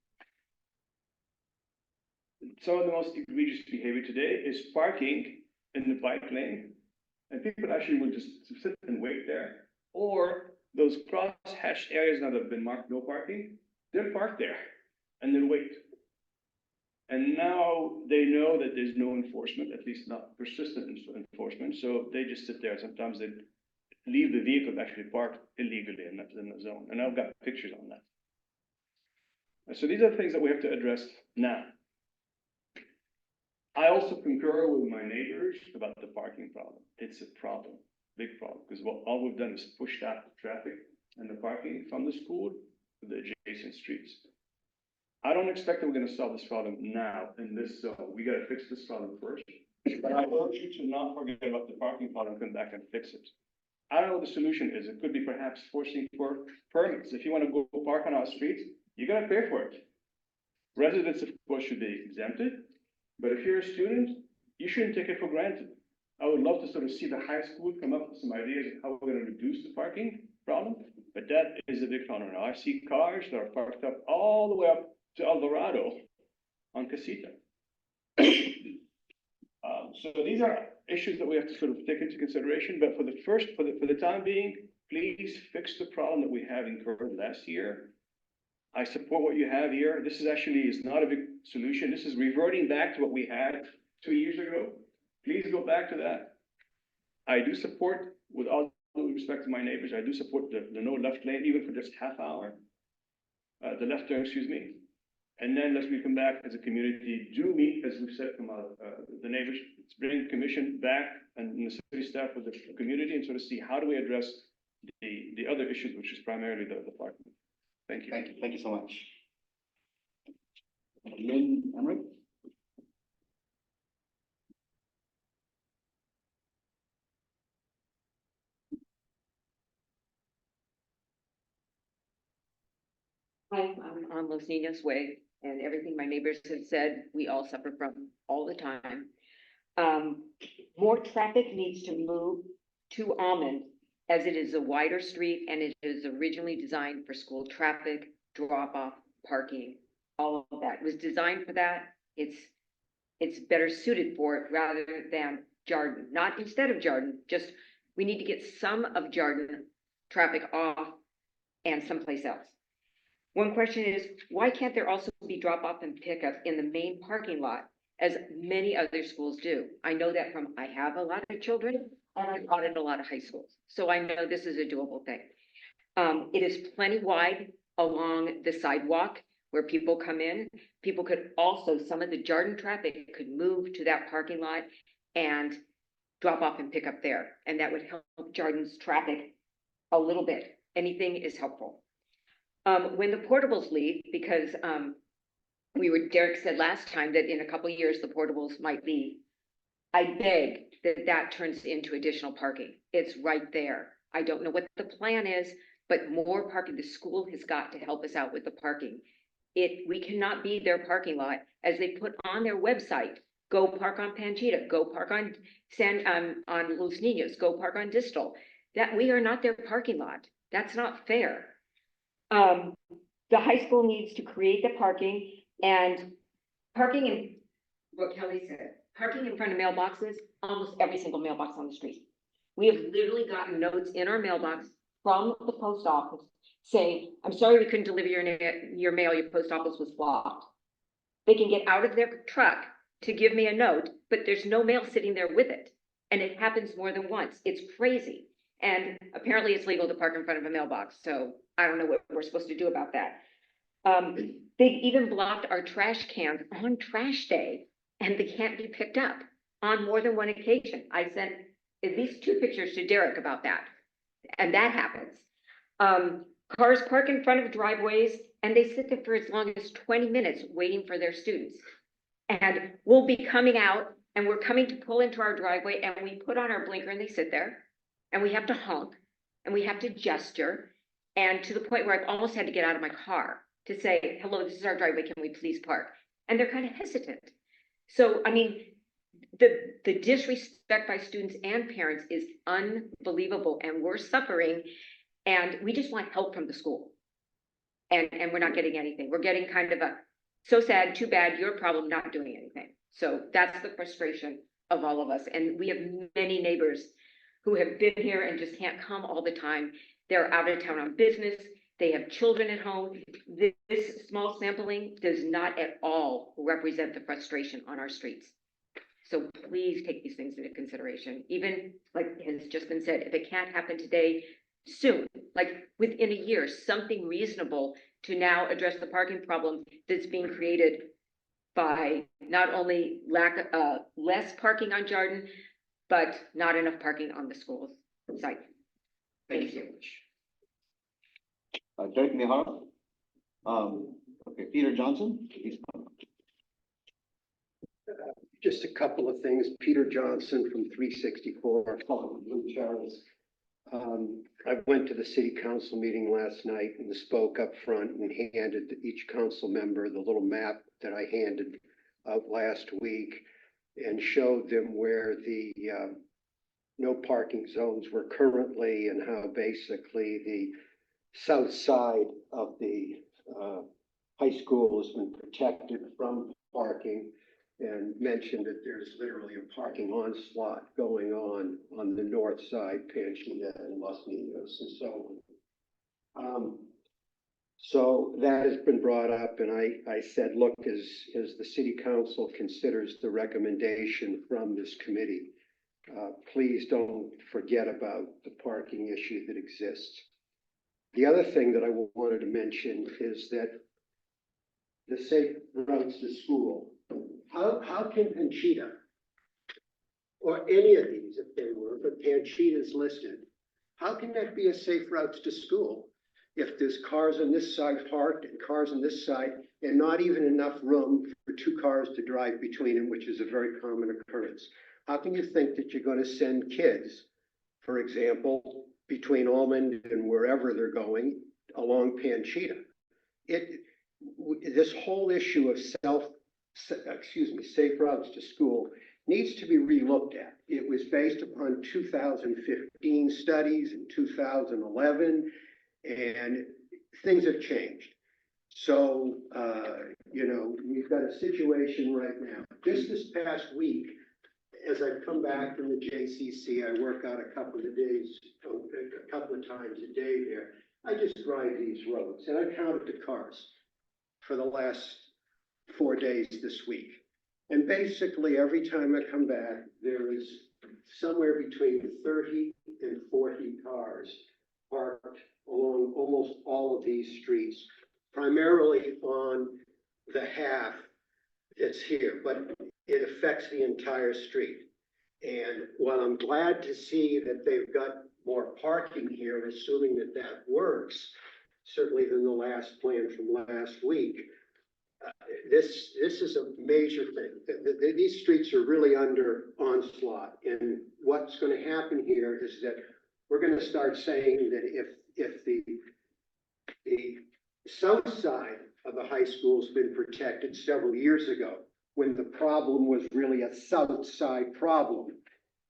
some of the most egregious behavior today is parking in the bike lane, and people actually will just sit and wait there, or those cross-hatched areas now that have been marked no parking, they'll park there and they'll wait. And now they know that there's no enforcement, at least not persistent enforcement, so they just sit there. Sometimes they leave the vehicle actually parked illegally in the zone, and I've got pictures on that. And so these are things that we have to address now. I also concur with my neighbors about the parking problem. It's a problem, big problem, because all we've done is pushed out the traffic and the parking from the school to the adjacent streets. I don't expect that we're gonna solve this problem now in this zone. We gotta fix this problem first. But I urge you to not forget about the parking problem and come back and fix it. I don't know what the solution is. It could be perhaps forcing for permits. If you wanna go park on our streets, you gotta pay for it. Residents, of course, should be exempted, but if you're a student, you shouldn't take it for granted. I would love to sort of see the high school come up with some ideas of how we're gonna reduce the parking problem, but that is a big problem now. I see cars that are parked up all the way up to El Dorado on Casita. So these are issues that we have to sort of take into consideration, but for the time being, please fix the problem that we have incurred last year. I support what you have here. This is not a big solution. This is reverting back to what we had 2 years ago. Please go back to that. I do support, with all due respect to my neighbors, I do support the no left lane, even for just half hour. The left turn, excuse me. And then as we come back as a community, do meet, as we've said from the neighbors, let's bring the commission back and the city staff with the community and sort of see how do we address the other issues, which is primarily the parking. Thank you. Thank you so much. Lynn Emery? I'm on Los Niños Way, and everything my neighbors have said, we all suffer from all the time. More traffic needs to move to Almond, as it is a wider street and it is originally designed for school traffic, drop-off, parking, all of that. It was designed for that. It's better suited for it rather than Jordan, not instead of Jordan, just we need to get some of Jordan traffic off and someplace else. One question is, why can't there also be drop-off and pickup in the main parking lot, as many other schools do? I know that I have a lot of children, and I've taught in a lot of high schools, so I know this is a doable thing. It is plenty wide along the sidewalk where people come in. People could also, some of the Jarden traffic could move to that parking lot and drop off and pick up there. And that would help Jarden's traffic a little bit. Anything is helpful. When the portables leave, because Derek said last time that in a couple of years, the portables might leave. I beg that that turns into additional parking. It's right there. I don't know what the plan is, but more parking. The school has got to help us out with the parking. We cannot be their parking lot, as they put on their website. Go park on Panchita, go park on on Los Niños, go park on Distal. That we are not their parking lot. That's not fair. The high school needs to create the parking and parking in what Kelly said, parking in front of mailboxes, almost every single mailbox on the street. We have literally gotten notes in our mailbox from the post office saying, I'm sorry we couldn't deliver your mail, your post office was blocked. They can get out of their truck to give me a note, but there's no mail sitting there with it. And it happens more than once. It's crazy. And apparently it's legal to park in front of a mailbox. So I don't know what we're supposed to do about that. They even blocked our trash cans on trash day, and they can't be picked up on more than one occasion. I sent at least 2 pictures to Derek about that. And that happens. Cars park in front of driveways and they sit there for as long as 20 minutes waiting for their students. And we'll be coming out and we're coming to pull into our driveway and we put on our blinker and they sit there and we have to honk and we have to gesture. And to the point where I've almost had to get out of my car to say, hello, this is our driveway, can we please park? And they're kind of hesitant. So, I mean, the disrespect by students and parents is unbelievable and we're suffering and we just want help from the school. And we're not getting anything. We're getting kind of a, so sad, too bad, your problem, not doing anything. So that's the frustration of all of us. And we have many neighbors who have been here and just can't come all the time. They're out of town on business. They have children at home. This small sampling does not at all represent the frustration on our streets. So please take these things into consideration. Even like has just been said, if it can't happen today, soon, like within a year, something reasonable to now address the parking problem that's being created by not only less parking on Jarden, but not enough parking on the school's site. Thank you. Derek Mihara. Okay, Peter Johnson, please. Just a couple of things. Peter Johnson from 364 Blue Charles. I went to the city council meeting last night and spoke up front and handed each council member the little map that I handed out last week and showed them where the no parking zones were currently and how basically the south side of the high school has been protected from parking, and mentioned that there's literally a parking onslaught going on the north side, Panchita and Los Niños and so on. So that has been brought up, and I said, look, as the city council considers the recommendation from this committee, please don't forget about the parking issue that exists. The other thing that I wanted to mention is that the safe routes to school. How can Panchita, or any of these if they were, but Panchita is listed, how can that be a safe route to school if there's cars on this side parked and cars on this side and not even enough room for 2 cars to drive between them, which is a very common occurrence? How can you think that you're going to send kids, for example, between Almond and wherever they're going along Panchita? This whole issue of safe routes to school needs to be relooked at. It was based upon 2015 studies in 2011, and things have changed. So, we've got a situation right now. Just this past week, as I've come back from the JCC, I work out a couple of times a day there. I just drive these roads, and I counted the cars for the last 4 days this week. And basically, every time I come back, there is somewhere between 30 and 40 cars parked along almost all of these streets, primarily on the half that's here, but it affects the entire street. And while I'm glad to see that they've got more parking here, assuming that that works, certainly than the last plan from last week, this is a major thing. These streets are really under onslaught. And what's going to happen here is that we're going to start saying that if the south side of the high school's been protected several years ago, when the problem was really a south side problem,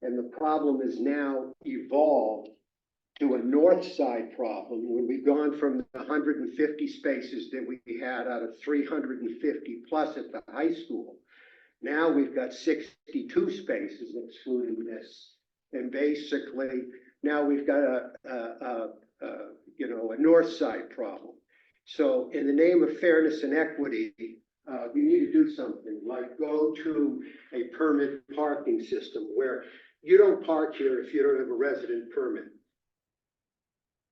and the problem is now evolved to a north side problem, when we've gone from the 150 spaces that we had out of 350 plus at the high school. Now we've got 62 spaces excluding this. And basically, now we've got a north side problem. So in the name of fairness and equity, we need to do something like go to a permit parking system where you don't park here if you don't have a resident permit.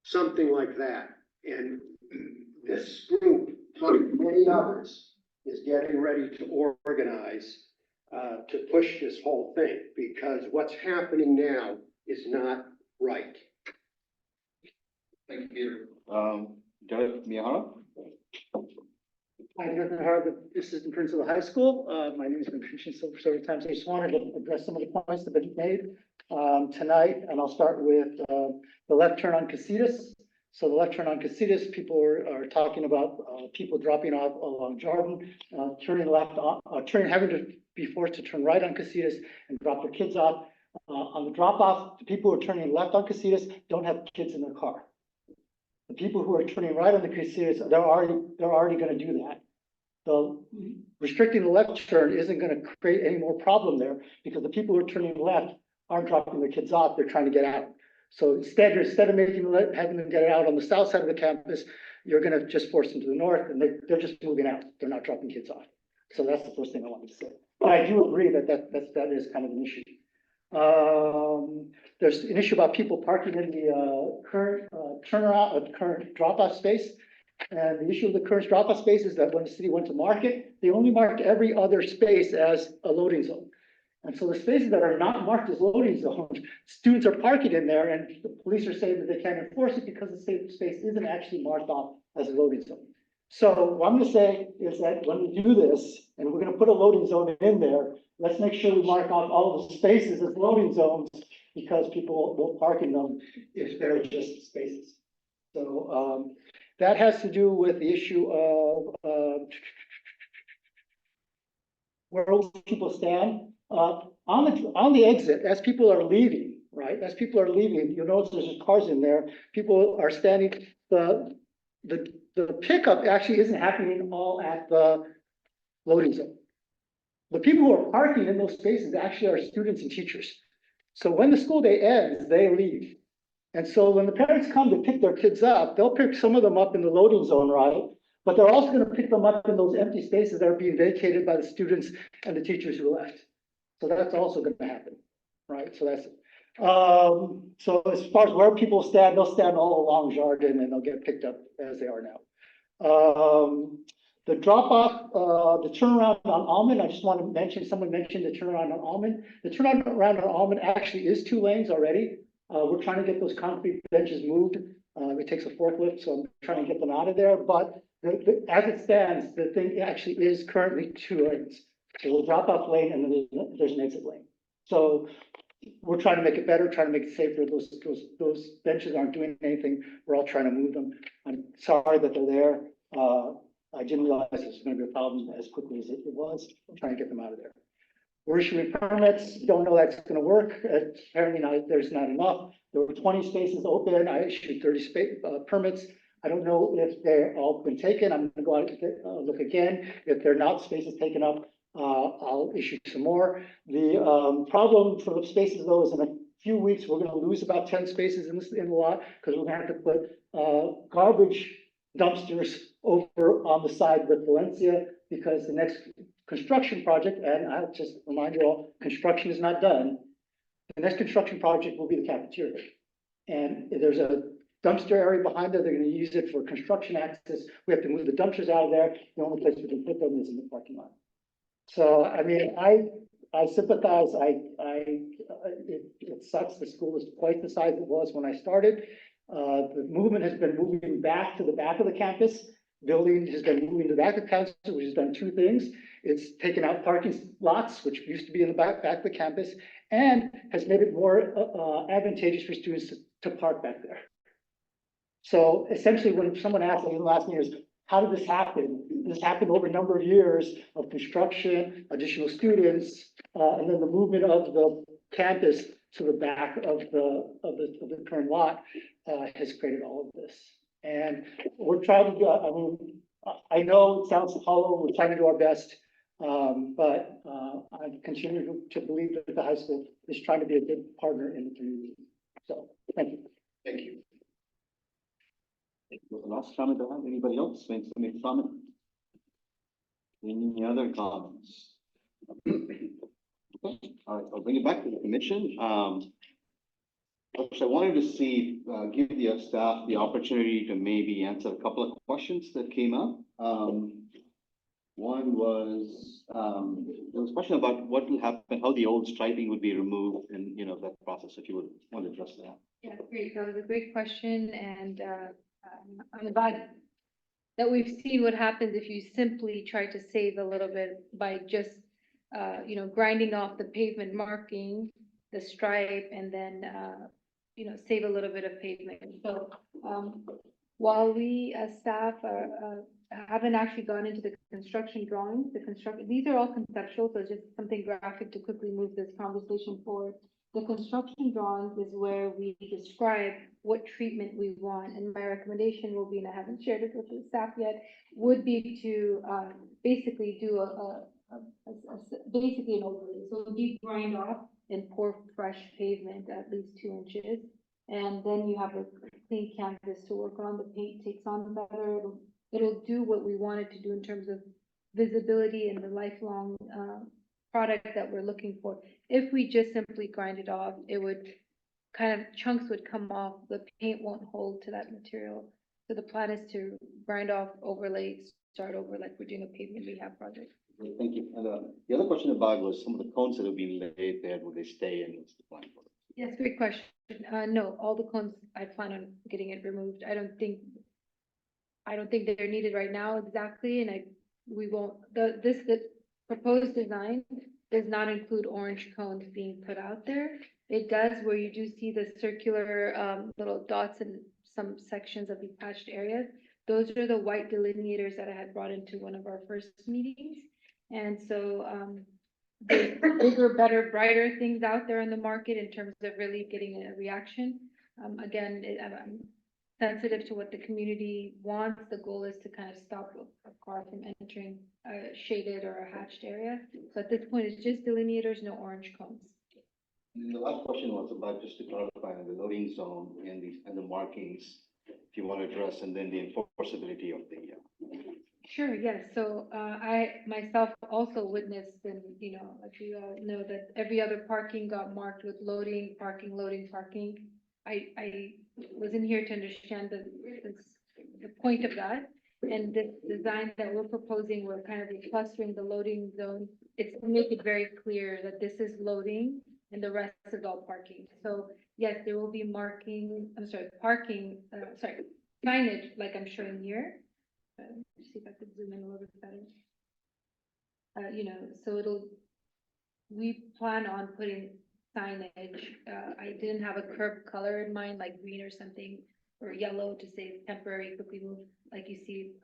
Something like that. And this group, like many others, is getting ready to organize to push this whole thing, because what's happening now is not right. Thank you. Judge Miyahara? Hi, Jonathan Miyahara, the assistant principal of the high school. My name has been mentioned several times. I just wanted to address some of the points that have been made tonight, and I'll start with the left turn on Casitas. So the left turn on Casitas, people are talking about people dropping off along Jordan, turning left, having to be forced to turn right on Casitas and drop their kids off. On the drop off, the people who are turning left on Casitas don't have kids in their car. The people who are turning right on the Casitas, they're already going to do that. So restricting the left turn isn't going to create any more problem there, because the people who are turning left aren't dropping their kids off, they're trying to get out. So instead of having them get out on the south side of the campus, you're going to just force them to the north, and they're just moving out. They're not dropping kids off. So that's the first thing I wanted to say. But I do agree that that is kind of an issue. There's an issue about people parking in the current current drop-off space. And the issue of the current drop-off space is that when the city went to market, they only marked every other space as a loading zone. And so the spaces that are not marked as loading zones, students are parking in there, and the police are saying that they can't enforce it because the space isn't actually marked off as a loading zone. So what I'm going to say is that when we do this, and we're going to put a loading zone in there, let's make sure we mark off all of the spaces as loading zones, because people will park in them if they're just spaces. So that has to do with the issue of where people stand. On the exit, as people are leaving, right? As people are leaving, you'll notice there's cars in there. People are standing. The pickup actually isn't happening all at the loading zone. The people who are parking in those spaces actually are students and teachers. So when the school day ends, they leave. And so when the parents come to pick their kids up, they'll pick some of them up in the loading zone, right? But they're also going to pick them up in those empty spaces that are being vacated by the students and the teachers who left. So that's also going to happen, right? So that's so as far as where people stand, they'll stand all along Jardin and they'll get picked up as they are now. The drop off, the turnaround on Almond, I just want to mention, someone mentioned the turnaround on Almond. The turnaround on Almond actually is 2 lanes already. We're trying to get those concrete benches moved. It takes a forklift, so I'm trying to get them out of there. But as it stands, the thing actually is currently 2 lanes. There's a drop off lane and then there's an exit lane. So we're trying to make it better, trying to make it safer. Those benches aren't doing anything. We're all trying to move them. I'm sorry that they're there. I didn't realize this was going to be a problem as quickly as it was. I'm trying to get them out of there. We're issuing permits. Don't know that's going to work. Apparently there's not enough. There were 20 spaces open. I issued 30 permits. I don't know if they're all been taken. I'm going to go out and look again. If they're not spaces taken up, I'll issue some more. The problem for the spaces, though, is in a few weeks, we're going to lose about 10 spaces in the lot, because we're going to have to put garbage dumpsters over on the side with Valencia, because the next construction project, and I'll just remind you all, construction is not done. The next construction project will be the cafeteria. And there's a dumpster area behind there. They're gonna use it for construction access. We have to move the dumpsters out of there. The only place we can put them is in the parking lot. So, I mean, I sympathize. It sucks. The school is twice the size it was when I started. The movement has been moving back to the back of the campus. Building has been moving to the back of the campus, which has done two things. It's taken out parking lots, which used to be in the back of the campus, and has made it more advantageous for students to park back there. So essentially, when someone asked me in the last years, how did this happen? This happened over a number of years of construction, additional students, and then the movement of the campus to the back of the current lot has created all of this. And we're trying to do, I mean, I know it sounds hollow, we're trying to do our best, but I continue to believe that the high school is trying to be a good partner in the community. So, thank you. Thank you. Was the last comment I have? Anybody else wants to make a comment? Any other comments? Okay, all right, I'll bring it back to the commission. I wanted to see, give the staff the opportunity to maybe answer a couple of questions that came up. One was, there was a question about what will happen, how the old striping would be removed and, you know, that process, if you would want to address that. Yeah, great. That was a great question, and I'm glad that we've seen what happens if you simply try to save a little bit by just, you know, grinding off the pavement marking, the stripe, and then, you know, save a little bit of pavement. So while we as staff haven't actually gone into the construction drawings, these are all conceptual, so just something graphic to quickly move this conversation forward. The construction drawings is where we describe what treatment we want, and my recommendation will be, and I haven't shared it with the staff yet, would be to basically do basically an overlay. So it would be grind off and pour fresh pavement at least 2 inches, and then you have a clean canvas to work on. The paint takes on better. It'll do what we want it to do in terms of visibility and the lifelong product that we're looking for. If we just simply grind it off, it would kind of, chunks would come off, the paint won't hold to that material. So the plan is to grind off, overlay, start over like we're doing a pavement rehab project. Thank you. And the other question about was some of the cones that have been laid there, will they stay and what's the plan for it? Yes, great question. No, all the cones, I plan on getting it removed. I don't think they're needed right now exactly, and we won't, the proposed design does not include orange cones being put out there. It does where you do see the circular little dots in some sections of the patched areas. Those are the white delineators that I had brought into one of our first meetings. And so there's bigger, better, brighter things out there in the market in terms of really getting a reaction. Again, I'm sensitive to what the community wants. The goal is to kind of stop a car from entering a shaded or a hatched area. So at this point, it's just delineators, no orange cones. And the last question was about, just to clarify, the loading zone and the markings, if you want to address, and then the enforceability of the. Sure, yes. So I myself also witnessed, and you know, if you know that every other parking got marked with loading, parking, loading, parking. I wasn't here to understand the point of that. And this design that we're proposing, we're kind of clustering the loading zone. It's to make it very clear that this is loading and the rest is all parking. So yes, there will be signage like I'm showing here. See if I could zoom in a little bit better. You know, so we plan on putting signage. I didn't have a curb color in mind, like green or something, or yellow to say temporary, quickly move, like you see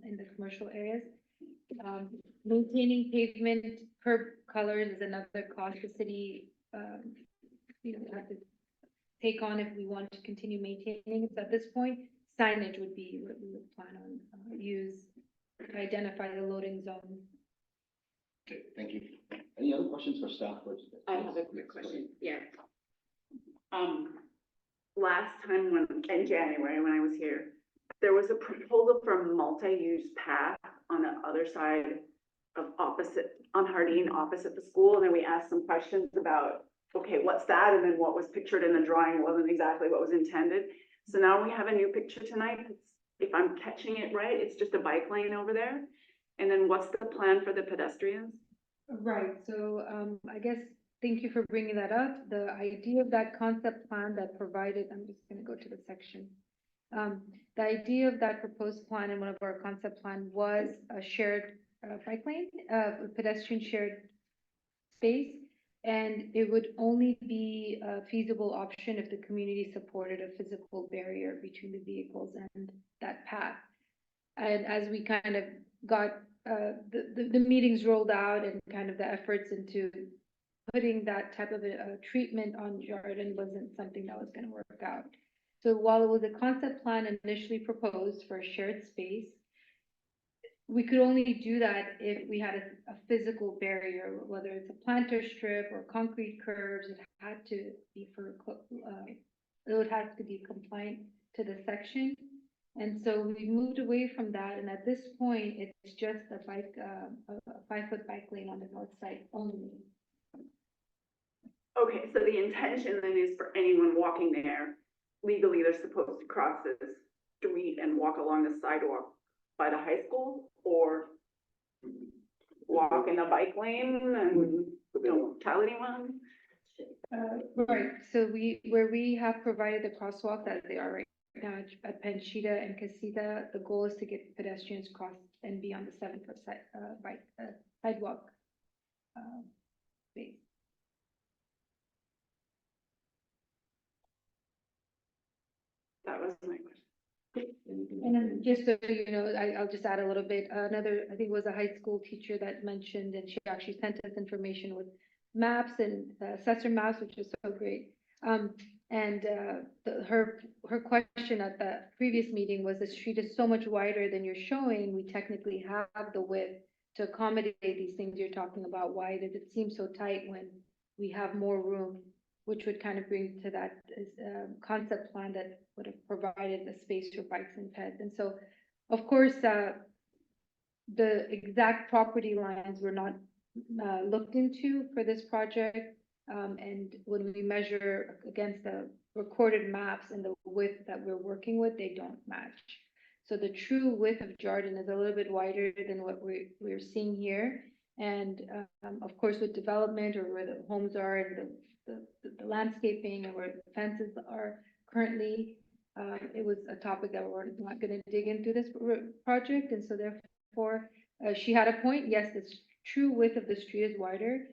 in the commercial areas. Maintaining pavement curb colors is another cost the city, you know, have to take on if we want to continue maintaining it. So at this point, signage would be what we would plan on use to identify the loading zone. Okay, thank you. Any other questions for staff? I have a quick question. Yeah. Last time in January when I was here, there was a proposal for a multi-use path on the other side of on Hardin, opposite the school. And then we asked some questions about, okay, what's that? And then what was pictured in the drawing wasn't exactly what was intended. So now we have a new picture tonight. If I'm catching it right, it's just a bike lane over there. And then what's the plan for the pedestrians? Right, so I guess, thank you for bringing that up. The idea of that concept plan that provided, I'm just gonna go to the section. The idea of that proposed plan in one of our concept plan was a shared bike lane, pedestrian shared space. And it would only be a feasible option if the community supported a physical barrier between the vehicles and that path. And as we kind of got the meetings rolled out and kind of the efforts into putting that type of a treatment on Jordan wasn't something that was going to work out. So while it was a concept plan initially proposed for a shared space, we could only do that if we had a physical barrier, whether it's a planter strip or concrete curbs. It had to be it would have to be compliant to the section. And so we moved away from that. And at this point, it's just a 5-foot bike lane on the north side only. Okay, so the intention then is for anyone walking there, legally, they're supposed to cross this street and walk along the sidewalk by the high school, or walk in the bike lane and don't tell anyone? Right, so where we have provided the crosswalk that they are right now at Panchita and Casita, the goal is to get pedestrians cross and be on the 7-foot sidewalk space. That was my question. And then just so you know, I'll just add a little bit, another, I think it was a high school teacher that mentioned, and she actually sent us information with maps and assessor maps, which is so great. Her question at the previous meeting was, the street is so much wider than you're showing. We technically have the width to accommodate these things you're talking about. Why does it seem so tight when we have more room? Which would kind of bring to that concept plan that would have provided the space for bikes and peds. And so, of course, the exact property lines were not looked into for this project. And when we measure against the recorded maps and the width that we're working with, they don't match. So the true width of Jordan is a little bit wider than what we're seeing here. And of course, with development or where the homes are and the landscaping and where the fences are currently, it was a topic that we're not going to dig into this project. And so therefore, she had a point. Yes, the true width of the street is wider.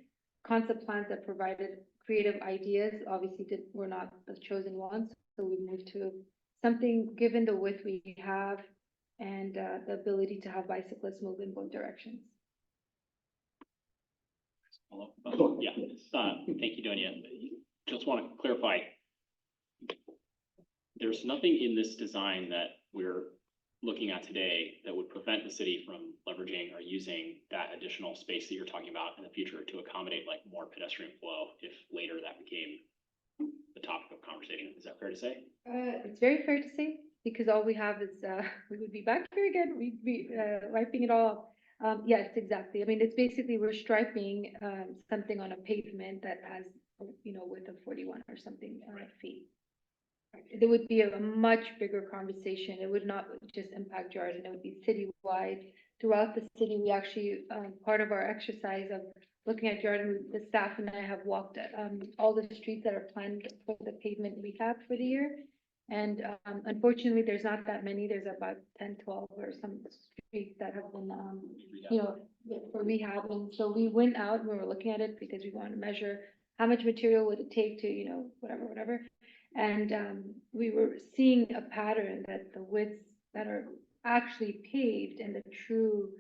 Concept plans that provided creative ideas obviously were not the chosen ones. So we moved to something given the width we have and the ability to have bicyclists move in both directions. Hello? Yeah, thank you, Donia. Just want to clarify. There's nothing in this design that we're looking at today that would prevent the city from leveraging or using that additional space that you're talking about in the future to accommodate like more pedestrian flow if later that became the topic of conversation. Is that fair to say? It's very fair to say, because all we have is, we would be back here again, we'd be wiping it all. Yes, exactly. I mean, it's basically we're striping something on a pavement that has, width of 41 or something feet. There would be a much bigger conversation. It would not just impact Jordan, it would be citywide. Throughout the city, we actually, part of our exercise of looking at Jordan, the staff and I have walked all the streets that are planned for the pavement rehab for the year. And unfortunately, there's not that many. There's about 10, 12 or some streets that have been, for rehab. And so we went out and we were looking at it because we wanted to measure how much material would it take to, whatever. And we were seeing a pattern that the widths that are actually paved and the true,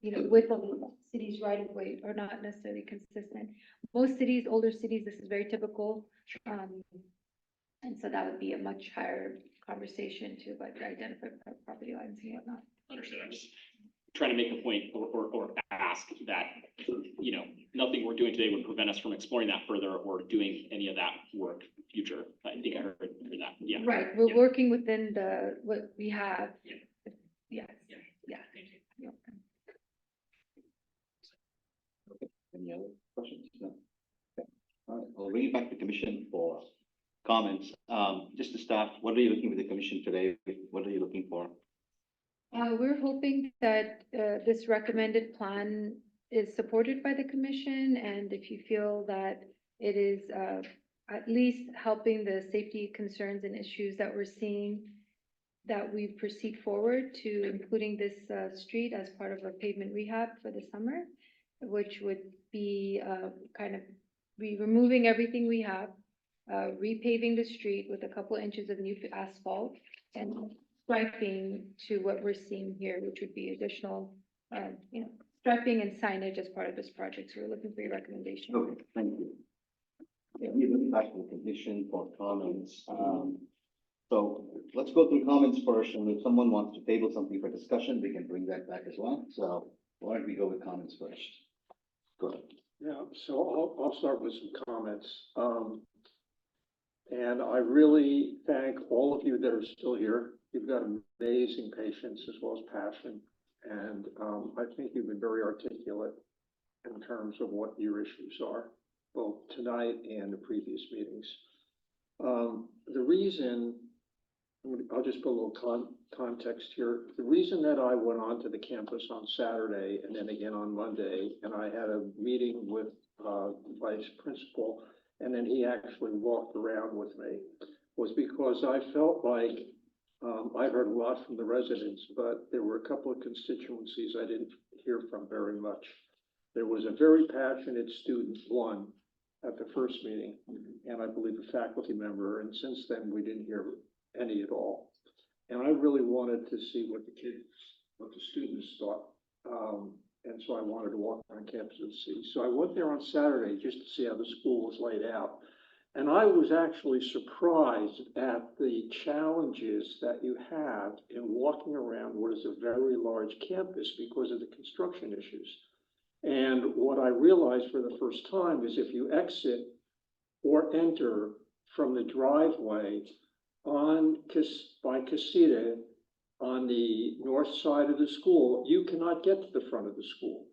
width of the city's right of way are not necessarily consistent. Most cities, older cities, this is very typical. And so that would be a much higher conversation to identify property lines and whatnot. Understood. I'm just trying to make a point or ask that, nothing we're doing today would prevent us from exploring that further or doing any of that work future. I think I heard that. Yeah. Right. We're working within what we have. Yeah. Yes. Yeah. Thank you. Any other questions? No. Okay. All right, I'll bring it back to commission for comments. Just the staff, what are you looking with the commission today? What are you looking for? We're hoping that, this recommended plan is supported by the commission, and if you feel that it is, at least helping the safety concerns and issues that we're seeing, that we proceed forward to including this, street as part of our pavement rehab for the summer, which would be, kind of removing everything we have, repaving the street with a couple inches of new asphalt and striping to what we're seeing here, which would be additional, striping and signage as part of this project. So we're looking for your recommendation. Okay, thank you. Yeah, we look back to the commission for comments. So let's go through comments first, and if someone wants to table something for discussion, we can bring that back as well. So why don't we go with comments first? Go ahead. Yeah, so I'll start with some comments. And I really thank all of you that are still here. You've got amazing patience as well as passion. And I think you've been very articulate in terms of what your issues are, both tonight and the previous meetings. The reason, I'll just put a little context here. The reason that I went onto the campus on Saturday and then again on Monday, and I had a meeting with the vice principal, and then he actually walked around with me, was because I felt like I heard a lot from the residents, but there were a couple of constituencies I didn't hear from very much. There was a very passionate student, one, at the first meeting, and I believe a faculty member, and since then we didn't hear any at all. And I really wanted to see what the students thought. And so I wanted to walk around campus and see. So I went there on Saturday just to see how the school was laid out. And I was actually surprised at the challenges that you have in walking around what is a very large campus because of the construction issues. And what I realized for the first time is if you exit or enter from the driveway by Casita on the north side of the school, you cannot get to the front of the school.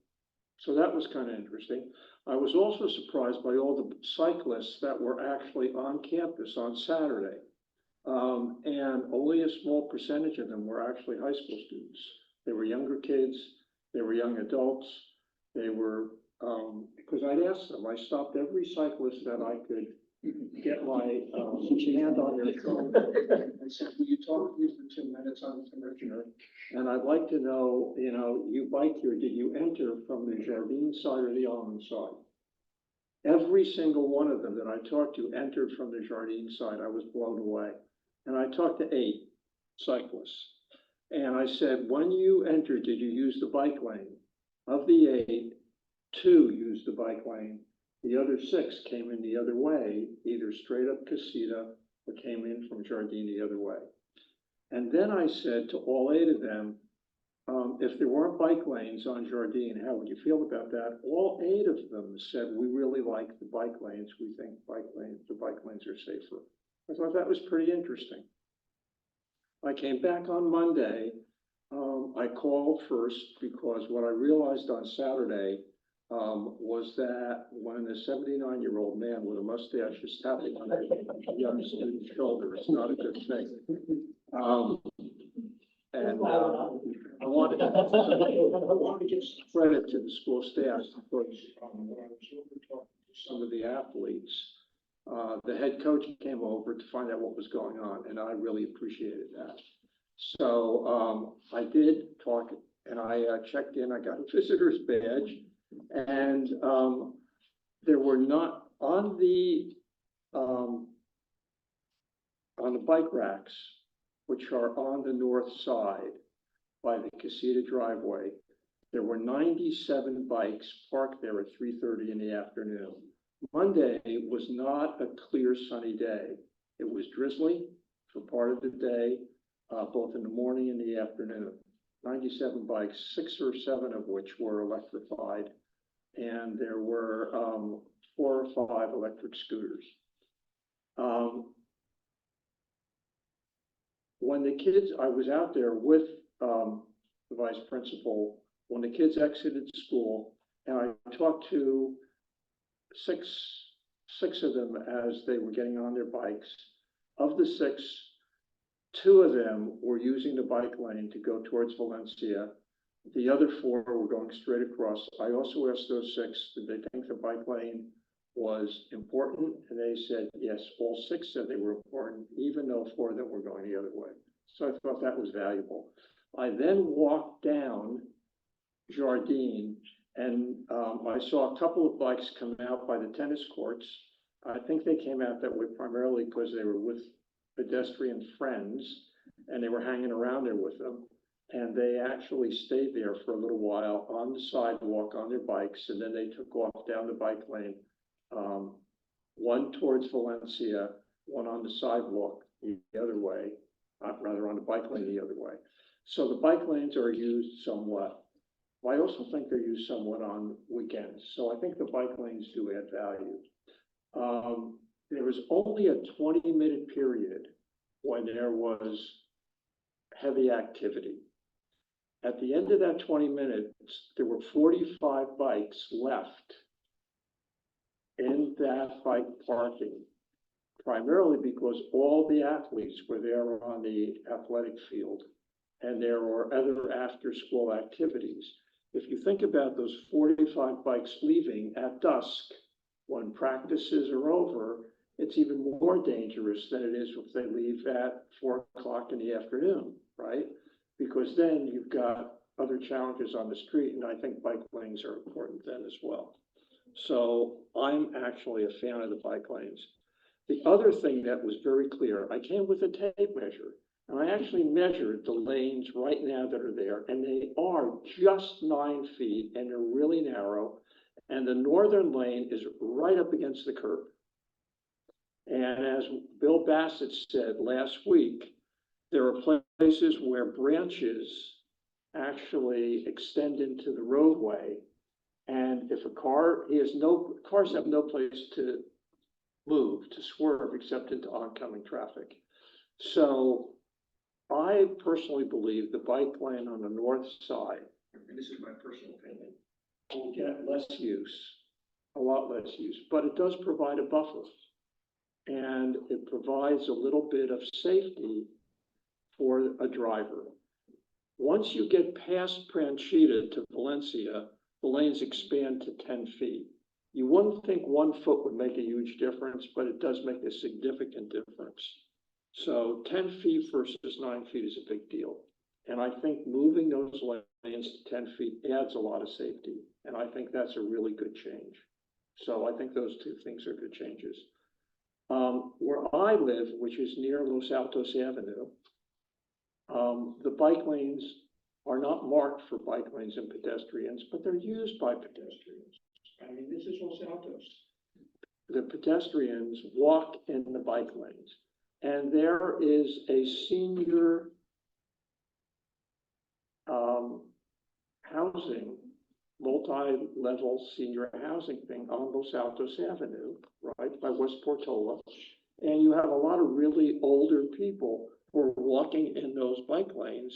So that was kind of interesting. I was also surprised by all the cyclists that were actually on campus on Saturday. And only a small percentage of them were actually high school students. They were younger kids, they were young adults, they were, because I'd asked them, I stopped every cyclist that I could get my hand on their phone. I said, will you talk to me for 2 minutes on the commissioner? And I'd like to know, you bike here, did you enter from the Jardine side or the Almond side? Every single one of them that I talked to entered from the Jardine side. I was blown away. And I talked to 8 cyclists. And I said, when you entered, did you use the bike lane? Of the 8, 2 used the bike lane. The other 6 came in the other way, either straight up Casita or came in from Jardine the other way. And then I said to all 8 of them, if there weren't bike lanes on Jardine, how would you feel about that? All 8 of them said, we really like the bike lanes. We think the bike lanes are safer. I thought that was pretty interesting. I came back on Monday. I called first because what I realized on Saturday was that when a 79-year-old man with a mustache is tapping on a young student's shoulder, it's not a good thing. I wanted to give some credit to the school staff because when I was over talking to some of the athletes, the head coach came over to find out what was going on, and I really appreciated that. So I did talk, and I checked in. I got a visitor's badge. And there were not on the bike racks, which are on the north side by the Casita driveway, there were 97 bikes parked there at 3:30 in the afternoon. Monday was not a clear sunny day. It was drizzly for part of the day, both in the morning and the afternoon. 97 bikes, 6 or 7 of which were electrified, and there were 4 or 5 electric scooters. When the kids, I was out there with the vice principal, when the kids exited school, and I talked to 6 6 of them as they were getting on their bikes. Of the 6, 2 of them were using the bike lane to go towards Valencia. The other 4 were going straight across. I also asked those 6, did they think the bike lane was important? And they said, yes, all 6 said they were important, even though 4 of them were going the other way. So I thought that was valuable. I then walked down Jardine and I saw a couple of bikes come out by the tennis courts. I think they came out that way primarily because they were with pedestrian friends and they were hanging around there with them. And they actually stayed there for a little while on the sidewalk on their bikes, and then they took off down the bike lane, one towards Valencia, one on the sidewalk the other way, rather on the bike lane the other way. So the bike lanes are used somewhat. I also think they're used somewhat on weekends. So I think the bike lanes do add value. There was only a 20-minute period when there was heavy activity. At the end of that 20 minutes, there were 45 bikes left in that bike parking, primarily because all the athletes were there on the athletic field and there were other after-school activities. If you think about those 45 bikes leaving at dusk, when practices are over, it's even more dangerous than it is if they leave at 4 o'clock in the afternoon, right? Because then you've got other challenges on the street, and I think bike lanes are important then as well. So I'm actually a fan of the bike lanes. The other thing that was very clear, I came with a tape measure, and I actually measured the lanes right now that are there, and they are just 9 feet, and they're really narrow, and the northern lane is right up against the curb. And as Bill Bassett said last week, there are places where branches actually extend into the roadway. And if cars have no place to move, to swerve, except into oncoming traffic. So I personally believe the bike lane on the north side, and this is my personal opinion, will get less use, a lot less use, but it does provide a buffer. And it provides a little bit of safety for a driver. Once you get past Pranchita to Valencia, the lanes expand to 10 feet. You wouldn't think 1 foot would make a huge difference, but it does make a significant difference. So 10 feet versus 9 feet is a big deal. And I think moving those lanes to 10 feet adds a lot of safety. And I think that's a really good change. So I think those 2 things are good changes. Where I live, which is near Los Altos Avenue, the bike lanes are not marked for bike lanes and pedestrians, but they're used by pedestrians. I mean, this is Los Altos. The pedestrians walk in the bike lanes, and there is a senior housing, multi-level senior housing thing on Los Altos Avenue, right by West Portola. And you have a lot of really older people who are walking in those bike lanes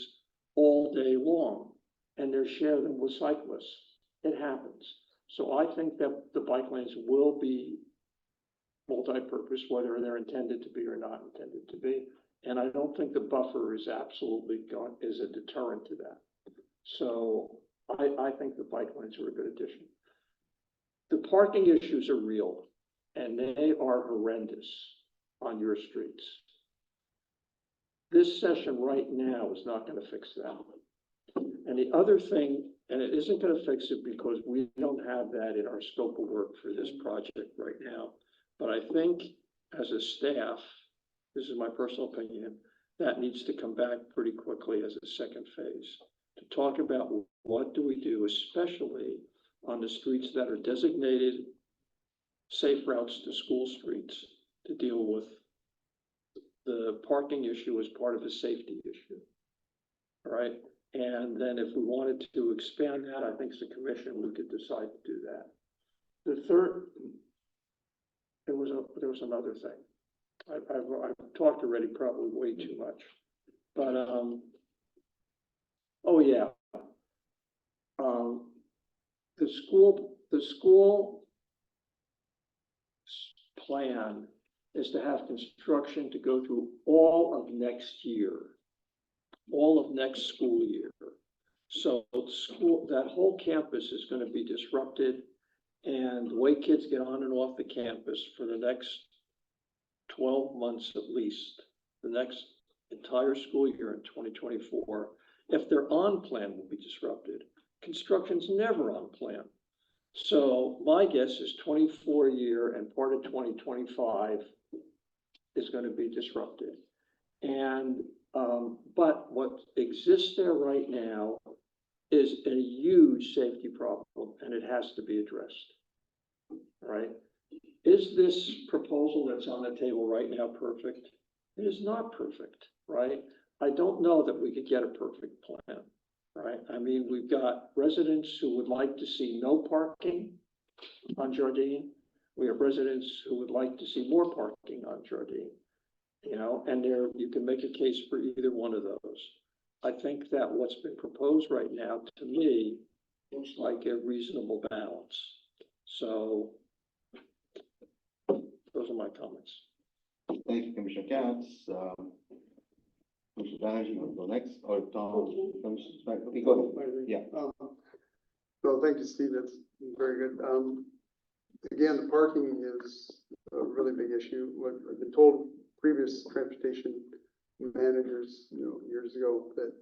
all day long, and they share them with cyclists. It happens. So I think that the bike lanes will be multi-purpose, whether they're intended to be or not intended to be. And I don't think the buffer is absolutely is a deterrent to that. So I think the bike lanes are a good addition. The parking issues are real, and they are horrendous on your streets. This session right now is not going to fix that. And the other thing, and it isn't going to fix it because we don't have that in our scope of work for this project right now, but I think as a staff, this is my personal opinion, that needs to come back pretty quickly as a second phase to talk about what do we do, especially on the streets that are designated safe routes to school streets, to deal with the parking issue as part of a safety issue. All right. And then if we wanted to expand that, I think as a commission, we could decide to do that. The third, there was another thing. I've talked already probably way too much, but, oh yeah. The school plan is to have construction to go through all of next year, all of next school year. So school, that whole campus is gonna be disrupted. And the way kids get on and off the campus for the next 12 months at least, the next entire school year in 2024, if they're on plan, will be disrupted. Construction's never on plan. So my guess is 24 year and part of 2025 is going to be disrupted. And, but what exists there right now is a huge safety problem, and it has to be addressed. Right? Is this proposal that's on the table right now perfect? It is not perfect, right? I don't know that we could get a perfect plan, right? I mean, we've got residents who would like to see no parking on Jardine. We have residents who would like to see more parking on Jardine, you know, and there, you can make a case for either one of those. I think that what's been proposed right now, to me, looks like a reasonable balance. So those are my comments. Thank you, Commissioner Katz. Commissioner Banerjee, you want to go next, or Tom? Okay, go ahead. Yeah. So thank you, Steve. That's very good. Again, the parking is a really big issue. What I've been told previous transportation managers, you know, years ago, that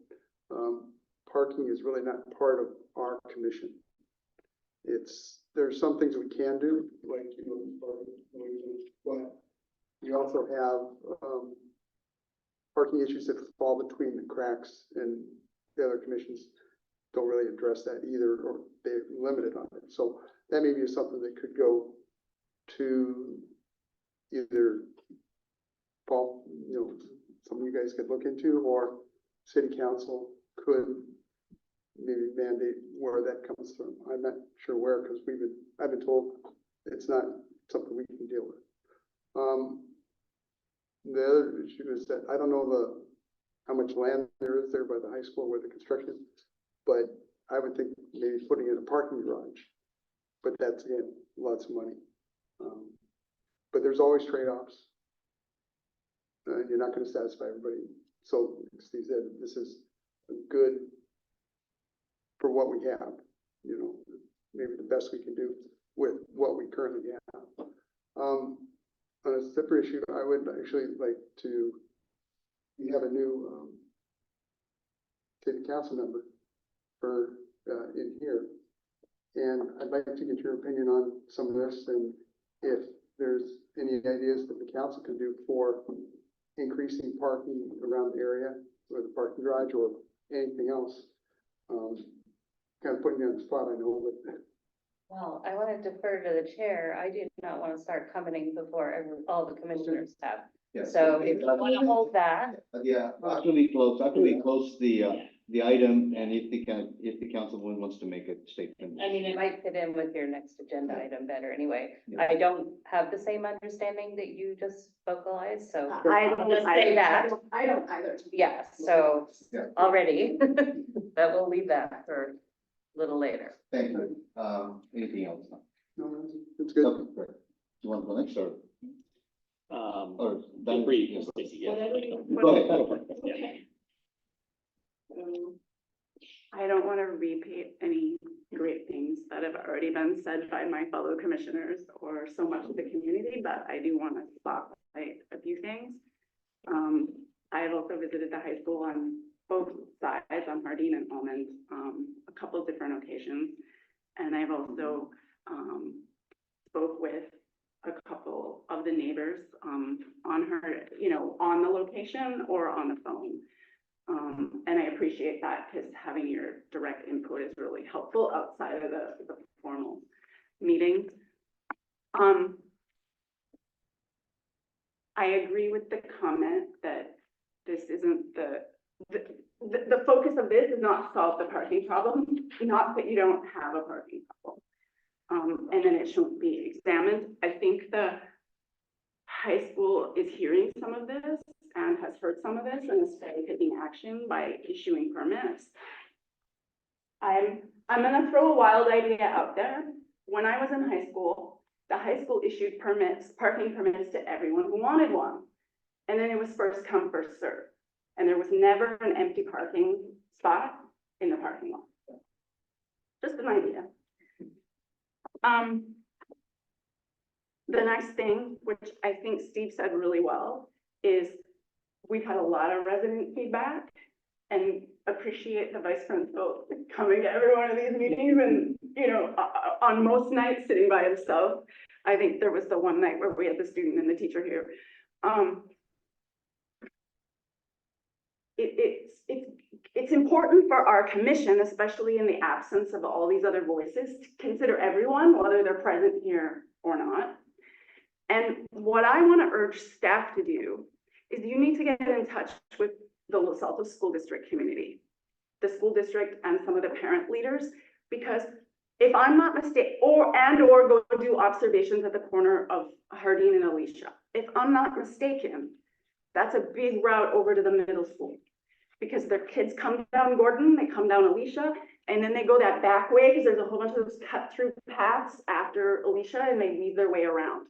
parking is really not part of our commission. There's some things we can do, like, you know, but we also have parking issues that fall between the cracks, and the other commissions don't really address that either, or they're limited on it. So that may be something that could go to either Paul, you know, some of you guys could look into, or city council could maybe mandate where that comes from. I'm not sure where, because I've been told it's not something we can deal with. The other issue is that I don't know how much land there is there by the high school where the construction is, but I would think maybe putting in a parking garage, but that's, again, lots of money. But there's always trade-offs. You're not going to satisfy everybody. So Steve said, this is good for what we have, you know, maybe the best we can do with what we currently have. On a separate issue, I would actually like to, we have a new city council member for in here, and I'd like to get your opinion on some of this, and if there's any ideas that the council can do for increasing parking around the area with the parking garage or anything else. Kind of putting you on the spot, I know, but. Well, I want to defer to the chair. I do not want to start commenting before all the commissioners have. Yes. So if you want to hold that. Yeah, after we close the item, and if the councilwoman wants to make a statement. I mean, it might fit in with your next agenda item better anyway. Yeah. I don't have the same understanding that you just vocalized, so. I I'll just say that. I don't either. Yeah, so Yeah. already, but we'll leave that for a little later. Thank you. Anything else? No, it's good. Okay, great. You want to go next, or? Or Feel free, Stacy, yeah. Go ahead. Yeah. I don't want to repeat any great things that have already been said by my fellow commissioners or so much of the community, but I do want to spotlight a few things. I have also visited the high school on both sides, on Hardin and Almond, a couple of different occasions. And I've also spoke with a couple of the neighbors on her, you know, on the location or on the phone. And I appreciate that, because having your direct input is really helpful outside of the formal meeting. I agree with the comment that this isn't the focus of this is not solve the parking problem, not that you don't have a parking problem. And then it shouldn't be examined. I think the high school is hearing some of this and has heard some of this and is taking action by issuing permits. I'm gonna throw a wild idea out there. When I was in high school, the high school issued permits, parking permits to everyone who wanted one. And then it was first come, first served. And there was never an empty parking spot in the parking lot. Just an idea. The next thing, which I think Steve said really well, is we've had a lot of resident feedback and appreciate the vice principal coming to every one of these meetings and, you know, on most nights sitting by himself. I think there was the one night where we had the student and the teacher here. It's important for our commission, especially in the absence of all these other voices, to consider everyone, whether they're present here or not. And what I want to urge staff to do is you need to get in touch with the Los Altos School District community, the school district and some of the parent leaders, because if I'm not mistaken, or go do observations at the corner of Hardin and Alicia. If I'm not mistaken, that's a big route over to the middle school. Because their kids come down Gordon, they come down Alicia, and then they go that back way because there's a whole bunch of those cut through paths after Alicia and they weave their way around.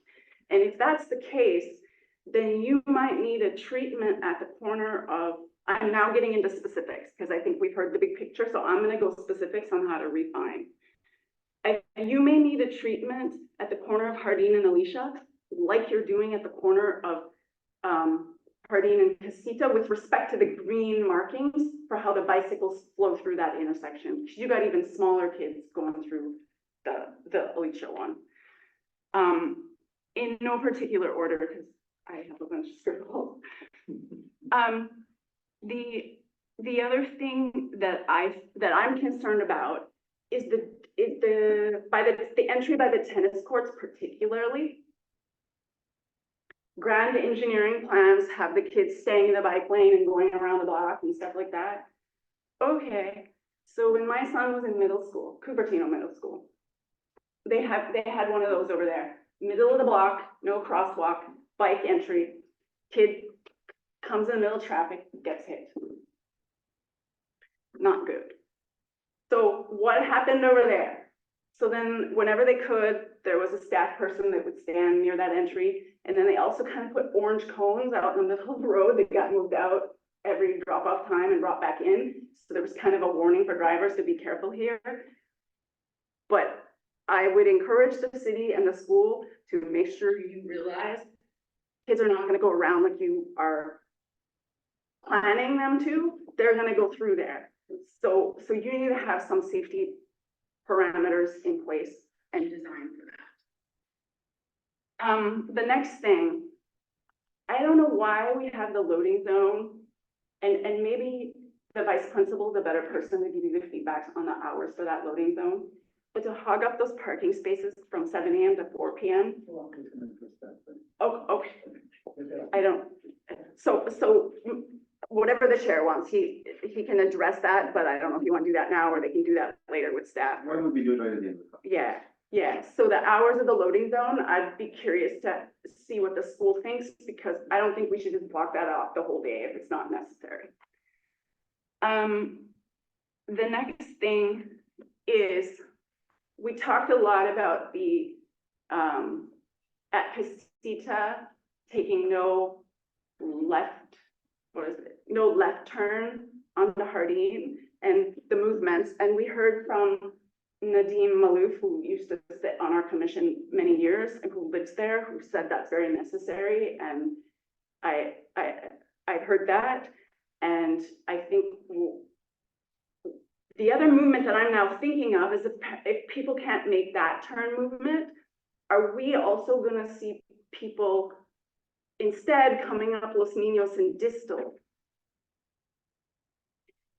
And if that's the case, then you might need a treatment at the corner of, I'm now getting into specifics because I think we've heard the big picture, so I'm going to go specifics on how to refine. You may need a treatment at the corner of Hardin and Alicia, like you're doing at the corner of Hardin and Casita with respect to the green markings for how the bicycles flow through that intersection. You got even smaller kids going through the Alicia one. In no particular order, because I have a bunch of scribbles. The other thing that I'm concerned about is the entry by the tennis courts particularly. Grand engineering plans have the kids staying in the bike lane and going around the block and stuff like that. Okay, so when my son was in middle school, Cupertino Middle School, they had one of those over there. Middle of the block, no crosswalk, bike entry. Kid comes in the middle of traffic, gets hit. Not good. So what happened over there? So then whenever they could, there was a staff person that would stand near that entry. And then they also kind of put orange cones out in the middle of the road that got moved out every drop off time and brought back in. So there was kind of a warning for drivers to be careful here. But I would encourage the city and the school to make sure you realize kids are not going to go around like you are planning them to. They're going to go through there. So you need to have some safety parameters in place and design for that. The next thing, I don't know why we have the loading zone, and maybe the vice principal is a better person to give you the feedback on the hours for that loading zone. But to hog up those parking spaces from 7 a.m. to 4 p.m. Oh, okay. I don't, so whatever the chair wants, he can address that, but I don't know if you want to do that now or they can do that later with staff. Why don't we do it right at the end of the call? Yeah. So the hours of the loading zone, I'd be curious to see what the school thinks, because I don't think we should just block that off the whole day if it's not necessary. The next thing is, we talked a lot about the, at Casita, taking no left turn onto Hardin and the movements. And we heard from Nadim Malouf, who used to sit on our commission many years and who lives there, who said that's very necessary. And I've heard that. And I think the other movement that I'm now thinking of is if people can't make that turn movement, are we also going to see people instead coming up Los Niños and Distal?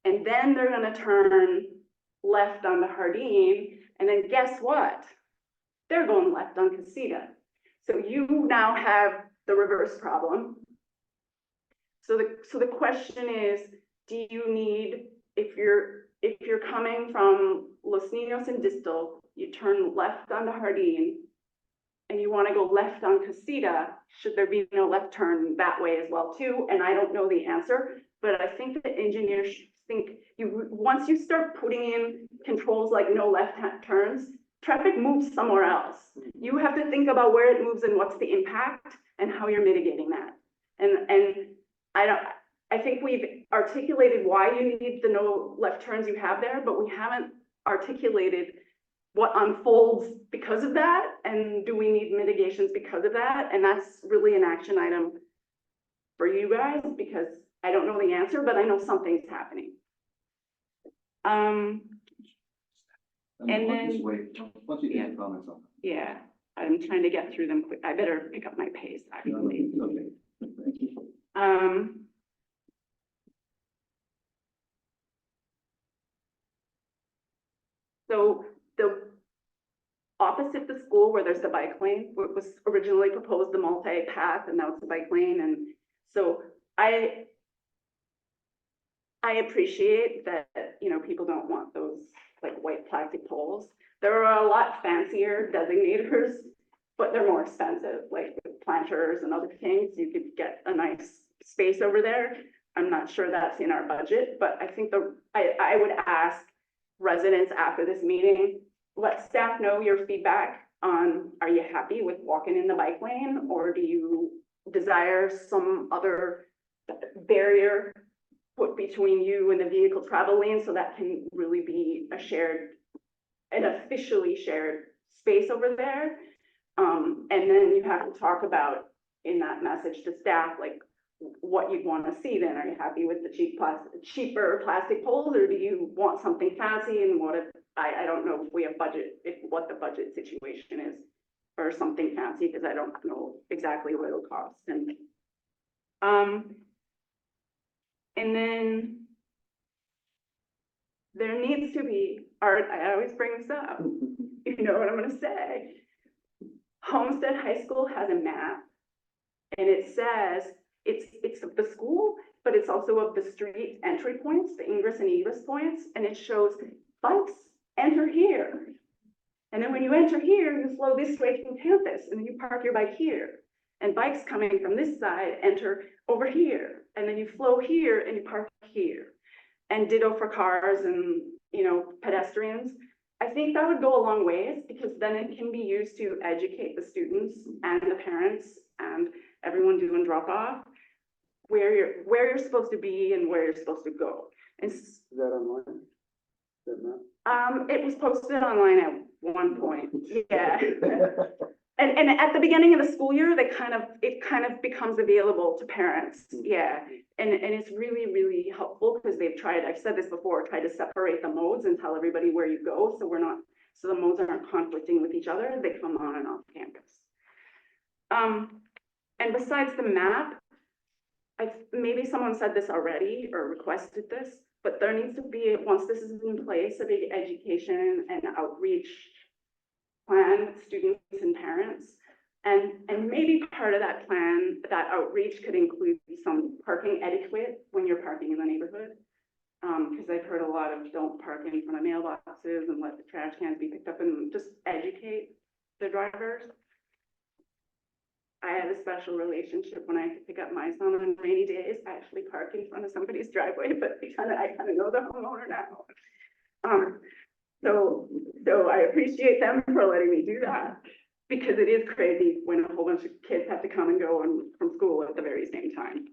And then they're going to turn left onto Hardin, and then guess what? They're going left on Casita. So you now have the reverse problem. So the question is, do you need, if you're coming from Los Niños and Distal, you turn left onto Hardin, and you want to go left on Casita, should there be no left turn that way as well too? And I don't know the answer, but I think the engineers think once you start putting in controls like no left turns, traffic moves somewhere else. You have to think about where it moves and what's the impact and how you're mitigating that. And I think we've articulated why you need the no left turns you have there, but we haven't articulated what unfolds because of that, and do we need mitigations because of that? And that's really an action item for you guys, because I don't know the answer, but I know something's happening. And then, Once you get comments on yeah, I'm trying to get through them quick. I better pick up my pace, actually. So the opposite the school where there's the bike lane, what was originally proposed, the multi-path, and now it's the bike lane. And so I appreciate that, you know, people don't want those like white plastic poles. There are a lot fancier designators, but they're more expensive, like with planters and other things. You could get a nice space over there. I'm not sure that's in our budget, but I think I would ask residents after this meeting, let staff know your feedback on, are you happy with walking in the bike lane, or do you desire some other barrier put between you and the vehicle travel lane, so that can really be a shared, an officially shared space over there. And then you have to talk about in that message to staff, like what you'd want to see then. Are you happy with the cheaper plastic poles, or do you want something fancy? And what if, I don't know if we have budget, what the budget situation is for something fancy, because I don't know exactly what it'll cost. And then there needs to be art. I always bring this up. You know what I'm going to say. Homestead High School has a map, and it says it's of the school, but it's also of the street entry points, the ingress and egress points, and it shows bikes enter here. And then when you enter here, you flow this way through campus, and then you park your bike here. And bikes coming from this side enter over here, and then you flow here and you park here. And ditto for cars and, you know, pedestrians. I think that would go a long ways, because then it can be used to educate the students and the parents and everyone doing drop off where you're supposed to be and where you're supposed to go. And Is that online? Is that not? it was posted online at one point. Yeah. And at the beginning of the school year, it kind of becomes available to parents. Yeah. And it's really, really helpful, because they've tried, I've said this before, tried to separate the modes and tell everybody where you go. So so the modes aren't conflicting with each other. They come on and off campus. And besides the map, maybe someone said this already or requested this, but there needs to be, once this is in place, a big education and outreach plan with students and parents. And maybe part of that plan, that outreach, could include some parking etiquette when you're parking in the neighborhood. Because I've heard a lot of don't park in front of mailboxes and let the trash cans be picked up, and just educate the drivers. I have a special relationship when I have to pick up my son on rainy days. I actually park in front of somebody's driveway, but I kind of know the homeowner now. So I appreciate them for letting me do that, because it is crazy when a whole bunch of kids have to come and go from school at the very same time.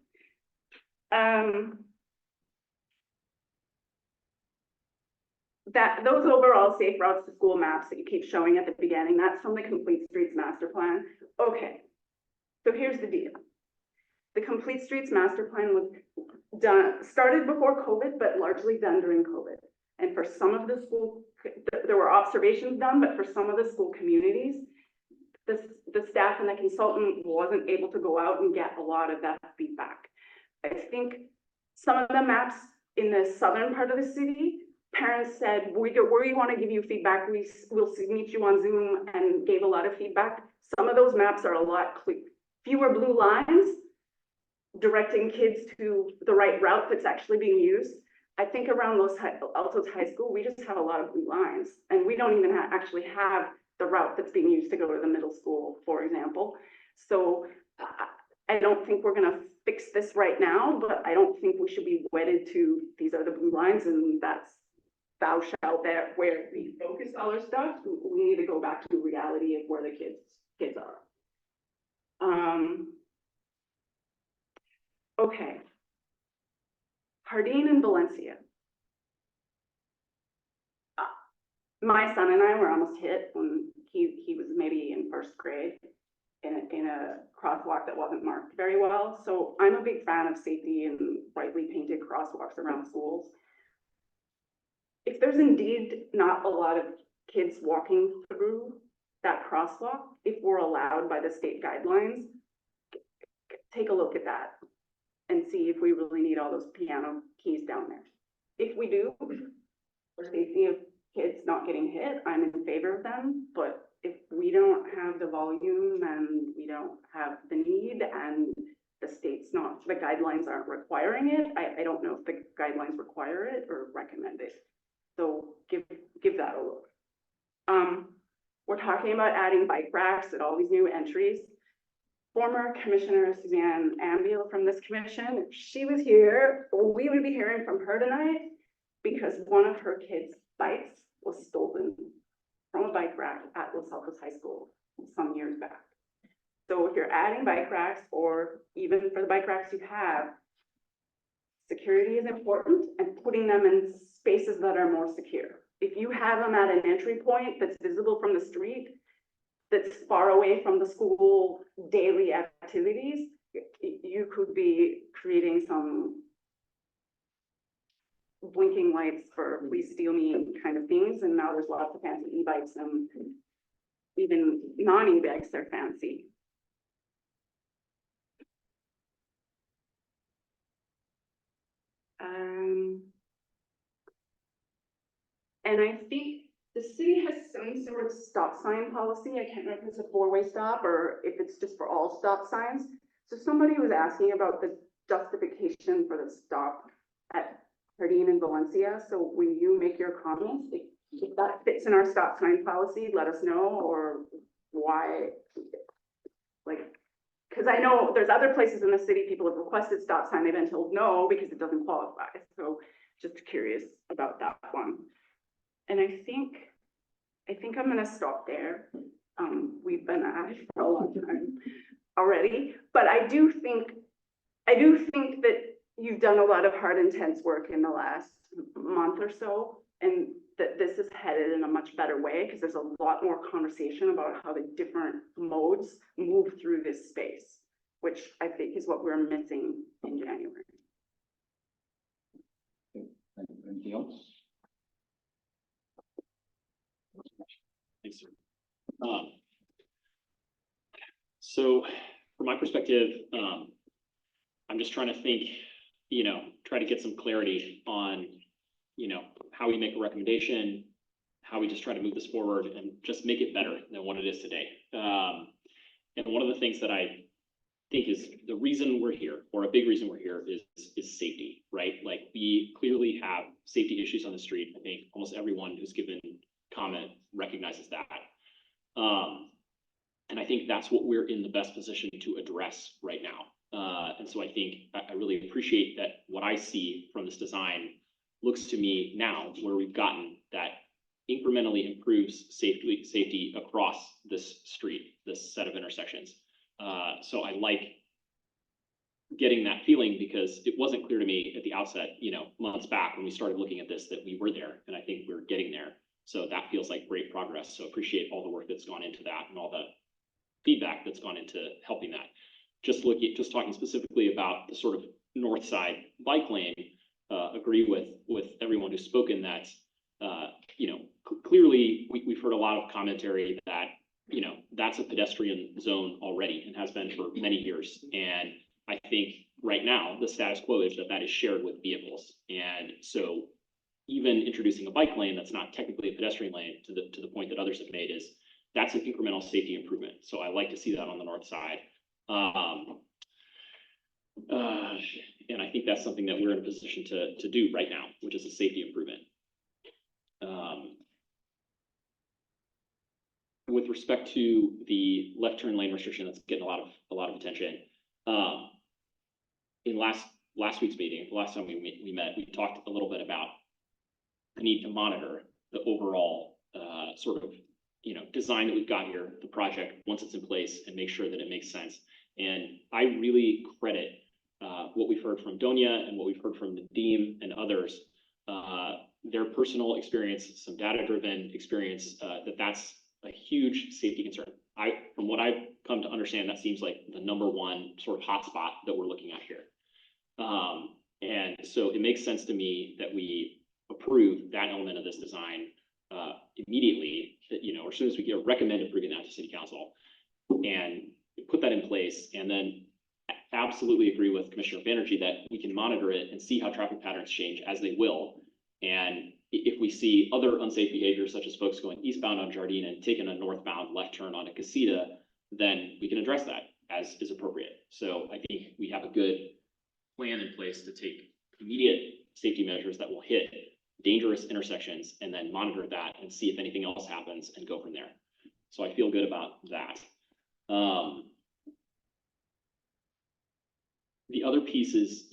Those overall safe routes to school maps that you keep showing at the beginning, that's from the Complete Streets Master Plan. Okay, so here's the deal. The Complete Streets Master Plan was started before COVID, but largely done during COVID. And for some of the school, there were observations done, but for some of the school communities, the staff and the consultant wasn't able to go out and get a lot of that feedback. I think some of the maps in the southern part of the city, parents said, we want to give you feedback. We'll meet you on Zoom, and gave a lot of feedback. Some of those maps are a lot fewer blue lines directing kids to the right route that's actually being used. I think around Altos High School, we just have a lot of blue lines, and we don't even actually have the route that's being used to go to the middle school, for example. So I don't think we're going to fix this right now, but I don't think we should be wedded to these are the blue lines, and that's thou shalt there, where we focus all our stuff, we need to go back to reality of where the kids are. Okay. Hardin and Valencia. My son and I were almost hit when he was maybe in first grade in a crosswalk that wasn't marked very well. So I'm a big fan of safety and brightly painted crosswalks around schools. If there's indeed not a lot of kids walking through that crosswalk, if we're allowed by the state guidelines, take a look at that and see if we really need all those piano keys down there. If we do, for safety of kids not getting hit, I'm in favor of them. But if we don't have the volume and we don't have the need and the state's not, the guidelines aren't requiring it, I don't know if the guidelines require it or recommend it. So give that a look. We're talking about adding bike racks at all these new entries. Former Commissioner Suzanne Ambiel from this commission, if she was here, we would be hearing from her tonight because one of her kids' bikes was stolen from a bike rack at Los Altos High School some years back. So if you're adding bike racks, or even for the bike racks you have, security is important and putting them in spaces that are more secure. If you have them at an entry point that's visible from the street, that's far away from the school daily activities, you could be creating some blinking lights for please steal me kind of things. And now there's lots of fancy e-bikes and even non-e-bikes are fancy. And I think the city has some sort of stop sign policy. I can't remember if it's a four-way stop or if it's just for all stop signs. So somebody was asking about the justification for the stop at Hardin and Valencia. So when you make your comments, if that fits in our stop sign policy, let us know, or why, like, because I know there's other places in the city people have requested stop sign, they've been told no because it doesn't qualify. So just curious about that one. And I think I'm gonna stop there. We've been at it for a long time already, but I do think that you've done a lot of hard, intense work in the last month or so, and that this is headed in a much better way because there's a lot more conversation about how the different modes move through this space, which I think is what we're missing in January. Anything else? Thanks, sir. So from my perspective, I'm just trying to think, try to get some clarity on, how we make a recommendation, how we just try to move this forward and just make it better than what it is today. And one of the things that I think is the reason we're here, or a big reason we're here, is safety, right? Like, we clearly have safety issues on the street. I think almost everyone who's given comment recognizes that. And I think that's what we're in the best position to address right now. And so I think I really appreciate that what I see from this design looks to me now where we've gotten that incrementally improves safety across this street, this set of intersections. So I like getting that feeling because it wasn't clear to me at the outset, months back when we started looking at this, that we were there, and I think we're getting there. So that feels like great progress. So appreciate all the work that's gone into that and all the feedback that's gone into helping that. Just talking specifically about the sort of north side bike lane, agree with everyone who's spoken that, clearly we've heard a lot of commentary that, that's a pedestrian zone already and has been for many years. And I think right now the status quo is that is shared with vehicles. And so even introducing a bike lane that's not technically a pedestrian lane, to the point that others have made, is that's an incremental safety improvement. So I like to see that on the north side. And I think that's something that we're in a position to do right now, which is a safety improvement. With respect to the left turn lane restriction, that's getting a lot of attention. In last week's meeting, the last time we met, we talked a little bit about the need to monitor the overall, sort of, design that we've got here, the project, once it's in place, and make sure that it makes sense. And I really credit, what we've heard from Donia and what we've heard from Nadeem and others, their personal experience, some data-driven experience, that's a huge safety concern. From what I've come to understand, that seems like the number one sort of hotspot that we're looking at here. And so it makes sense to me that we approve that element of this design immediately, or as soon as we recommend approving that to City Council, and put that in place. And then absolutely agree with Commissioner Banerjee that we can monitor it and see how traffic patterns change, as they will. And if we see other unsafe behaviors, such as folks going eastbound on Jardine and taking a northbound left turn onto Casita, then we can address that as is appropriate. So I think we have a good plan in place to take immediate safety measures that will hit dangerous intersections, and then monitor that and see if anything else happens and go from there. So I feel good about that. The other piece is,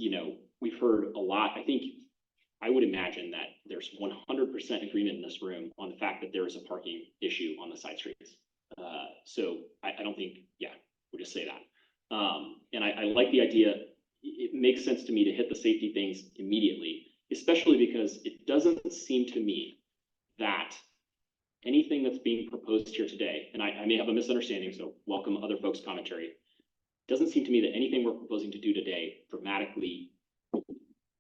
we've heard a lot. I would imagine that there's 100% agreement in this room on the fact that there is a parking issue on the side streets. So I don't think, we'll just say that. And I like the idea. It makes sense to me to hit the safety things immediately, especially because it doesn't seem to me that anything that's being proposed here today, and I may have a misunderstanding, so welcome other folks' commentary. Doesn't seem to me that anything we're proposing to do today dramatically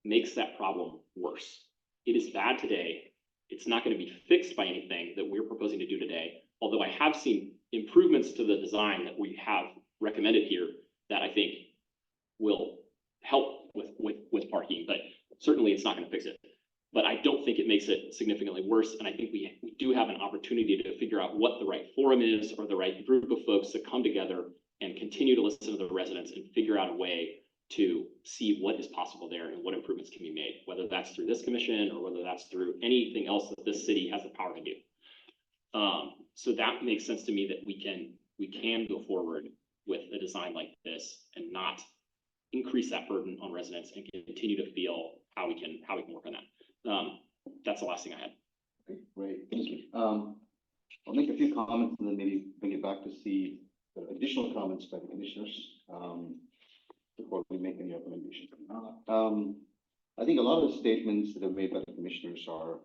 makes that problem worse. It is bad today. It's not going to be fixed by anything that we're proposing to do today, although I have seen improvements to the design that we have recommended here that I think will help with parking, but certainly it's not going to fix it. But I don't think it makes it significantly worse. And I think we do have an opportunity to figure out what the right forum is, or the right group of folks to come together and continue to listen to the residents and figure out a way to see what is possible there and what improvements can be made, whether that's through this commission or whether that's through anything else that this city has the power to do. So that makes sense to me, that we can go forward with a design like this and not increase that burden on residents, and continue to feel how we can work on that. That's the last thing I had. Okay, great, thank you. I'll make a few comments and then maybe bring it back to see additional comments by the commissioners before we make any recommendations. I think a lot of the statements that are made by the commissioners are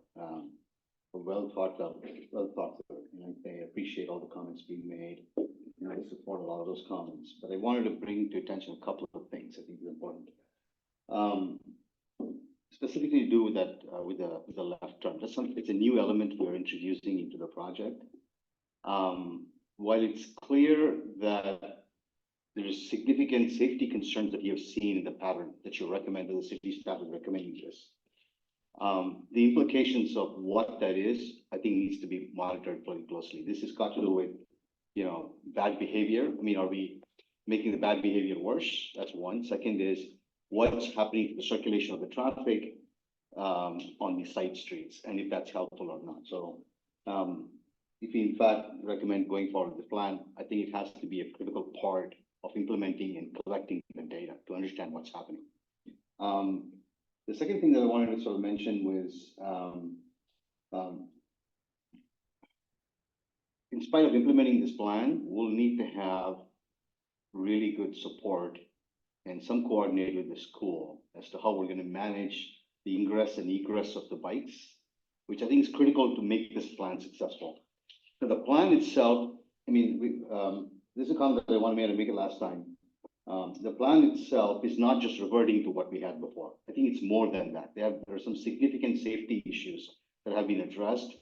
well thought through, and I appreciate all the comments being made, and I support a lot of those comments. But I wanted to bring to attention a couple of things I think is important. Specifically to do with that, with the left turn. It's a new element we're introducing into the project. While it's clear that there is significant safety concerns that you've seen in the pattern that you recommended, the city staff is recommending this. The implications of what that is, I think, needs to be monitored pretty closely. This has got to do with, bad behavior. I mean, are we making the bad behavior worse? That's one. Second is, what's happening to the circulation of the traffic on the side streets, and if that's helpful or not. So if we in fact recommend going forward with the plan, I think it has to be a critical part of implementing and collecting the data to understand what's happening. The second thing that I wanted to sort of mention was, in spite of implementing this plan, we'll need to have really good support and some coordinate with the school as to how we're going to manage the ingress and egress of the bikes, which I think is critical to make this plan successful. So the plan itself, I mean, this is a comment that I want to make it last time. The plan itself is not just reverting to what we had before. I think it's more than that. There are some significant safety issues that have been addressed.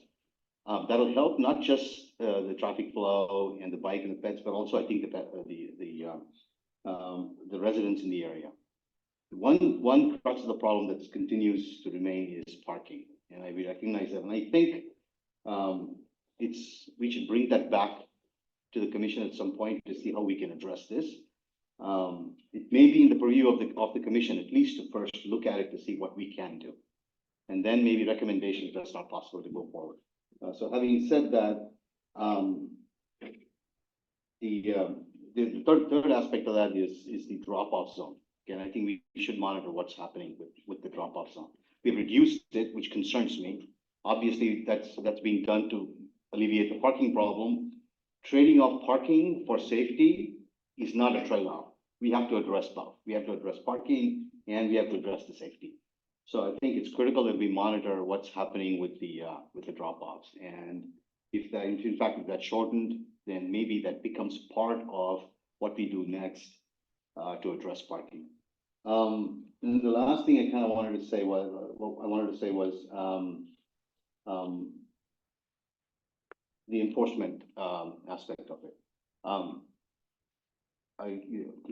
That'll help not just the traffic flow and the bike and the pets, but also I think the residents in the area. One crux of the problem that continues to remain is parking, and we recognize that. And I think we should bring that back to the commission at some point to see how we can address this. It may be in the purview of the commission, at least to first look at it to see what we can do, and then maybe recommendations if that's not possible to go forward. So having said that, the third aspect of that is the drop-off zone. Again, I think we should monitor what's happening with the drop-off zone. We've reduced it, which concerns me. Obviously, that's being done to alleviate the parking problem. Trading off parking for safety is not a trade-off. We have to address both. We have to address parking and we have to address the safety. So I think it's critical that we monitor what's happening with the drop-offs. And if that, in fact, if that's shortened, then maybe that becomes part of what we do next to address parking. And the last thing I kind of wanted to say was, the enforcement aspect of it. I'm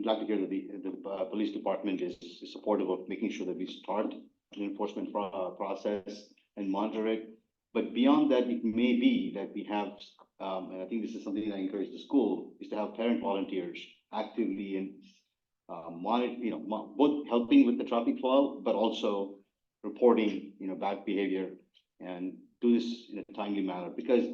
glad to hear that the police department is supportive of making sure that we start an enforcement process and monitor it. But beyond that, it may be that we have, and I think this is something that I encourage the school, is to have parent volunteers actively and both helping with the traffic flow, but also reporting, bad behavior, and do this in a timely manner, because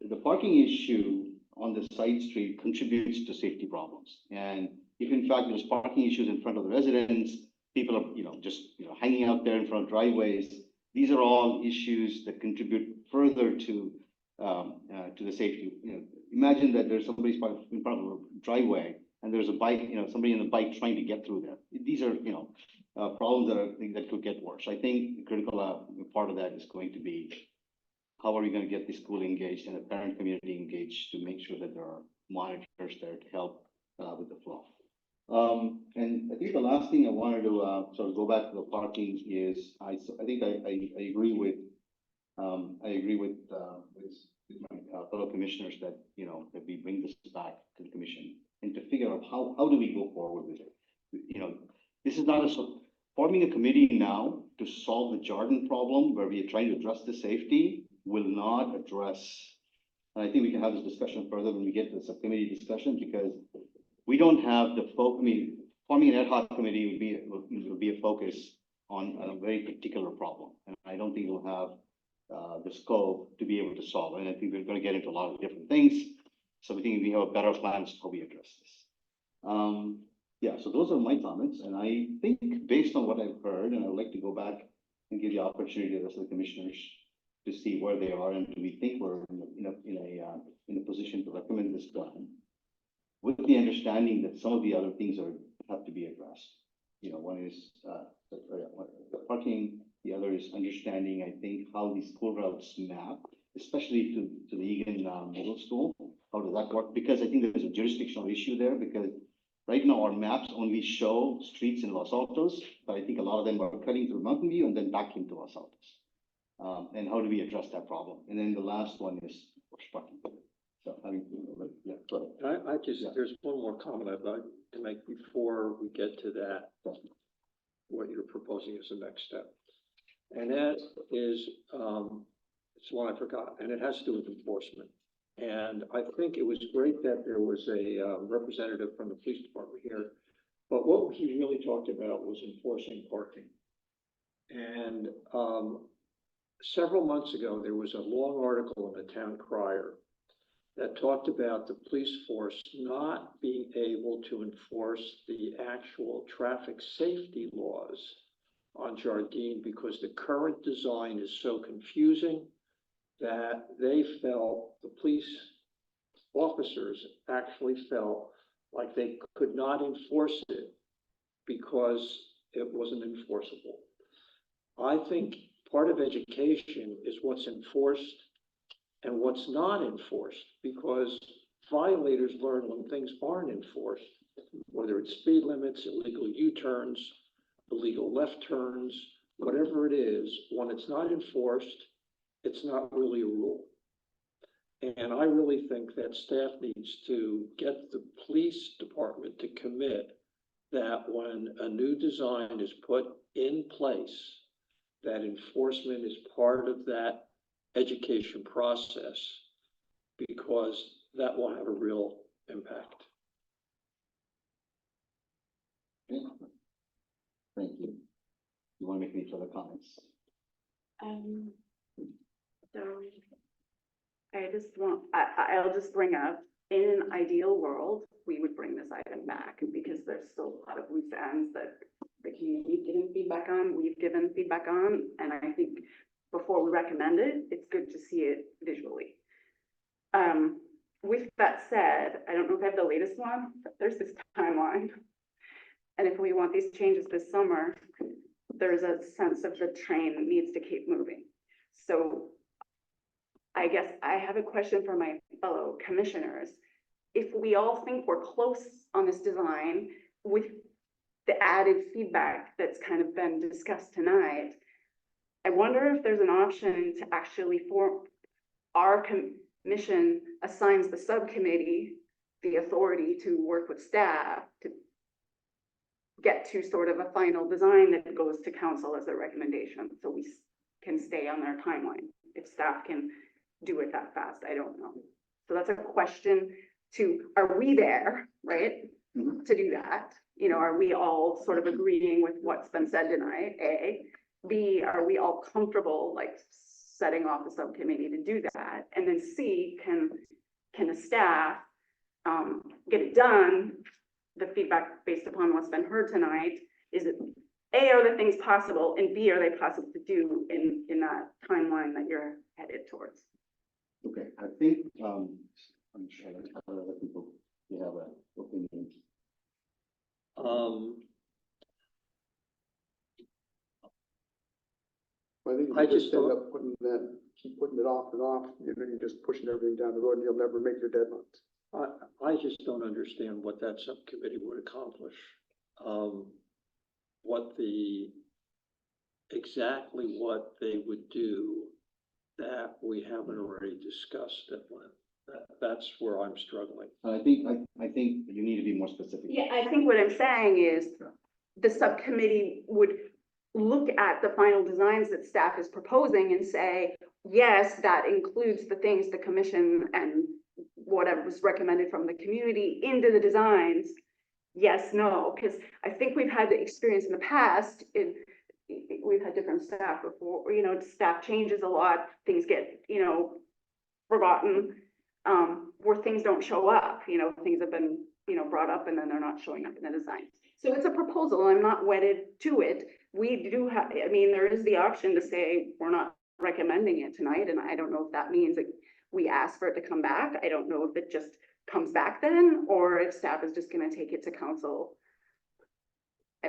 the parking issue on the side street contributes to safety problems. And if in fact there's parking issues in front of the residents, people are, just, hanging out there in front of driveways, these are all issues that contribute further to the safety. Imagine that there's somebody's in front of a driveway and there's a bike, somebody in the bike trying to get through there. These are, problems that could get worse. I think the critical part of that is going to be, how are we going to get the school engaged and the parent community engaged to make sure that there are monitors there to help with the flow. And I think the last thing I wanted to sort of go back to the parking is, I think I agree with my fellow commissioners that, that we bring this back to the commission and to figure out how do we go forward with it. This is not forming a committee now to solve the Jordan problem where we are trying to address the safety will not address, and I think we can have this discussion further when we get to the subcommittee discussion, because we don't have the forming an ad hoc committee would be a focus on a very particular problem. And I don't think we'll have the scope to be able to solve. And I think we're going to get into a lot of different things. So we think we have a better plan as to how we address this. Yeah, so those are my comments. And I think based on what I've heard, and I would like to go back and give the opportunity to the rest of the commissioners to see where they are and do we think we're in a position to recommend this done, with the understanding that some of the other things have to be addressed. One is the parking, the other is understanding, I think, how these school routes map, especially to the Egan Middle School. How does that work? Because I think there's a jurisdictional issue there, because right now our maps only show streets in Los Altos, but I think a lot of them are cutting through Mountain View and then back into Los Altos. And how do we address that problem? And then the last one is parking. So, yeah, go ahead. There's one more comment I'd like to make before we get to that, what you're proposing as the next step. And that is, it's one I forgot, and it has to do with enforcement. And I think it was great that there was a representative from the police department here, but what he really talked about was enforcing parking. And several months ago, there was a long article in the Town Crier that talked about the police force not being able to enforce the actual traffic safety laws on Jardine because the current design is so confusing that they felt, the police officers actually felt like they could not enforce it because it wasn't enforceable. I think part of education is what's enforced and what's not enforced, because violators learn when things aren't enforced, whether it's speed limits, illegal U-turns, illegal left turns, whatever it is, when it's not enforced, it's not really a rule. And I really think that staff needs to get the police department to commit that when a new design is put in place, that enforcement is part of that education process, because that will have a real impact. Thank you. You want to make any further comments? So I'll just bring up, in an ideal world, we would bring this item back because there's still a lot of loose ends that the community given feedback on, we've given feedback on, and I think before we recommend it, it's good to see it visually. With that said, I don't know if I have the latest one, but there's this timeline. And if we want these changes this summer, there's a sense of the train needs to keep moving. So I guess I have a question for my fellow commissioners. If we all think we're close on this design with the added feedback that's kind of been discussed tonight, I wonder if there's an option to actually form, our commission assigns the subcommittee the authority to work with staff to get to sort of a final design that goes to council as a recommendation, so we can stay on their timeline. If staff can do it that fast, I don't know. So that's a question to, are we there, right? To do that, you know, are we all sort of agreeing with what's been said tonight, A? B, are we all comfortable like setting off a subcommittee to do that? And then C, can the staff get it done? The feedback based upon what's been heard tonight, is it A, are the things possible, and B, are they possible to do in that timeline that you're headed towards? Okay, I think, I'm sure that other people, you have an opinion. I think if I you just just end don't- up keep putting it off and off, you know, you're just pushing everything down the road and you'll never make your deadlines. I just don't understand what that subcommittee would accomplish. Exactly what they would do that we haven't already discussed at length. That's where I'm struggling. I think you need to be more specific. Yeah, I think what I'm saying is the subcommittee would look at the final designs that staff is proposing and say, yes, that includes the things the commission and whatever was recommended from the community into the designs. Yes, no, because I think we've had the experience in the past we've had different staff before, you know, staff changes a lot, things get, you know, forgotten, where things don't show up, you know, things have been, you know, brought up and then they're not showing up in the design. So it's a proposal, I'm not wedded to it. We do have, I mean, there is the option to say, we're not recommending it tonight, and I don't know if that means that we ask for it to come back. I don't know if it just comes back then, or if staff is just gonna take it to council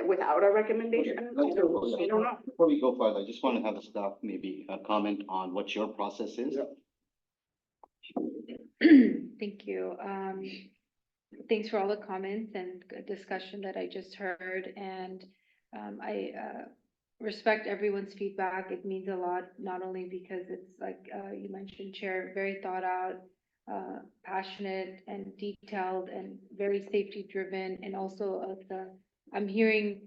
without a recommendation. I don't know. Before we go further, I just want to have the staff maybe comment on what your process is. Thank you. Thanks for all the comments and good discussion that I just heard, and I respect everyone's feedback. It means a lot, not only because it's like you mentioned, Chair, very thought out, passionate and detailed and very safety driven, and also I'm hearing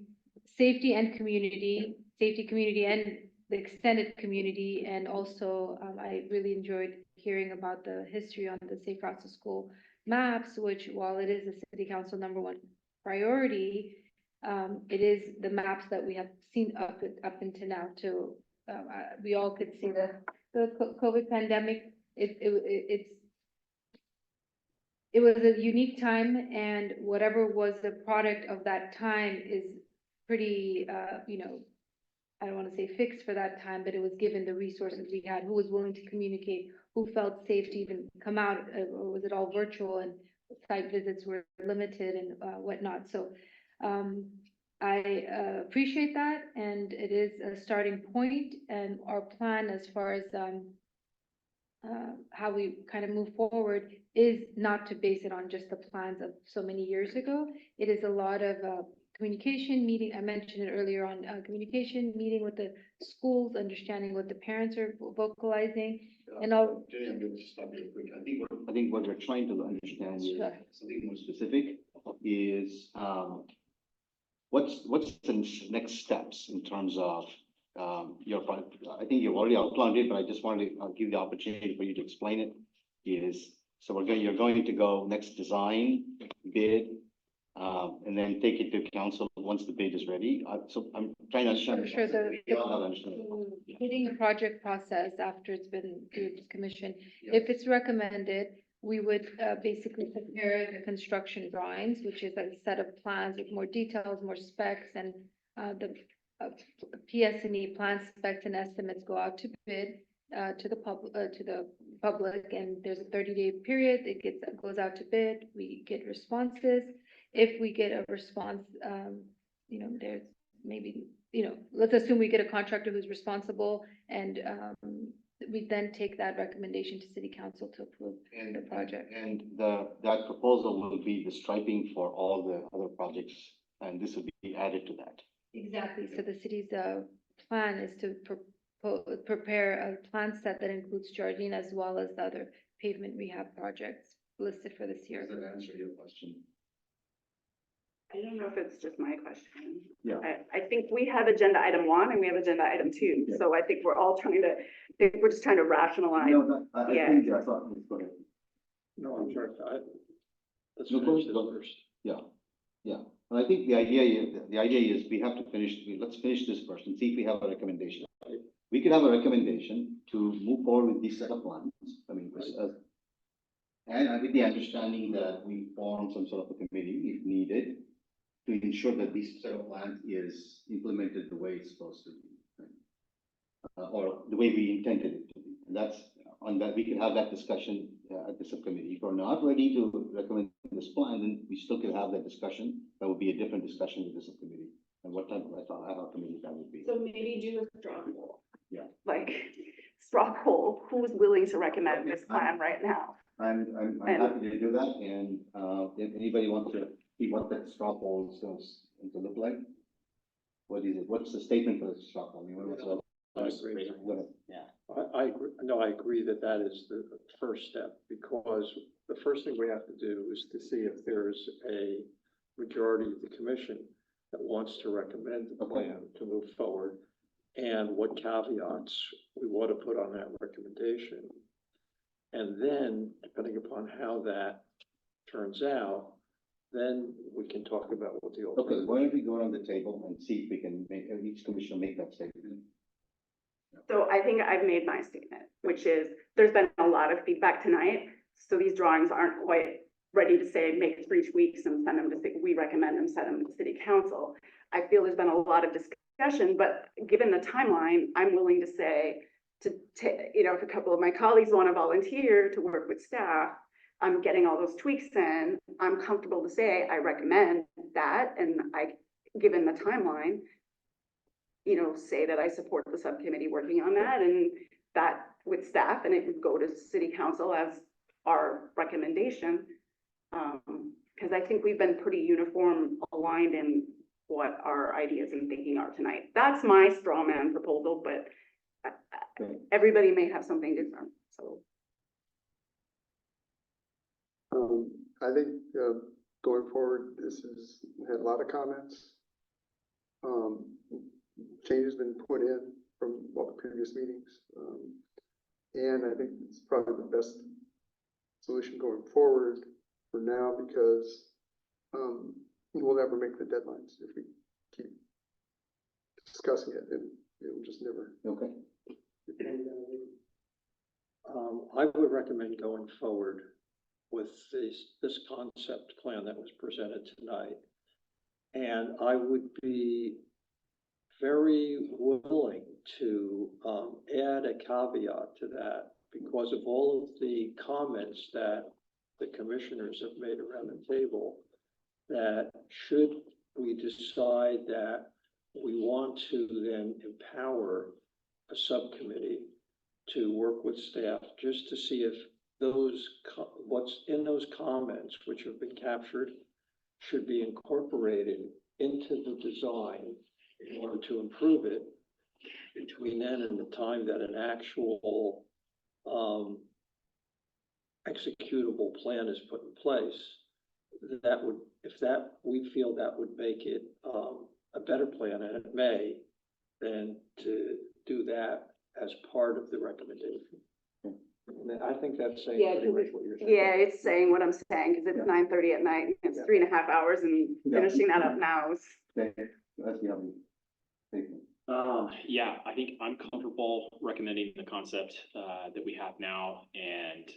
safety and community and the extended community, and also I really enjoyed hearing about the history on the Safe Routes to School maps, which while it is the City Council #1 priority, it is the maps that we have seen up until now too. We all could see the COVID pandemic. It was a unique time, and whatever was the product of that time is pretty, you know, I don't want to say fixed for that time, but it was given the resources we had, who was willing to communicate, who felt safe to even come out, or was it all virtual and site visits were limited and whatnot. So I appreciate that, and it is a starting point, and our plan as far as how we kind of move forward is not to base it on just the plans of so many years ago. It is a lot of communication meeting. I mentioned it earlier on, communication, meeting with the schools, understanding what the parents are vocalizing, and all. I think what we're trying to understand is something more specific is what's the next steps in terms of your product. I think you've already outlined it, but I just wanted to give the opportunity for you to explain it. You're going to go next design, bid, and then take it to council once the bid is ready. So I'm trying to understand. Sure, hitting the project process after it's been through the commission. If it's recommended, we would basically prepare the construction drawings, which is a set of plans with more details, more specs, and the PS&E plan specs and estimates go out to bid, to the public, and there's a 30-day period, goes out to bid, we get responses. If we get a response, there's maybe, let's assume we get a contractor who's responsible, and, we then take that recommendation to city council to approve the project. And that proposal will be the striping for all the other projects, and this will be added to that. Exactly, so the city's, plan is to prepare a plan set that includes Jardine as well as the other pavement rehab projects listed for this year. Does that answer your question? I don't know if it's just my question. Yeah. I think we have agenda item 1 and we have agenda item 2, so I think we're all we're just trying to rationalize. No, I Yeah. think, I thought, go ahead. No, I'm sorry, let's No, finish go this ahead. first. Yeah, and I think the idea is we have to let's finish this first and see if we have a recommendation. We could have a recommendation to move forward with this set of plans, I mean, and with the understanding that we form some sort of a committee if needed to ensure that this set of plans is implemented the way it's supposed to be. Or the way we intended it to be. And that's, on that, we can have that discussion at the subcommittee. If we're not ready to recommend this plan, then we still could have that discussion. That would be a different discussion with the subcommittee. And what type of ad hoc committee that would be. So maybe do a straw poll. Yeah. Like, straw poll, who's willing to recommend this plan right now? I'm happy to do that, and if anybody wants to see what that straw poll is going to look like. What is it? What's the statement for the straw poll? I agree. Go ahead. Yeah. I agree, no, I agree that is the first step, because the first thing we have to do is to see if there's a majority of the commission that wants to recommend the plan to move forward, and what caveats we want to put on that recommendation. And then, depending upon how that turns out, then we can talk about what the Okay, alternative. why don't we go around the table and see if we can make, each commissioner make that statement. So I think I've made my statement, which is, there's been a lot of feedback tonight. So these drawings aren't quite ready to say, make 3 tweaks and send them to, we recommend them, send them to city council. I feel there's been a lot of discussion, but given the timeline, I'm willing to say, if a couple of my colleagues want to volunteer to work with staff, I'm getting all those tweaks in, I'm comfortable to say, I recommend that, and given the timeline, say that I support the subcommittee working on that, and that with staff, and it would go to city council as our recommendation. Because I think we've been pretty uniform, aligned in what our ideas and thinking are tonight. That's my straw man proposal, but everybody may have something different, so. I think, going forward, had a lot of comments. Changes been put in from all the previous meetings. And I think it's probably the best solution going forward for now, because, we'll never make the deadlines if we keep discussing it, and it'll just never. Okay. I would recommend going forward with this concept plan that was presented tonight. And I would be very willing to add a caveat to that, because of all of the comments that the commissioners have made around the table, that should we decide that we want to then empower a subcommittee to work with staff, just to see if what's in those comments, which have been captured, should be incorporated into the design in order to improve it between then and the time that an actual executable plan is put in place. We feel that would make it a better plan, and it may, then to do that as part of the recommendation. And I think that's saying Yeah, pretty much what you're saying. Yeah, it's saying what I'm saying, because it's 9:30 at night, it's 3.5 hours, and finishing that up now is. That's the other statement. Yeah, I think I'm comfortable recommending the concept that we have now, and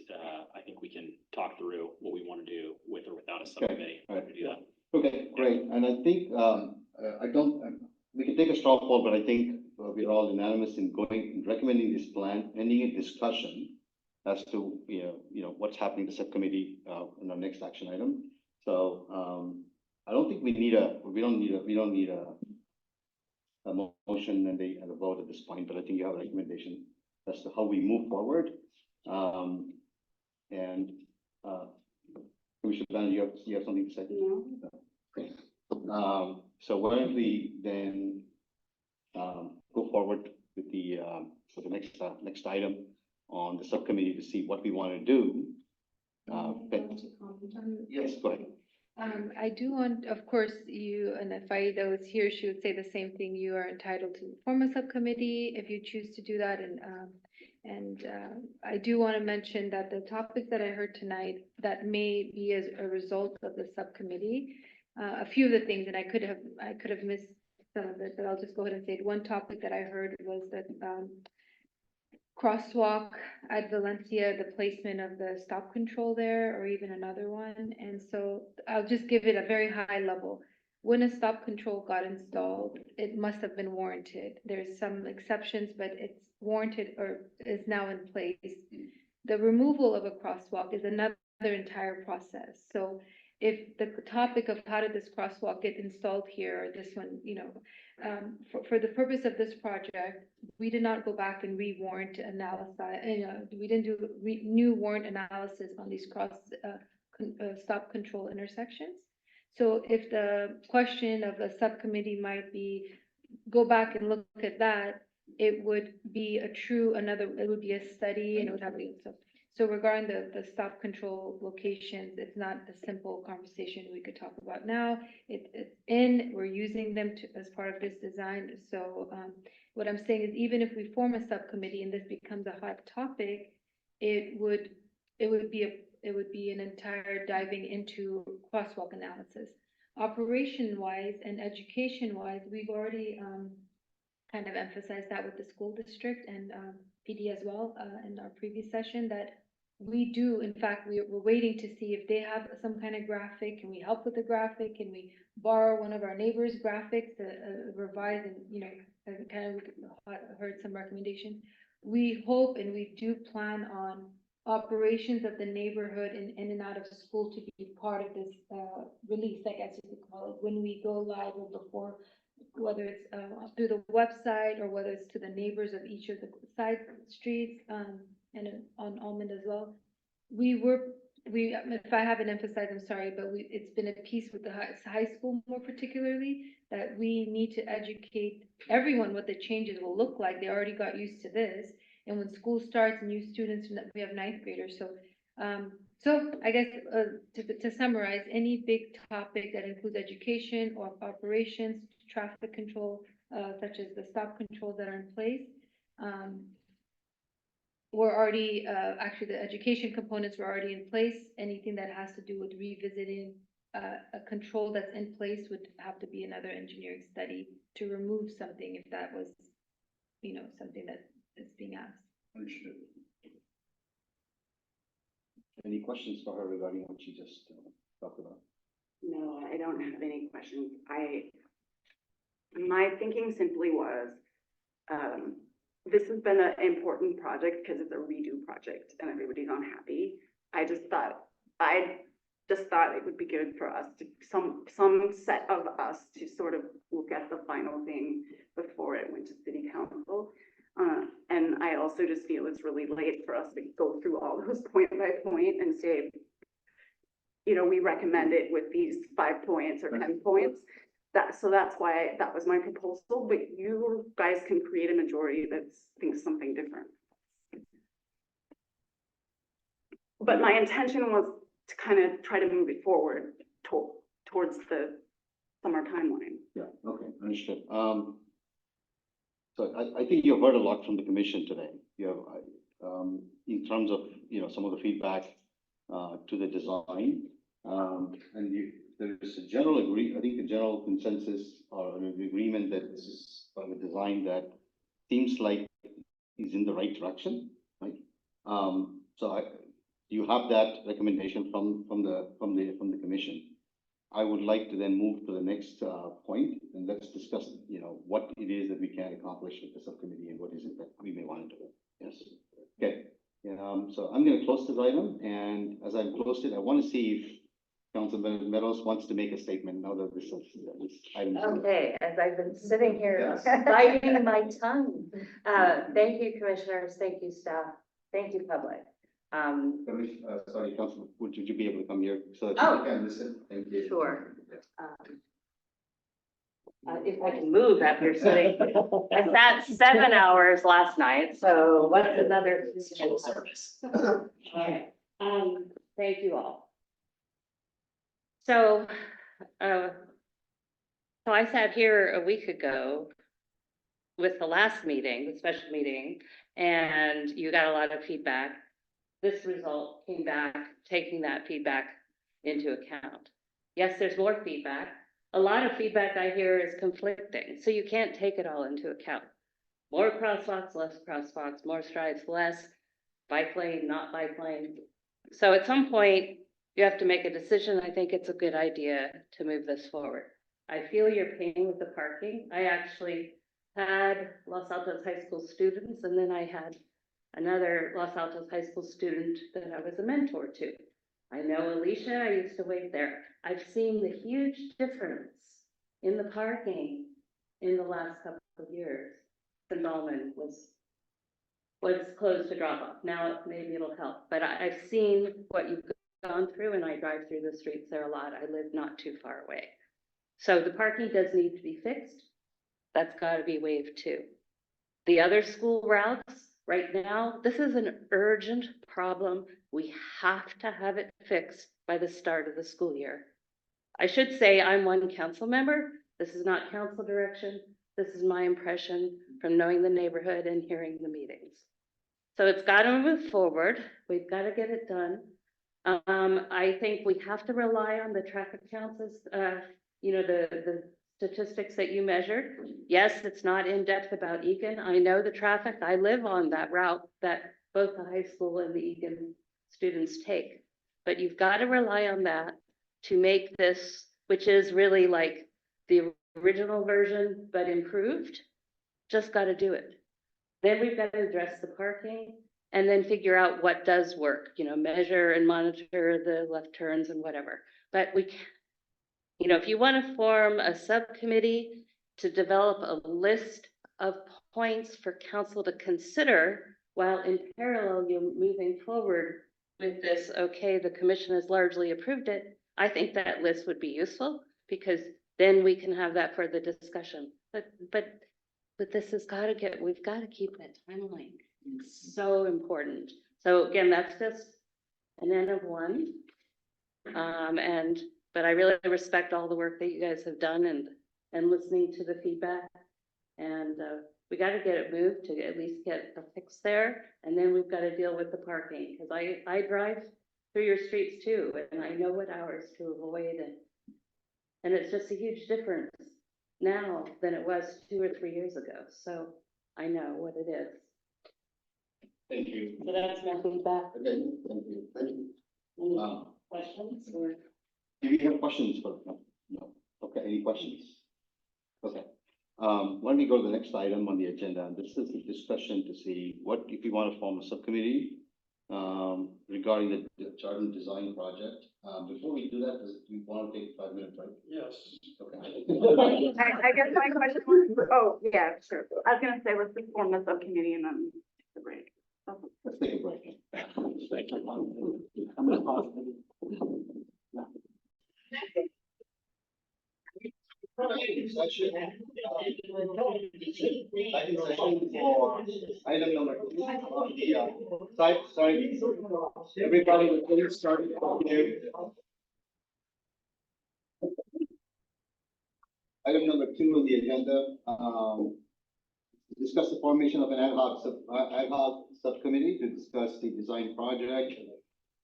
I think we can talk through what we want to do with or without a subcommittee. All right. To do that. Okay, great. And I think, we can take a straw poll, but I think we're all unanimous in recommending this plan, ending a discussion as to, what's happening in the subcommittee, in our next action item. So, I don't think we don't need a motion and a vote at this point, but I think you have a recommendation as to how we move forward. Commissioner Dunn, you have something to say? No. Okay. So why don't we then, go forward with the, for the next item on the subcommittee to see what we want to do. Yes, go ahead. I do want, of course, you, and if Aida was here, she would say the same thing. You are entitled to form a subcommittee if you choose to do that. And I do want to mention that the topics that I heard tonight that may be as a result of the subcommittee, a few of the things, and I could have missed some of it, but I'll just go ahead and say it. One topic that I heard was that crosswalk at Valencia, the placement of the stop control there, or even another one. And so I'll just give it a very high level. When a stop control got installed, it must have been warranted. There's some exceptions, but it's warranted or is now in place. The removal of a crosswalk is another entire process. So if the topic of how did this crosswalk get installed here, or this one, for the purpose of this project, we did not go back and re-warrant analysis, we didn't do new warrant analysis on these stop control intersections. So if the question of the subcommittee might be, go back and look at that, it would be it would be a study, and it would have so regarding the stop control locations, it's not a simple conversation we could talk about now. We're using them as part of this design. So what I'm saying is, even if we form a subcommittee and this becomes a hot topic, it would be an entire diving into crosswalk analysis. Operation-wise and education-wise, we've already kind of emphasized that with the school district and PD as well in our previous session, that we do, in fact, we're waiting to see if they have some kind of graphic. Can we help with the graphic? Can we borrow one of our neighbors' graphics to revise and, kind of heard some recommendations. We hope and we do plan on operations of the neighborhood in and out of school to be part of this release, I guess you could call it, when we go live or before, whether it's through the website or whether it's to the neighbors of each of the side streets, and on Almond as well. If I haven't emphasized, I'm sorry, but it's been a piece with the high school more particularly, that we need to educate everyone what the changes will look like. They already got used to this. And when school starts, new students, we have ninth graders. So I guess to summarize, any big topic that includes education or operations, traffic control, such as the stop controls that are in place, we're already, actually the education components were already in place. Anything that has to do with revisiting a control that's in place would have to be another engineering study to remove something if that was, something that is being asked. Understood. Any questions for her regarding what she just talked about? No, I don't have any questions. My thinking simply was, this has been an important project because it's a redo project and everybody's unhappy. I just thought it would be good for us to, some set of us to sort of look at the final thing before it went to city council. And I also just feel it's really late for us to go through all those point by point and say, we recommend it with these 5 points or 10 points. So that's why that was my proposal, but you guys can create a majority that thinks something different. But my intention was to kind of try to move it forward towards the summer timeline. Yeah, okay, understood. So I think you've heard a lot from the commission today. You have, in terms of, some of the feedback to the design, and there's a general I think the general consensus or an agreement that this is a design that seems like is in the right direction, right? So you have that recommendation from the commission. I would like to then move to the next, point, and let's discuss, what it is that we can accomplish with the subcommittee and what is it that we may want to do. Yes, okay. So I'm gonna close this item, and as I've closed it, I want to see if Councilman Meadows wants to make a statement now that this item. Okay, as I've been sitting here biting my tongue. Thank you, commissioners, thank you, staff, thank you, public. Sorry, Councilman, would you be able to come here so that Oh. you can listen? Thank you. Sure. If I can move after sitting, I sat 7 hours last night, so what's another? Service. Okay, thank you all. So, I sat here a week ago with the last meeting, the special meeting, and you got a lot of feedback. This result came back, taking that feedback into account. Yes, there's more feedback. A lot of feedback I hear is conflicting, so you can't take it all into account. More crosswalks, less crosswalks, more strides, less, bike lane, not bike lane. So at some point, you have to make a decision. I think it's a good idea to move this forward. I feel your pain with the parking. I actually had Los Altos High School students, and then I had another Los Altos High School student that I was a mentor to. I know Alicia, I used to wait there. I've seen the huge difference in the parking in the last couple of years. The Norman was closed to drop off. Now maybe it'll help, but I've seen what you've gone through, and I drive through the streets there a lot. I live not too far away. So the parking does need to be fixed. That's got to be waived too. The other school routes, right now, this is an urgent problem. We have to have it fixed by the start of the school year. I should say I'm one council member. This is not council direction. This is my impression from knowing the neighborhood and hearing the meetings. So it's got to move forward. We've got to get it done. I think we have to rely on the traffic counts as, the statistics that you measured. Yes, it's not in depth about Egan. I know the traffic. I live on that route that both the high school and the Egan students take. But you've got to rely on that to make this, which is really like the original version, but improved. Just got to do it. Then we've got to address the parking and then figure out what does work, measure and monitor the left turns and whatever. But we can't. If you want to form a subcommittee to develop a list of points for council to consider while in parallel you're moving forward with this, okay, the commission has largely approved it, I think that list would be useful because then we can have that for the discussion. But this has got to we've got to keep that timeline. It's so important. So again, that's just an N of one. But I really respect all the work that you guys have done and listening to the feedback. And we got to get it moved to at least get a fix there. And then we've got to deal with the parking because I drive through your streets too, and I know what hours to avoid. And it's just a huge difference now than it was 2 or 3 years ago. So I know what it is. Thank you. So that's my feedback. Okay, thank you. Thank you. Any questions or? Do we have questions for, no? Okay, any questions? Okay. Why don't we go to the next item on the agenda? This is a discussion to see what, if we want to form a subcommittee regarding the Chardon design project. Before we do that, do we want to take 5 minutes, right? Yes. Okay. I guess my question was, oh, yeah, sure. I was gonna say, let's just form the subcommittee and then the break. Let's take a break. Thank you. I'm gonna pause. Item number 2 on the site, sorry, everybody will please start. Item number 2 on the agenda, discuss the formation of an ad hoc subcommittee to discuss the design project.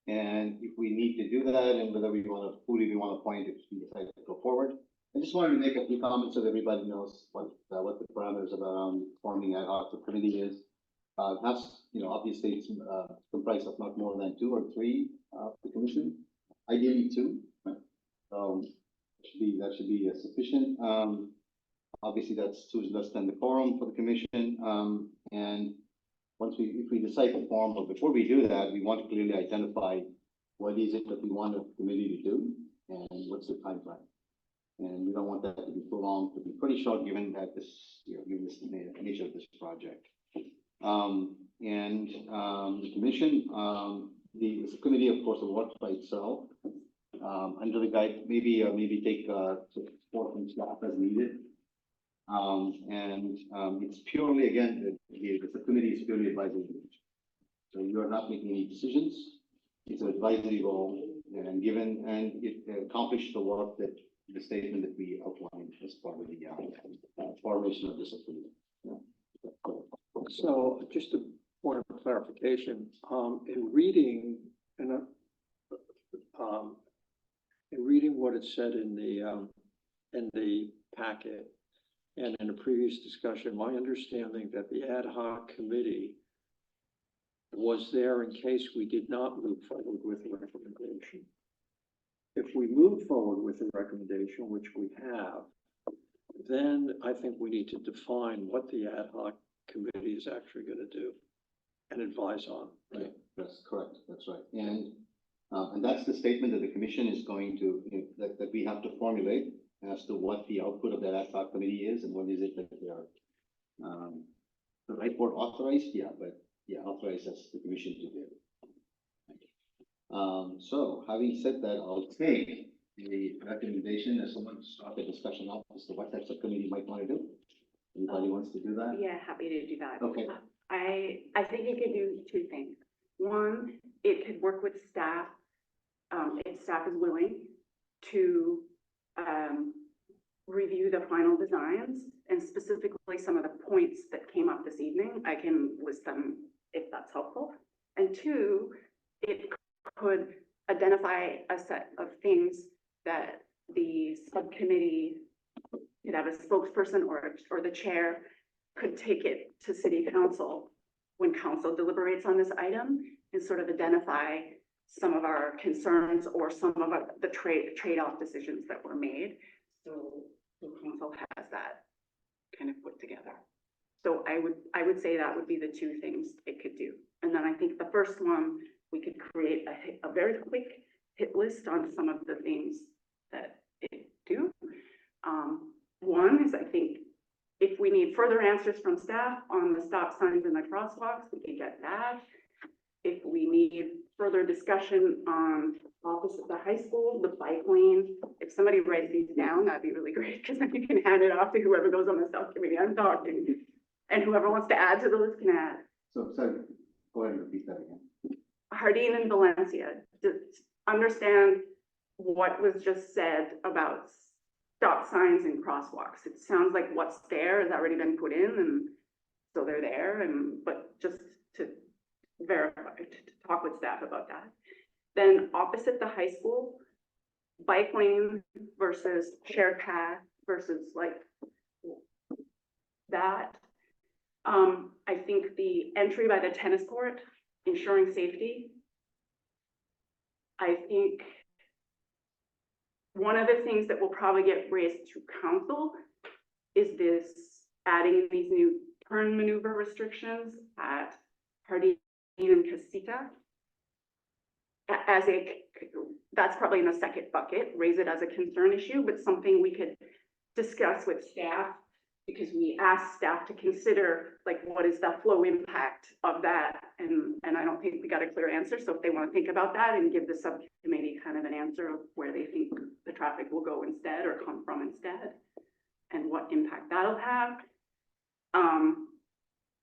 And if we need to do that and whether we want to, who do we want to appoint if we decide to go forward. I just wanted to make a few comments so that everybody knows what the parameters around forming ad hoc subcommittee is. That's, obviously it's comprised of not more than 2 or 3 the commission, ideally 2. Right? That should be sufficient. Obviously, that's two is less than the quorum for the commission. And if we decide to form, but before we do that, we want to clearly identify what is it that we want the committee to do and what's the timeframe. And we don't want that to be too long, to be pretty short, given that given this the nature of this project. The commission, the committee, of course, will work by itself. Under the guide, maybe take support from staff as needed. It's purely, again, the committee is purely advisory. So you are not making any decisions. It's an advisory role, and it accomplished the work that the statement that we outlined as part of the formation of this committee. So just a point of clarification, in reading what it said in the packet and in a previous discussion, my understanding that the ad hoc committee was there in case we did not move forward with the recommendation. If we move forward with the recommendation, which we have, then I think we need to define what the ad hoc committee is actually going to do and advise on. Right, that's correct, that's right. And that's the statement that the commission is going to, that we have to formulate as to what the output of that ad hoc committee is and what is it that they are, the right word authorized, authorized as the commission to do. So having said that, I'll take the recommendation as someone to start the discussion up as to what that subcommittee might want to do. Anybody wants to do that? Yeah, happy to do that. Okay. I think it could do two things. One, it could work with staff, if staff is willing to review the final designs and specifically some of the points that came up this evening. I can list them if that's helpful. And two, it could identify a set of things that the subcommittee could have a spokesperson or the chair could take it to city council when council deliberates on this item and sort of identify some of our concerns or some of the trade-off decisions that were made. So the council has that kind of put together. So I would say that would be the two things it could do. And then I think the first one, we could create a very quick hit list on some of the things that it do. One is, I think, if we need further answers from staff on the stop signs and the crosswalks, we can get that. If we need further discussion on opposite the high school, the bike lane, if somebody writes these down, that'd be really great, because then you can hand it off to whoever goes on the subcommittee I'm talking. And whoever wants to add to the list can add. So go ahead and repeat that again. Jardine and Valencia, to understand what was just said about stop signs and crosswalks. It sounds like what's there has already been put in, and so they're there, but just to verify, to talk with staff about that. Then opposite the high school, bike lane versus shared path versus like that. I think the entry by the tennis court, ensuring safety. I think one of the things that will probably get raised to council is this adding these new turn maneuver restrictions at Jardine and Casita. That's probably in the second bucket, raise it as a concern issue, but something we could discuss with staff, because we asked staff to consider, like, what is the flow impact of that? And I don't think we got a clear answer. So if they want to think about that and give the subcommittee kind of an answer of where they think the traffic will go instead or come from instead, and what impact that'll have.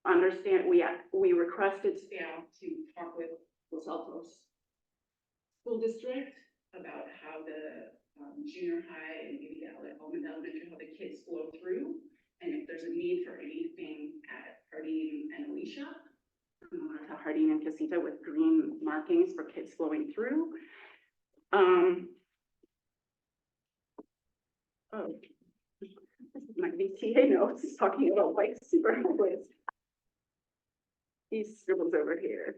Understand, we requested staff to talk with Los Altos School District about how the junior high and maybe elementary, how the kids flow through, and if there's a need for anything at Jardine and Alicia, to Jardine and Casita with green markings for kids flowing through. This is my VTA notes talking about like super highways. These scribbles over here.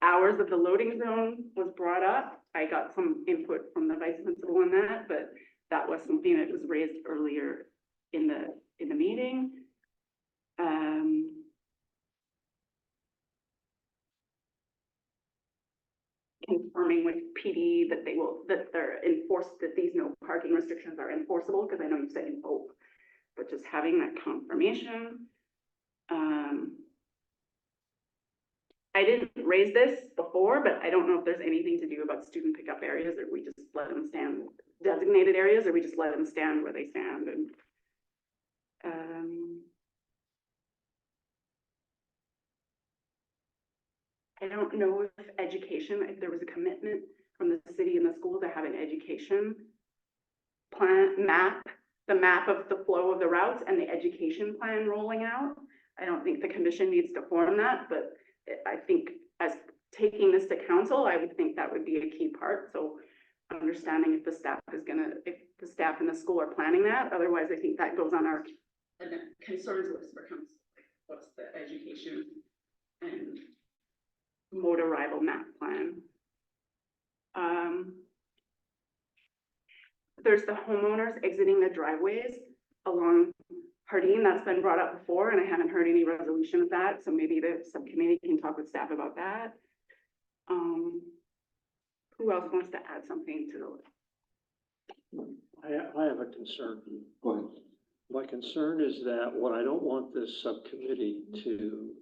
Hours of the loading zone was brought up. I got some input from the vice principal on that, but that was something that was raised earlier in the meeting. Confirming with PD that they're enforced, that these no parking restrictions are enforceable, because I know you said you hope, but just having that confirmation. I didn't raise this before, but I don't know if there's anything to do about student pickup areas, or we just let them stand designated areas, or we just let them stand where they stand. And I don't know if education, if there was a commitment from the city and the school to have an education plan the map of the flow of the routes and the education plan rolling out. I don't think the commission needs to form that, but I think as taking this to council, I would think that would be a key part. So understanding if the staff and the school are planning that. Otherwise, I think that goes on our concerns list for council. What's the education and mode arrival map plan? There's the homeowners exiting the driveways along Hardin. That's been brought up before, and I haven't heard any resolution of that. So maybe the subcommittee can talk with staff about that. Who else wants to add something to the list? I have a concern. Go ahead. My concern is that what I don't want this subcommittee to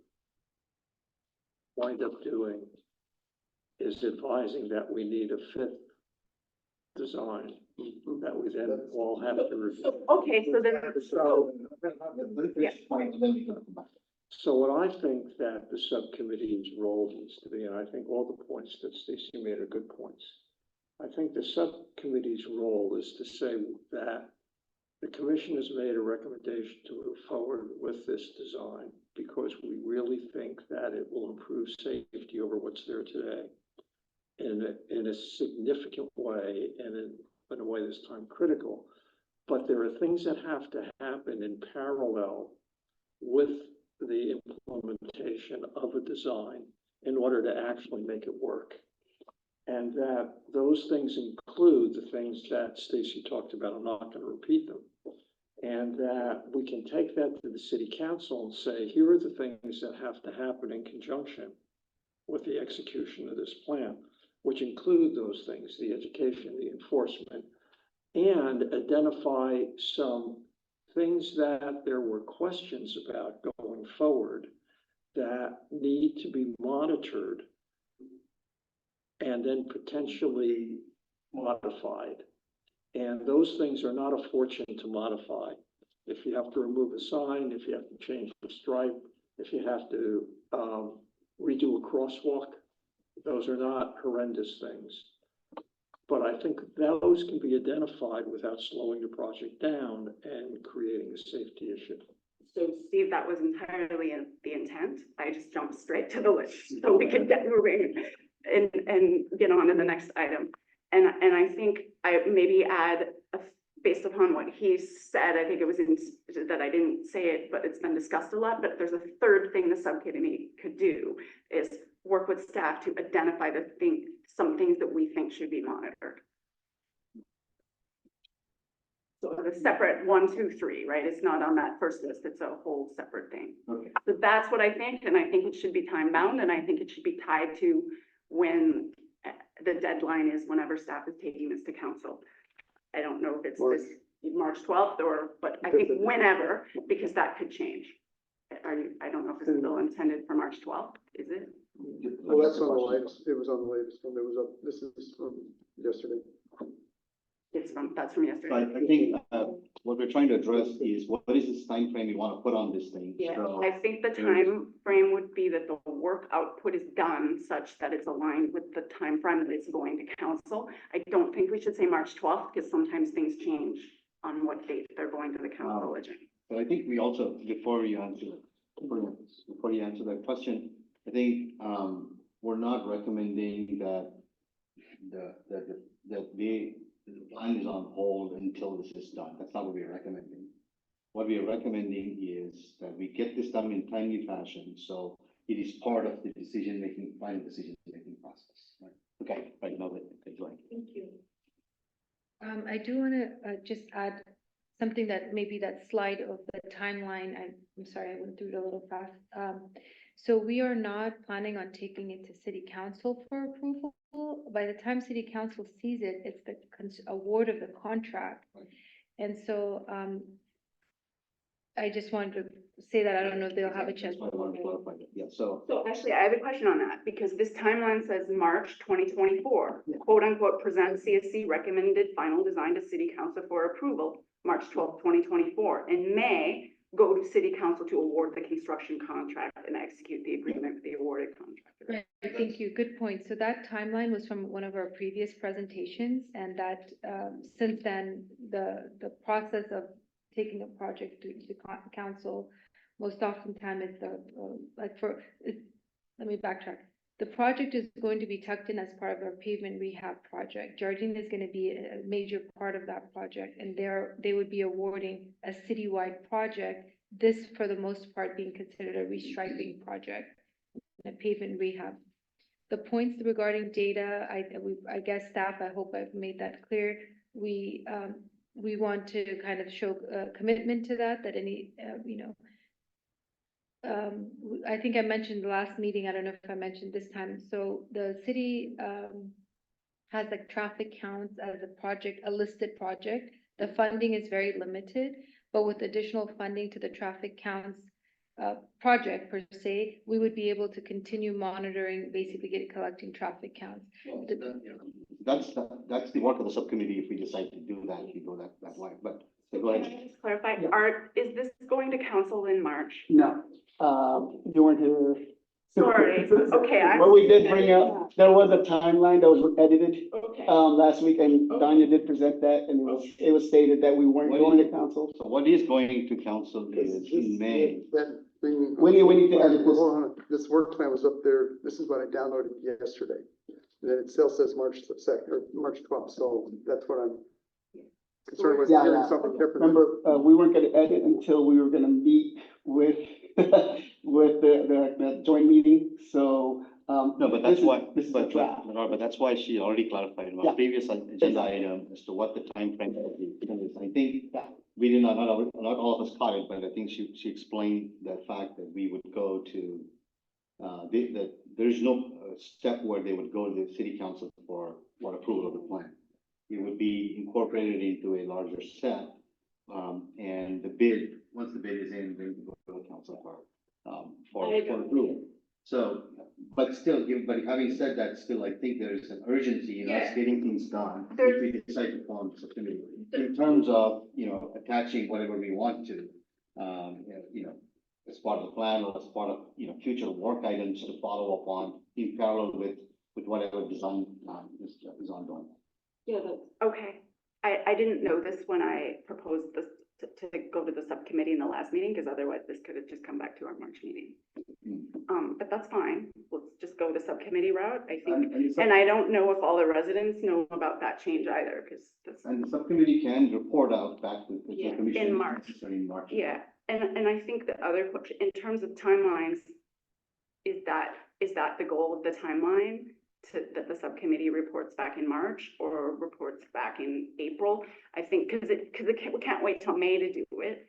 wind up doing is advising that we need a fifth design that we then all have to review. Okay, so then. Yeah. So what I think that the subcommittee's role needs to be, and I think all the points that Stacy made are good points. I think the subcommittee's role is to say that the commission has made a recommendation to move forward with this design because we really think that it will improve safety over what's there today in a significant way and in a way that's time critical. But there are things that have to happen in parallel with the implementation of a design in order to actually make it work. And that those things include the things that Stacy talked about. I'm not going to repeat them. And that we can take that to the city council and say, here are the things that have to happen in conjunction with the execution of this plan, which include those things, the education, the enforcement, and identify some things that there were questions about going forward that need to be monitored and then potentially modified. And those things are not a fortune to modify. If you have to remove a sign, if you have to change the stripe, if you have to redo a crosswalk, those are not horrendous things. But I think those can be identified without slowing the project down and creating a safety issue. So Steve, that was entirely the intent. I just jumped straight to the list so we could get moving and get on to the next item. And I think I maybe add, based upon what he said, I think it was that I didn't say it, but it's been discussed a lot, but there's a third thing the subcommittee could do is work with staff to identify some things that we think should be monitored. So the separate 1, 2, 3, right? It's not on that first list. It's a whole separate thing. Okay. So that's what I think. And I think it should be time bound, and I think it should be tied to when the deadline is, whenever staff is taking this to council. I don't know if it's this March 12th but I think whenever, because that could change. I don't know if it's still intended for March 12th, is it? Well, that's on the latest, it was on the latest one, this is from yesterday. That's from yesterday. I think what we're trying to address is what is this time frame you want to put on this thing? Yeah, So, I think the time frame would be that the work output is done such that it's aligned with the time frame that it's going to council. I don't think we should say March 12th because sometimes things change on what date they're going to the council agenda. But I think we also, before you answer that question, I think we're not recommending that the plan is on hold until this is done. That's not what we're recommending. What we are recommending is that we get this done in timely fashion, so it is part of the final decision-making process. Right? Okay, right, now that, Go ahead. Thank you. I do want to just add something that maybe that slide of the timeline, I'm sorry, I went through it a little fast. So we are not planning on taking it to city council for approval. By the time city council sees it, it's the award of the contract. And so, I just wanted to say that, I don't know if they'll have a chance. Yeah, so. So actually, I have a question on that, because this timeline says March 2024, quote unquote, present CSC recommended final design to city council for approval, March 12th, 2024. In May, go to city council to award the construction contract and execute the agreement with the awarded contractor. Right, thank you, good point. So that timeline was from one of our previous presentations, and that, since then, the process of taking a project to council, most oftentimes it's let me backtrack. The project is going to be tucked in as part of our pavement rehab project. Jardine is going to be a major part of that project, and they would be awarding a citywide project. This, for the most part, being considered a restriping project, a pavement rehab. The points regarding data, I guess staff, I hope I've made that clear. We want to kind of show commitment to that any, I think I mentioned the last meeting, I don't know if I mentioned this time. So the city has like traffic counts as a project, a listed project. The funding is very limited, but with additional funding to the traffic counts project per se, we would be able to continue monitoring, basically collecting traffic counts. That's the work of the subcommittee if we decide to do that, if we go that way, but so go Can ahead. I just clarify, is this going to council in March? No, you weren't here. Sorry, okay. What we did bring up, there was a timeline that was edited, Okay. last week, and Danya did present that, and it was stated that we weren't going to council. So what is going to council is in May. We need to edit this. Hold on, this work plan was up there, this is what I downloaded yesterday. And then it still says March 2nd, or March 12th, so that's what I'm concerned with, hearing something different. Remember, we weren't gonna edit until we were gonna meet with, with the joint meeting, so, No, but that's why, this is a but draft. that's why she already clarified in my Yeah. previous agenda item as to what the timeframe of the thing is. I think we did not all of us caught it, but I think she explained the fact that we would go to, that there's no step where they would go to the city council for approval of the plan. It would be incorporated into a larger set, and the bid, once the bid is in, then we go to the council for approval. So, but still, but having said that, still, I think there is an urgency in us getting things done if we decide to form a subcommittee. In terms of, attaching whatever we want to, as part of the plan or as part of, future work items to follow up on in parallel with whatever design, is ongoing. Yeah, okay. I didn't know this when I proposed this to go to the subcommittee in the last meeting, because otherwise this could have just come back to our March meeting. But that's fine. Let's just go the subcommittee route, I think. And I don't know if all the residents know about that change either, because that's. And the subcommittee can report out back to the Yeah, commission. in March. In March. Yeah, and I think the other question, in terms of timelines, is that the goal of the timeline? That the subcommittee reports back in March or reports back in April? I think, we can't wait till May to do it,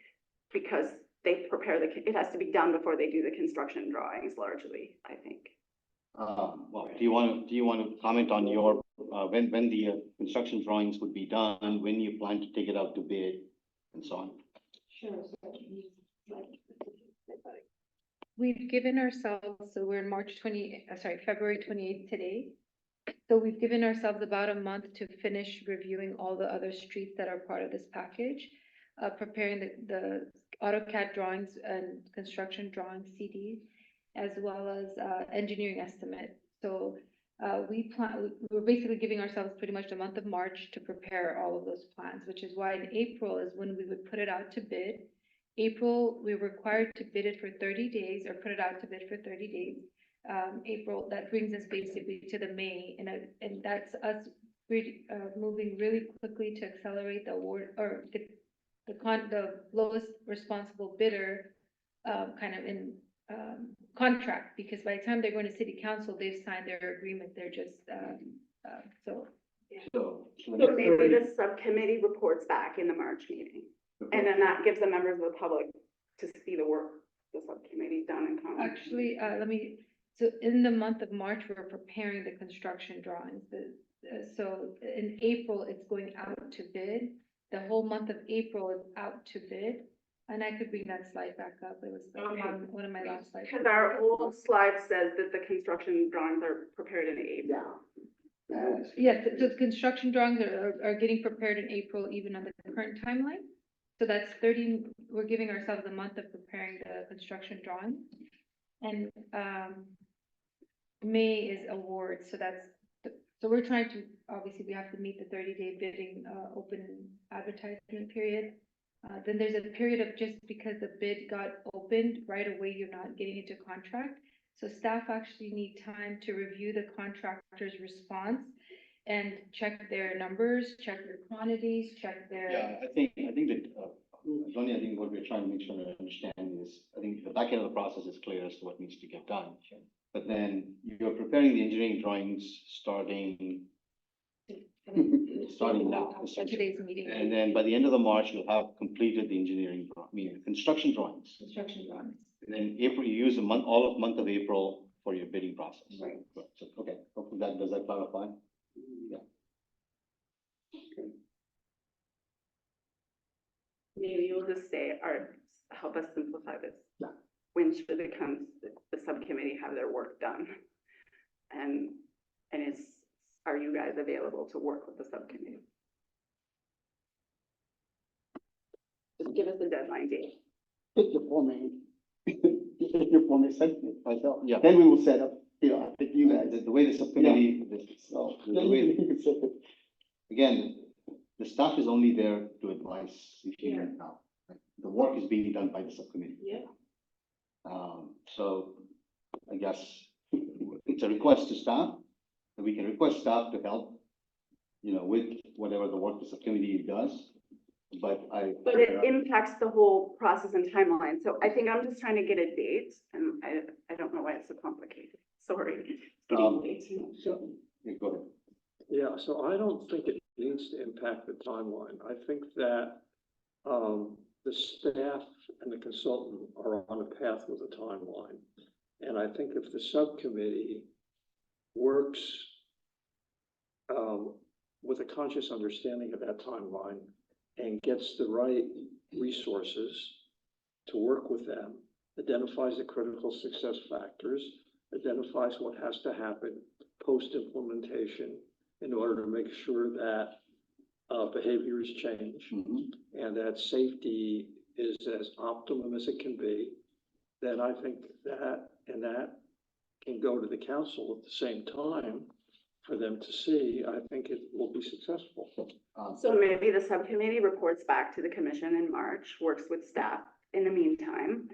because they prepare it has to be done before they do the construction drawings largely, I think. Well, do you want to comment on your, when the construction drawings would be done, when you plan to take it out to bid and so on? Sure. We've given ourselves, so we're in February 28th today. So we've given ourselves about a month to finish reviewing all the other streets that are part of this package, preparing the AutoCAD drawings and construction drawings CD, as well as engineering estimate. So we're basically giving ourselves pretty much the month of March to prepare all of those plans, which is why in April is when we would put it out to bid. April, we're required to bid it for 30 days or put it out to bid for 30 days. April, that brings us basically to the May, and that's us really, moving really quickly to accelerate the award or the lowest responsible bidder kind of in contract, because by the time they're going to city council, they've signed their agreement. They're just so So. So maybe the subcommittee reports back in the March meeting. And then that gives the members of the public to see the work the subcommittee done in comment. Actually, so in the month of March, we're preparing the construction drawings. So in April, it's going out to bid. The whole month of April is out to bid. And I could bring that slide back up. It was one of my last slides. Because our old slide says that the construction drawings are prepared in April. Yes, so the construction drawings are getting prepared in April, even on the current timeline. So that's 30, we're giving ourselves a month of preparing the construction drawing. And May is awards, so we're trying to, obviously, we have to meet the 30-day bidding open advertisement period. Then there's a period of, just because the bid got opened right away, you're not getting into contract. So staff actually need time to review the contractor's response and check their numbers, check their quantities, check their. Yeah, I think that, Tony, I think what we're trying to make sure to understand is, I think the back end of the process is clear as to what needs to get done. But then you're preparing the engineering drawings starting now. Today's meeting. And then by the end of the March, you'll have completed the engineering, construction drawings. Construction drawings. And then April, you use all of month of April for your bidding process. Right. So, okay, hopefully does that clarify? Yeah. Maybe you'll just say, or help us simplify this. Yeah. When should the subcommittee have their work done? And are you guys available to work with the subcommittee? Just give us a deadline date. If you form a segment, myself, Yeah. then we will set up, I think you guys. The way the subcommittee, So, the then way- you can set it. again, the staff is only there to advise if you need now. The work is being done by the subcommittee. Yeah. So I guess it's a request to staff, that we can request staff to help, with whatever the work the subcommittee does. But it impacts the whole process and timeline. So I think I'm just trying to get a date, and I don't know why it's so complicated. Sorry. It's getting way too much. Yeah, go ahead. Yeah, so I don't think it needs to impact the timeline. I think that, the staff and the consultant are on a path with a timeline. And I think if the subcommittee works, with a conscious understanding of that timeline and gets the right resources to work with them, identifies the critical success factors, identifies what has to happen post-implementation in order to make sure that behaviors change and that safety is as optimum as it can be, then I think that can go to the council at the same time for them to see. I think it will be successful. So maybe the subcommittee reports back to the commission in March, works with staff in the meantime.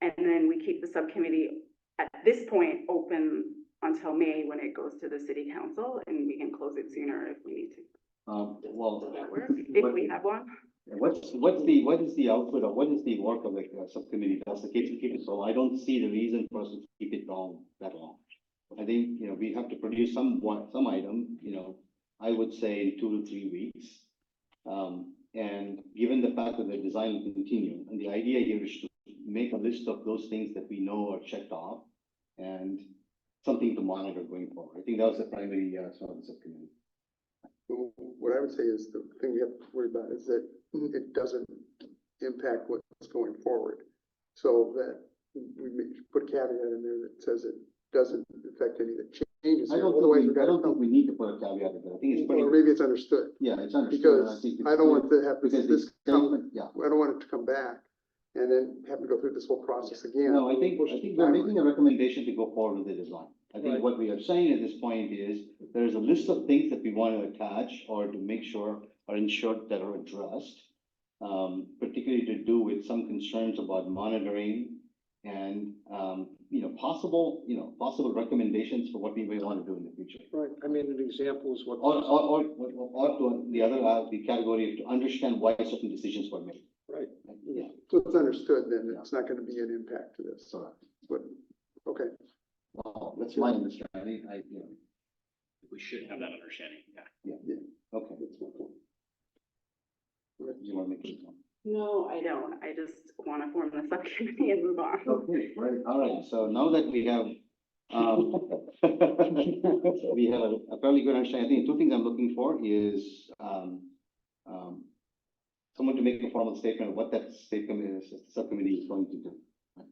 And then we keep the subcommittee at this point open until May, when it goes to the city council, and we can close it sooner if we need to. Does that work? If we have one? What is the output of, what is the work of the subcommittee? Does the case to keep it so? I don't see the reason for us to keep it that long. I think, we have to produce some item, I would say 2 to 3 weeks. And given the fact that the design will continue, and the idea here is to make a list of those things that we know are checked off and something to monitor going forward. I think that was the primary, sort of the subcommittee. What I would say is the thing we have to worry about is that it doesn't impact what's going forward. So that we put a caveat in there that says it doesn't affect any of the changes. I don't think we need to put a caveat in there. I think it's pretty. Or maybe it's understood. Yeah, it's understood. Because I don't want to have because this the statement, yeah. I don't want it to come back and then have to go through this whole process again. No, I think we're making a recommendation to go forward with the design. I think what we are saying at this point is, there is a list of things that we want to attach or to make sure are ensured that are addressed. Particularly to do with some concerns about monitoring and, possible recommendations for what we may want to do in the future. Right, I mean, an example is what. Or to the other, the category of to understand why certain decisions were made. Right. Yeah. So it's understood, then it's not gonna be an impact to this. Correct. But, okay. Well, that's my understanding. We should have that understanding, yeah. Yeah. you want to make it? No, I don't. I just want to form the subcommittee and move on. Okay, right, all right, so now that we have, we have a fairly good understanding, I think two things I'm looking for is, someone to make a formal statement of what that statement is, the subcommittee is going to do. So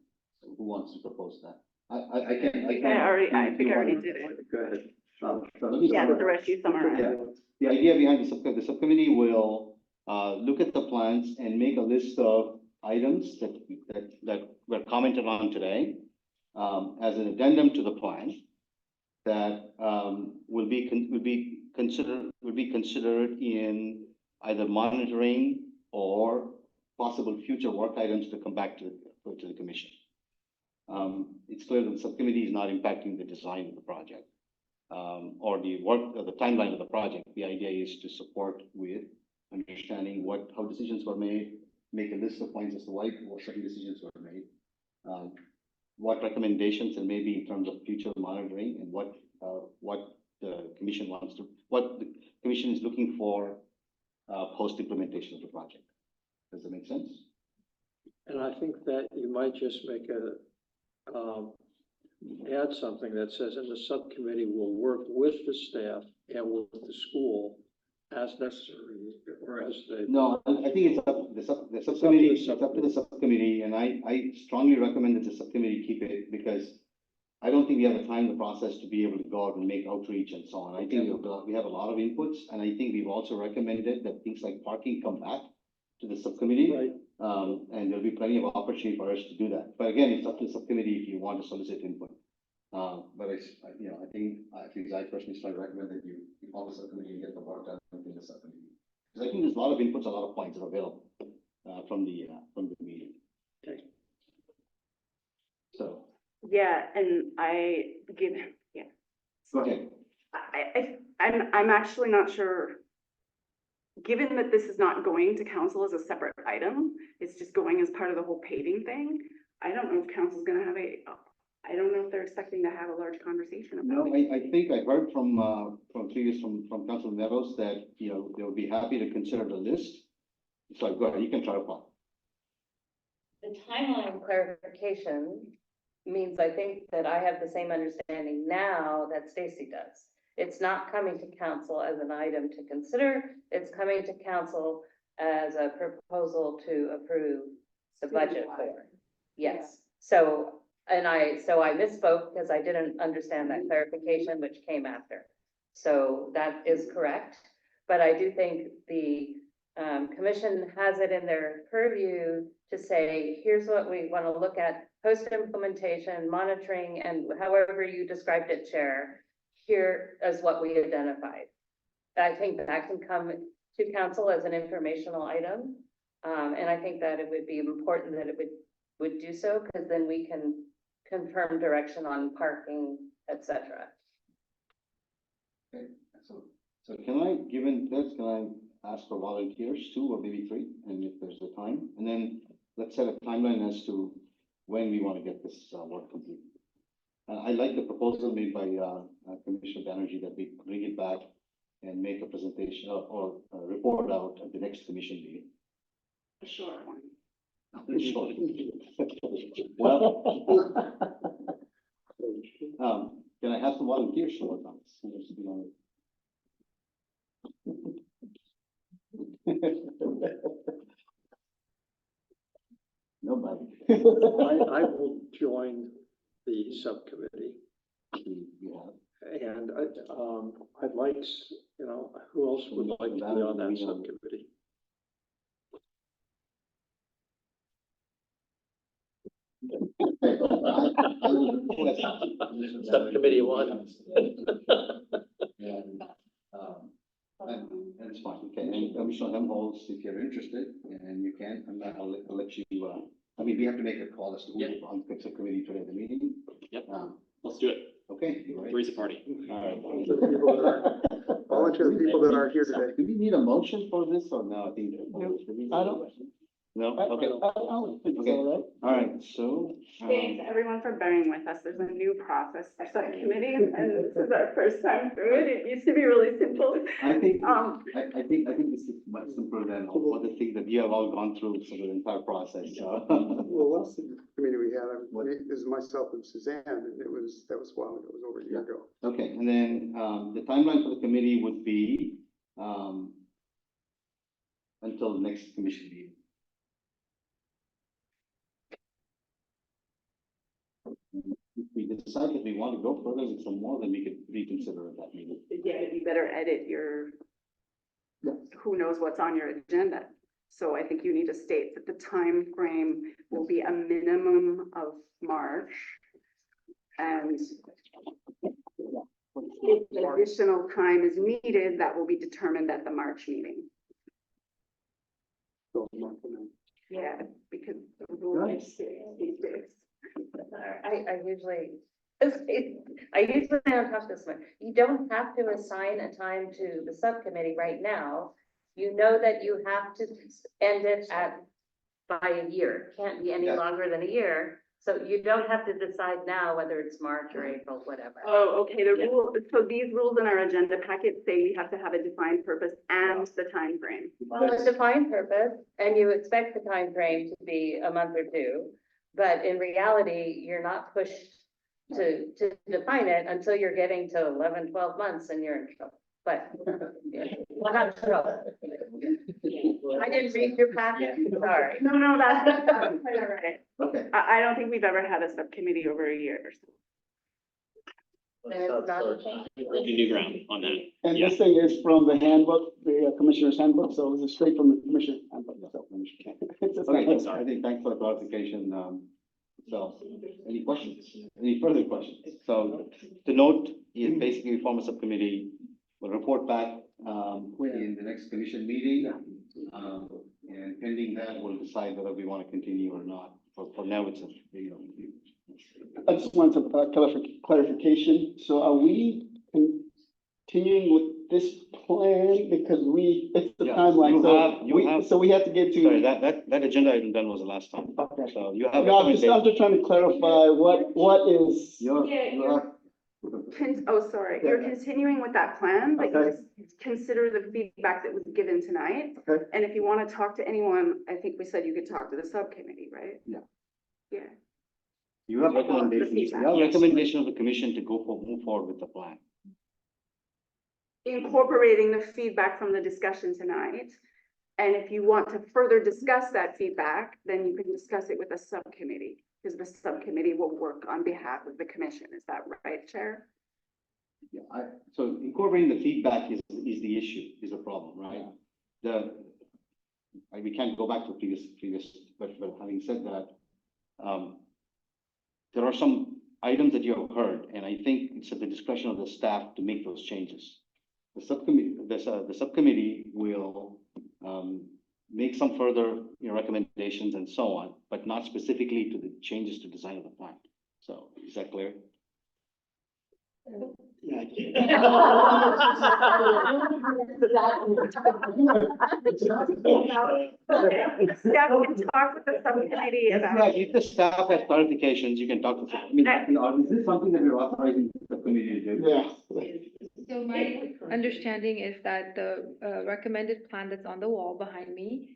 who wants to propose that? I can. I think I already did it. Go ahead. So let me Yeah, start. the rest you summarize. Yeah. The idea behind the subcommittee will, look at the plans and make a list of items that were commented on today, as an addendum to the plan that, will be considered in either monitoring or possible future work items to come back to the commission. It's clear that the subcommittee is not impacting the design of the project, or the work, or the timeline of the project. The idea is to support with understanding how decisions were made, make a list of points as to why certain decisions were made, what recommendations and maybe in terms of future monitoring and what the commission what the commission is looking for, post implementation of the project. Does that make sense? And I think that you might just make add something that says, and the subcommittee will work with the staff and with the school as necessary, or as they. No, I think it's up, the subcommittee, it's up to the subcommittee, and I strongly recommend that the subcommittee keep it, because I don't think we have the time, the process to be able to go out and make outreach and so on. I think we have a lot of inputs, and I think we've also recommended that things like parking come back to the subcommittee. Right. And there'll be plenty of opportunity for us to do that. But again, it's up to the subcommittee if you want to solicit input. But I think I personally strongly recommend that you call the subcommittee and get the work done in the subcommittee. Because I think there's a lot of inputs, a lot of points that are available, from the meeting. Okay. So. Yeah, and yeah. Go ahead. I'm actually not sure. Given that this is not going to council as a separate item, it's just going as part of the whole paving thing. I don't know if council's gonna have I don't know if they're expecting to have a large conversation about No, it. I think I heard from Councilor Neros that, they'll be happy to consider the list. So go ahead, you can try to follow. The timeline clarification means I think that I have the same understanding now that Stacy does. It's not coming to council as an item to consider, it's coming to council as a proposal to approve the budget for. Yes, so I misspoke because I didn't understand that clarification, which came after. So that is correct, but I do think the commission has it in their purview to say, here's what we want to look at, post-implementation, monitoring, and however you described it, Chair, here is what we identified. I think that can come to council as an informational item. And I think that it would be important that it would do so, because then we can confirm direction on parking, et cetera. Okay, so given this, can I ask for volunteers, 2 or maybe 3, and if there's the time, and then let's set a timeline as to when we want to get this work complete. I like the proposal made by Commissioner Banerjee that we bring it back and make a presentation or a report out at the next commission meeting. A short one. Sure. Well, can I have some volunteers to work on this? Nobody. I will join the subcommittee. And I'd like, who else would like to be on that subcommittee? Subcommittee 1. That's fine, okay, and Commissioner Helmholtz, if you're interested, and you can, I'll let you, we have to make a call as to who on the subcommittee today, the meeting. Yep, let's do it. Okay. You ready? Three's a party. All right. Volunteer the people that aren't here today. Do we need a motion for this or no? I think. I don't. No? Okay. Okay. All right, so. Thanks everyone for bearing with us. There's a new process for subcommittee and this is our first time through it. It used to be really simple. I think, Um, I think this is much simpler than all the things that you have all gone through, sort of the entire process, so. Well, last committee we had, is myself and Suzanne, and that was a while ago, it was over a year ago. Okay, and then, the timeline for the committee would be, until the next commission meeting. If we decide that we want to go further with some more, then we could reconsider at that meeting. yeah, you better edit your, who knows what's on your agenda. So I think you need to state that the time frame will be a minimum of March. And if additional time is needed, that will be determined at the March meeting. So, I'm not gonna- Yeah, because the rule is these days. I usually, I usually don't talk this way. You don't have to assign a time to the subcommittee right now. You know that you have to end it by a year. It can't be any longer than a year. So you don't have to decide now whether it's March or April, whatever. Oh, okay, the rule, so these rules in our agenda packet say we have to have a defined purpose and the time frame. Well, a defined purpose, and you expect the time frame to be a month or two, but in reality, you're not pushed to define it until you're getting to 11, 12 months and you're in trouble. But, yeah, well, not trouble. I didn't read your packet, sorry. No, that's quite all right. Okay. I don't think we've ever had a subcommittee over a year or so. There's not a change. New ground on that. And Yeah. this thing is from the handbook, the commissioner's handbook, so this is straight from the commissioner's handbook. So, it's just Okay, not- I think, thanks for the clarification, so, any questions, any further questions? So, to note, he is basically form a subcommittee, will report back, in the next commission meeting. And pending that, we'll decide whether we want to continue or not. For now, it's a, I just want some clarification. So are we continuing with this plan because it's the Yeah, timeline? you have- So we have to get to. sorry, that agenda item done was the last time. Okay. So you have. No, I'm just trying to clarify what is. Sorry, you're continuing with that plan, but you Okay. just consider the feedback that was given tonight. Okay. And if you want to talk to anyone, I think we said you could talk to the subcommittee, right? Yeah. Yeah. You have The recommendations, you feedback, have yes. recommendation of the commission to move forward with the plan. Incorporating the feedback from the discussion tonight. And if you want to further discuss that feedback, then you can discuss it with the subcommittee, because the subcommittee will work on behalf of the commission. Is that right, Chair? Yeah, so incorporating the feedback is the issue, is the problem, right? We can't go back to previous, but having said that, there are some items that you have heard, and I think it's at the discretion of the staff to make those changes. The subcommittee will, make some further, recommendations and so on, but not specifically to the changes to design of the plan. So, is that clear? Staff can talk with the subcommittee That's about. right, if the staff has clarifications, you can talk to, is this something that we're authorizing the committee to do? Yeah. So my understanding is that the recommended plan that's on the wall behind me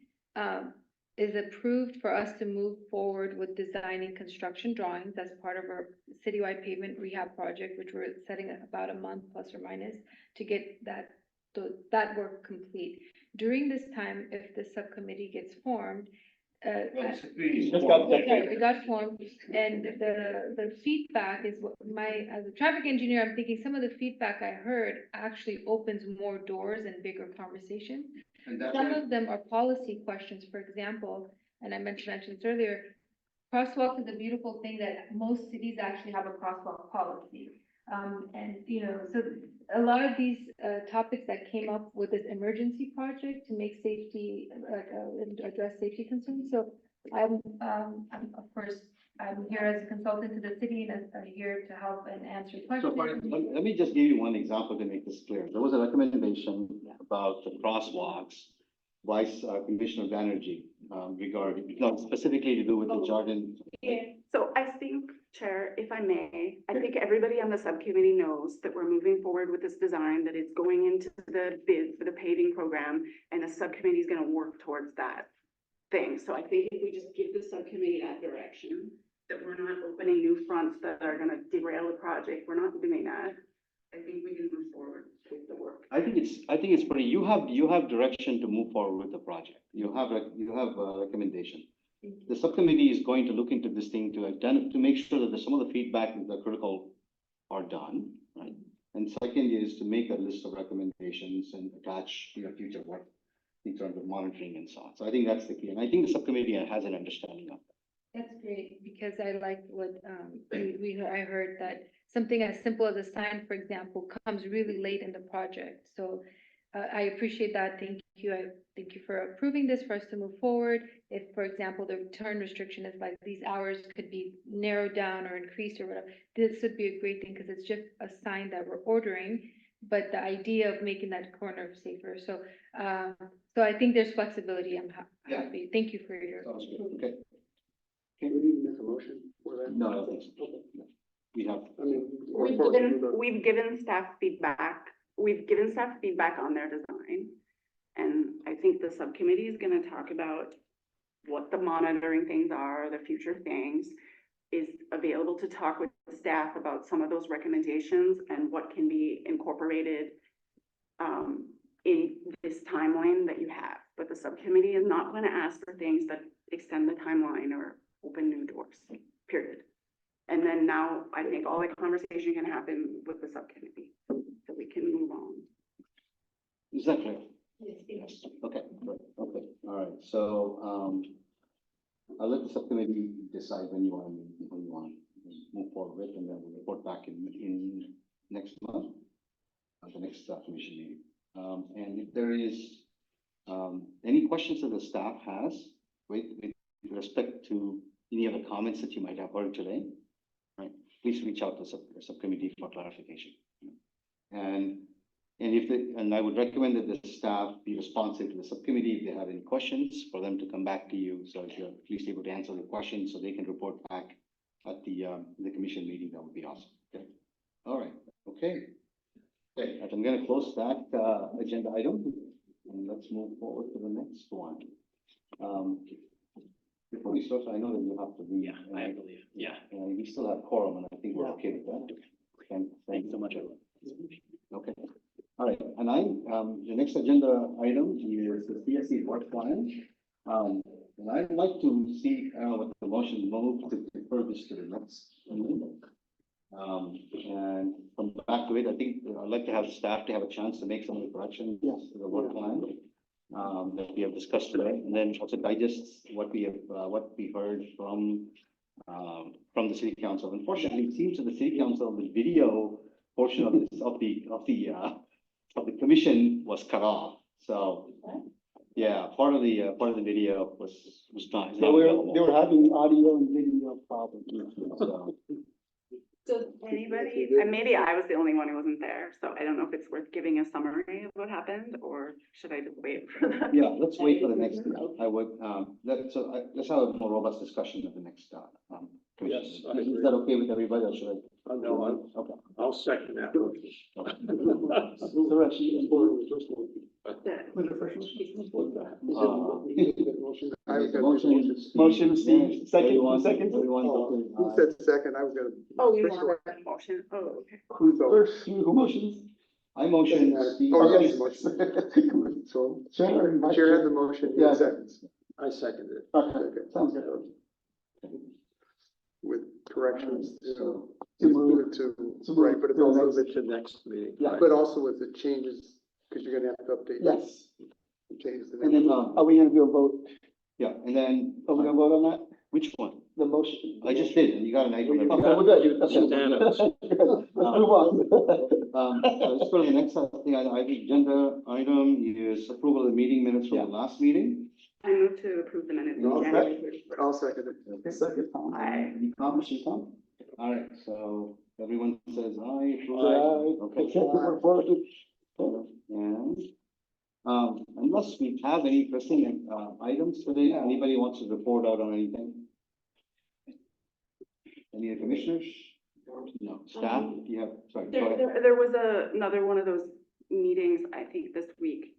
is approved for us to move forward with designing construction drawings as part of our citywide pavement rehab project, which we're setting about a month plus or minus to get that work complete. During this time, if the subcommittee gets formed, it got formed, and the feedback is as a traffic engineer, I'm thinking some of the feedback I heard actually opens more doors and bigger conversations. Some of them are policy questions, for example, and I mentioned this earlier, crosswalk is a beautiful thing that most cities actually have a crosswalk policy. And, so a lot of these topics that came up with this emergency project to make safety, address safety concerns. So I'm here as a consultant to the city and I'm here to help and answer questions. So let me just give you one example to make this clear. There was a recommendation about the crosswalks Vice Commissioner Banerjee, regarding, no, specifically to do with the Jordan. So I think, Chair, if I may, I think everybody on the subcommittee knows that we're moving forward with this design, that it's going into the bid for the paving program, and the subcommittee is gonna work towards that thing. So I think if we just give the subcommittee that direction, that we're not opening new fronts that are gonna derail the project, we're not doing that. I think we can move forward with the work. I think it's pretty, you have direction to move forward with the project. You have a recommendation. The subcommittee is going to look into this thing to make sure that some of the feedback that are critical are done, right? And second is to make a list of recommendations and attach, future work in terms of monitoring and so on. So I think that's the key. And I think the subcommittee has an understanding of that. That's great, because I like what, I heard that something as simple as a sign, for example, comes really late in the project. So I appreciate that. Thank you. I thank you for approving this for us to move forward. If, for example, the return restriction is like these hours could be narrowed down or increased or whatever, this would be a great thing because it's just a sign that we're ordering, but the idea of making that corner safer. So, so I think there's flexibility. I'm happy. Thank you for your. Okay. Can we need to make a motion for that? No, I don't think so. No. We have. I mean. We've given staff feedback. We've given staff feedback on their design. And I think the subcommittee is gonna talk about what the monitoring things are, the future things. Is available to talk with staff about some of those recommendations and what can be incorporated in this timeline that you have. But the subcommittee is not gonna ask for things that extend the timeline or open new doors, period. And then now I think all the conversation can happen with the subcommittee, so we can move on. Is that clear? Yes. Okay, good. Okay, all right. So, I'll let the subcommittee decide when you want to move forward with, and then we'll report back in next month, at the next commission meeting. And if there is, any questions that the staff has with respect to any of the comments that you might have heard today, right? Please reach out to the subcommittee for clarification. And I would recommend that the staff be responsive to the subcommittee if they have any questions, for them to come back to you. So if you're at least able to answer the questions so they can report back at the commission meeting, that would be awesome. Okay. All right. Okay. Okay. I'm going to close that agenda item, and let's move forward to the next one. Before we start, I know that you have to be. Yeah, I believe. Yeah. And we still have quorum, and I think we're okay with that. Thank you so much, everyone. Okay. All right, and the next agenda item is the CSC work plan. And I'd like to see, what the motion move to defer this to the next meeting. And from back to it, I think I'd like to have staff to have a chance to make some of the corrections to the work plan that we have discussed today, and then also digest what we heard from the city council. Unfortunately, it seems that the city council, the video portion of the commission was cut off. So, yeah, part of the video was not. They were having audio and video problems. So anybody, and maybe I was the only one who wasn't there, so I don't know if it's worth giving a summary of what happened, or should I just wait for that? Yeah, let's wait for the next, I would, let's have a more robust discussion at the next, commission. Yes, Is that okay with everybody, or should I? No, Okay. I'll second that. Motion, Steve, second. Who said second? I was gonna. Oh, you want that motion? Oh, okay. Who's over? Who motions? I motion. Steve. Oh, yes, motion. So, Chair had the motion, Yeah. seconds, I seconded it. Okay, sounds good. with corrections, To right, but it's also Move it to next meeting. Yeah. but also with the changes, because you're gonna have to update. Yes, The changes. to and then, that. are we gonna do a vote? Yeah, and then. Are we gonna vote on that? Which one? The motion? I just did, and you got an item. Okay, we're good. Okay. Unanimous. Let's move on. So let's go to the next thing, agenda item is approval of the meeting minutes from the last meeting. I move to approve the minutes. I'll of January 31st. I'll second it. Second, Tom. Aye. Any comments, Tom? All right, so everyone says aye. Aye. Okay. Okay, we're forward to- And Unless we have any pressing, items today, anybody wants to report out on anything? Any commissioners? No, staff, you have, sorry, go ahead. There was another one of those meetings, I think this week,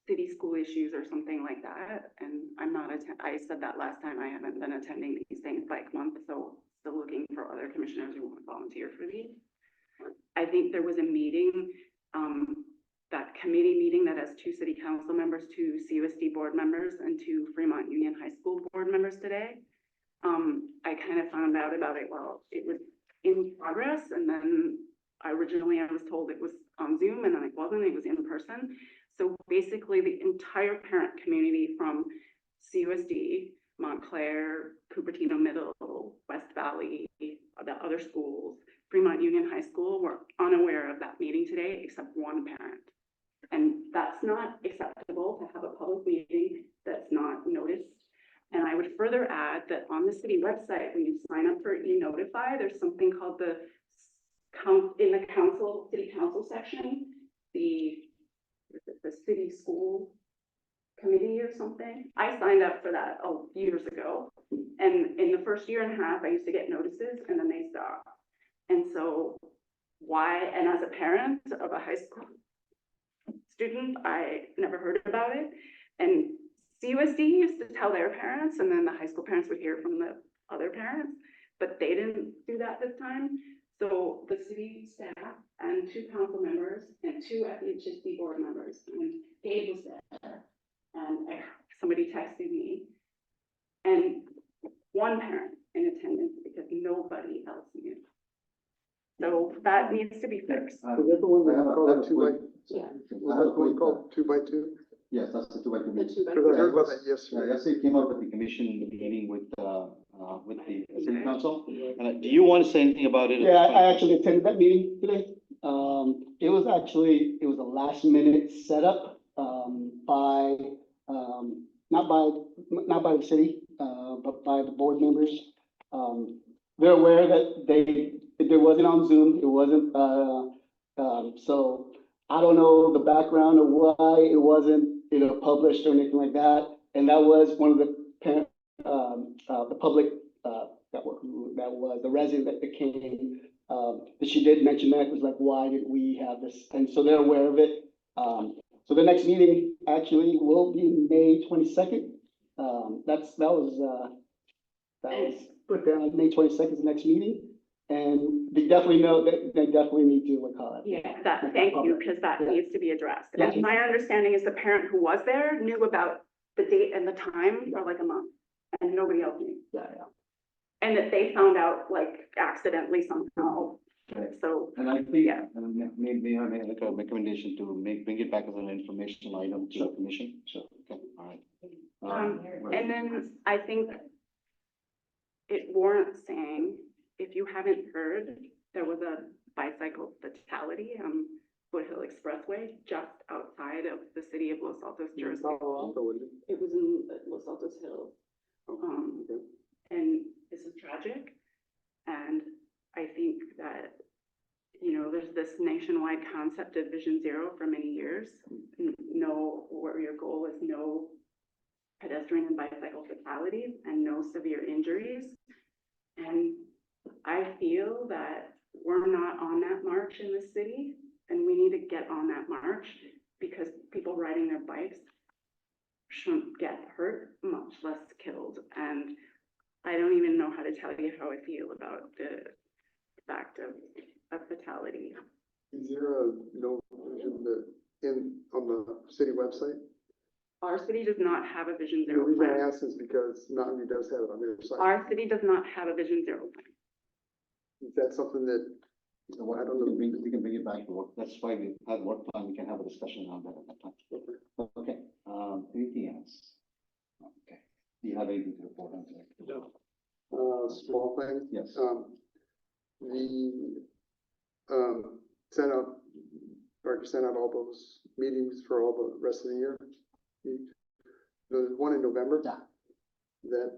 city school issues or something like that, and I'm not I said that last time, I haven't been attending these things bike month, so still looking for other commissioners who want to volunteer for these. I think there was a meeting, that committee meeting that has 2 city council members, 2 CUSD board members, and 2 Fremont Union High School board members today. I kind of found out about it while it was in progress, and then originally I was told it was on Zoom, and then it wasn't, it was in person. So basically the entire parent community from CUSD, Montclair, Cupertino Middle, West Valley, the other schools, Fremont Union High School were unaware of that meeting today, except one parent. And that's not acceptable to have a public meeting that's not noticed. And I would further add that on the city website, when you sign up for e-Notify, there's something called in the city council section, the city school committee or something. I signed up for that years ago. And in the first year and a half, I used to get notices and then they stopped. And so and as a parent of a high school student, I never heard about it. And CUSD used to tell their parents, and then the high school parents would hear from the other parents, but they didn't do that this time. So the city staff and 2 council members and 2 FHSD board members, and Gabe was there, and somebody texted me, and 1 parent in attendance because nobody else knew. So that needs to be fixed. Is that the one that called it 2 by? Yeah. Was that the one called 2 by 2? Yes, that's the 2 by 2 meeting. Because I heard about that yesterday. Yesterday came up with the commission meeting with the city council. Do you want to say anything about it? Yeah, I actually attended that meeting today. It was a last minute setup, not by the city, but by the board members. They're aware that it wasn't on Zoom, it wasn't, so I don't know the background of why it wasn't, published or anything like that. And that was one of the parent, the public, that was the resident that came, that she did mention that, was like, why did we have this? And so they're aware of it. So the next meeting actually will be May 22nd. That was put down, May 22nd is the next meeting. And they definitely know that they definitely need to, Thank you, because that needs to be addressed. Yeah. And my understanding is the parent who was there knew about the date and the time for like a month, and nobody else knew. Yeah. And that they found out like accidentally somehow. So, And I think, maybe I may make a recommendation to bring it back as an information item to the commission. Sure. Okay, all right. and then I think it warrants saying, if you haven't heard, there was a bicycle fatality on Foothill Expressway just outside of the city of Los Altos jurisdiction. It was in Los Altos Hills. And this is tragic. And I think that, there's this nationwide concept of Vision Zero for many years. Where your goal is no pedestrian and bicycle fatalities and no severe injuries. And I feel that we're not on that march in the city, and we need to get on that march, because people riding their bikes shouldn't get hurt, much less killed. And I don't even know how to tell you how I feel about the fact of a fatality. Is there no version on the city website? Our city does not have a Vision The Zero reason I plan. ask is because Mountain View does have it on their site. Our city does not have a Vision Zero plan. Is that something that, I don't know. We can bring it back to work. That's why we have work plan. We can have a discussion on that at that time. Okay, anything else? Okay. Do you have anything to report on today? No. Small thing. Yes. Sent out all those meetings for all the rest of the year. The one in November. Yeah. That,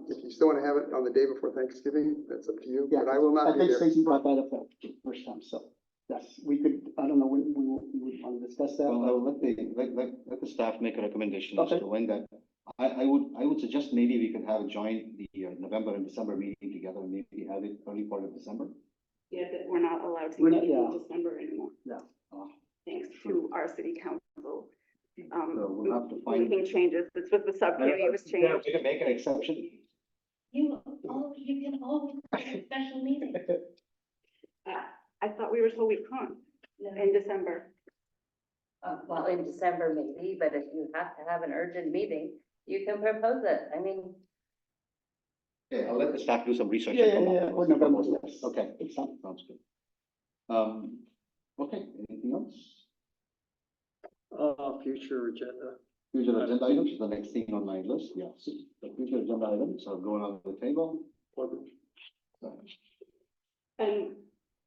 if you still want to have it on the day before Thanksgiving, that's up to you, Yeah, but I will I not be think there. Stacy brought that up the first time, so. Yes, we could, I don't know when we would want to discuss that. Well, let the staff make a recommendation as Okay. to when that. I would suggest maybe we could have joined the November and December meeting together, and maybe have it early part of December. Yeah, that we're not allowed to We're not- meet in yeah. December anymore. Yeah. Thanks to our city council. So we'll have to find. Making changes. This was the subcommittee was Yeah, changed. we can make an exception. You can always have a special meeting. I thought we were so week on in December. Well, in December maybe, but if you have to have an urgent meeting, you can propose it. I mean, Okay, I'll let the staff do some research. Yeah, and come yeah, up yeah, with or November, proposals. yes. Okay, It's not- sounds good. Okay, anything else? Future agenda. Future agenda items is the next thing on my list, yes. The future agenda items are going on the table. And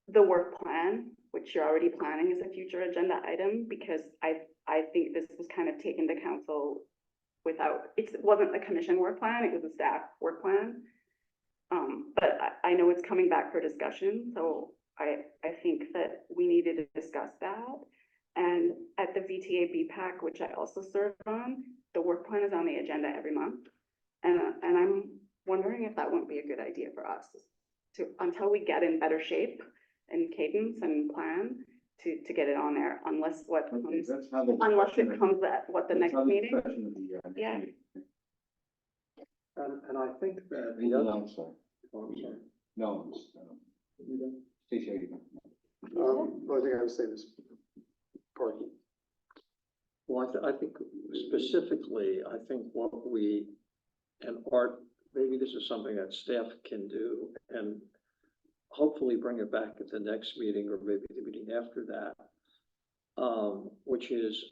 the work plan, which you're already planning as a future agenda item, because I think this was kind of taken to council without, it wasn't the commission work plan, it was a staff work plan. But I know it's coming back for discussion, so I think that we needed to discuss that. And at the VTA BPAC, which I also serve on, the work plan is on the agenda every month. And I'm wondering if that wouldn't be a good idea for us to, until we get in better shape and cadence and plan to get it on there, unless what comes, Let's have a unless discussion it comes at what the let's next have a meeting. discussion at the, next Yeah. meeting. And I think that Anything the other, else, sir? oh, I'm sorry. No, Stacy, are you done? Only thing I would say is parking. Well, I think specifically, I think what we, and Art, maybe this is something that staff can do, and hopefully bring it back at the next meeting, or maybe the meeting after that, which is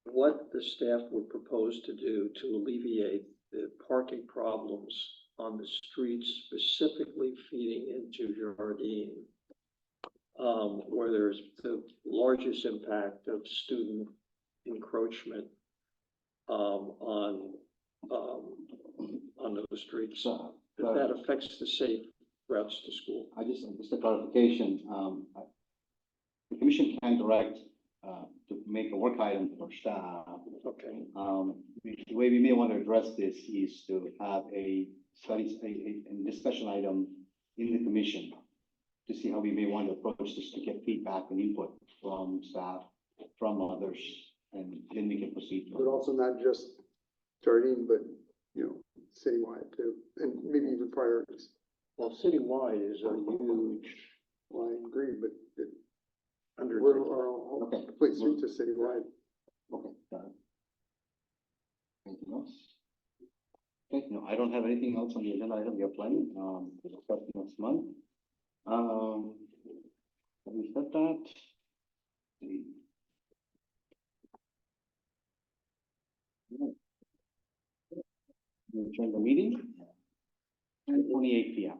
what the staff would propose to do to alleviate the parking problems on the streets, specifically feeding into Jardine, where there's the largest impact of student encroachment on those streets. That affects the safe routes to school. Just a clarification, the commission can direct, to make a work item for staff. Okay. The way we may want to address this is to have a study, a discussion item in the commission to see how we may want to approach this, to get feedback and input from staff, from others, and then we can proceed. But also not just Jardine, but, citywide too, and maybe even priorities. Well, citywide is a huge. Well, I agree, but undertaking. our whole complete streets are citywide. Okay, got it. Anything else? Okay, no, I don't have anything else on the agenda item we are planning, to discuss next month. Having said that, we adjourn the meeting, 10:28 PM.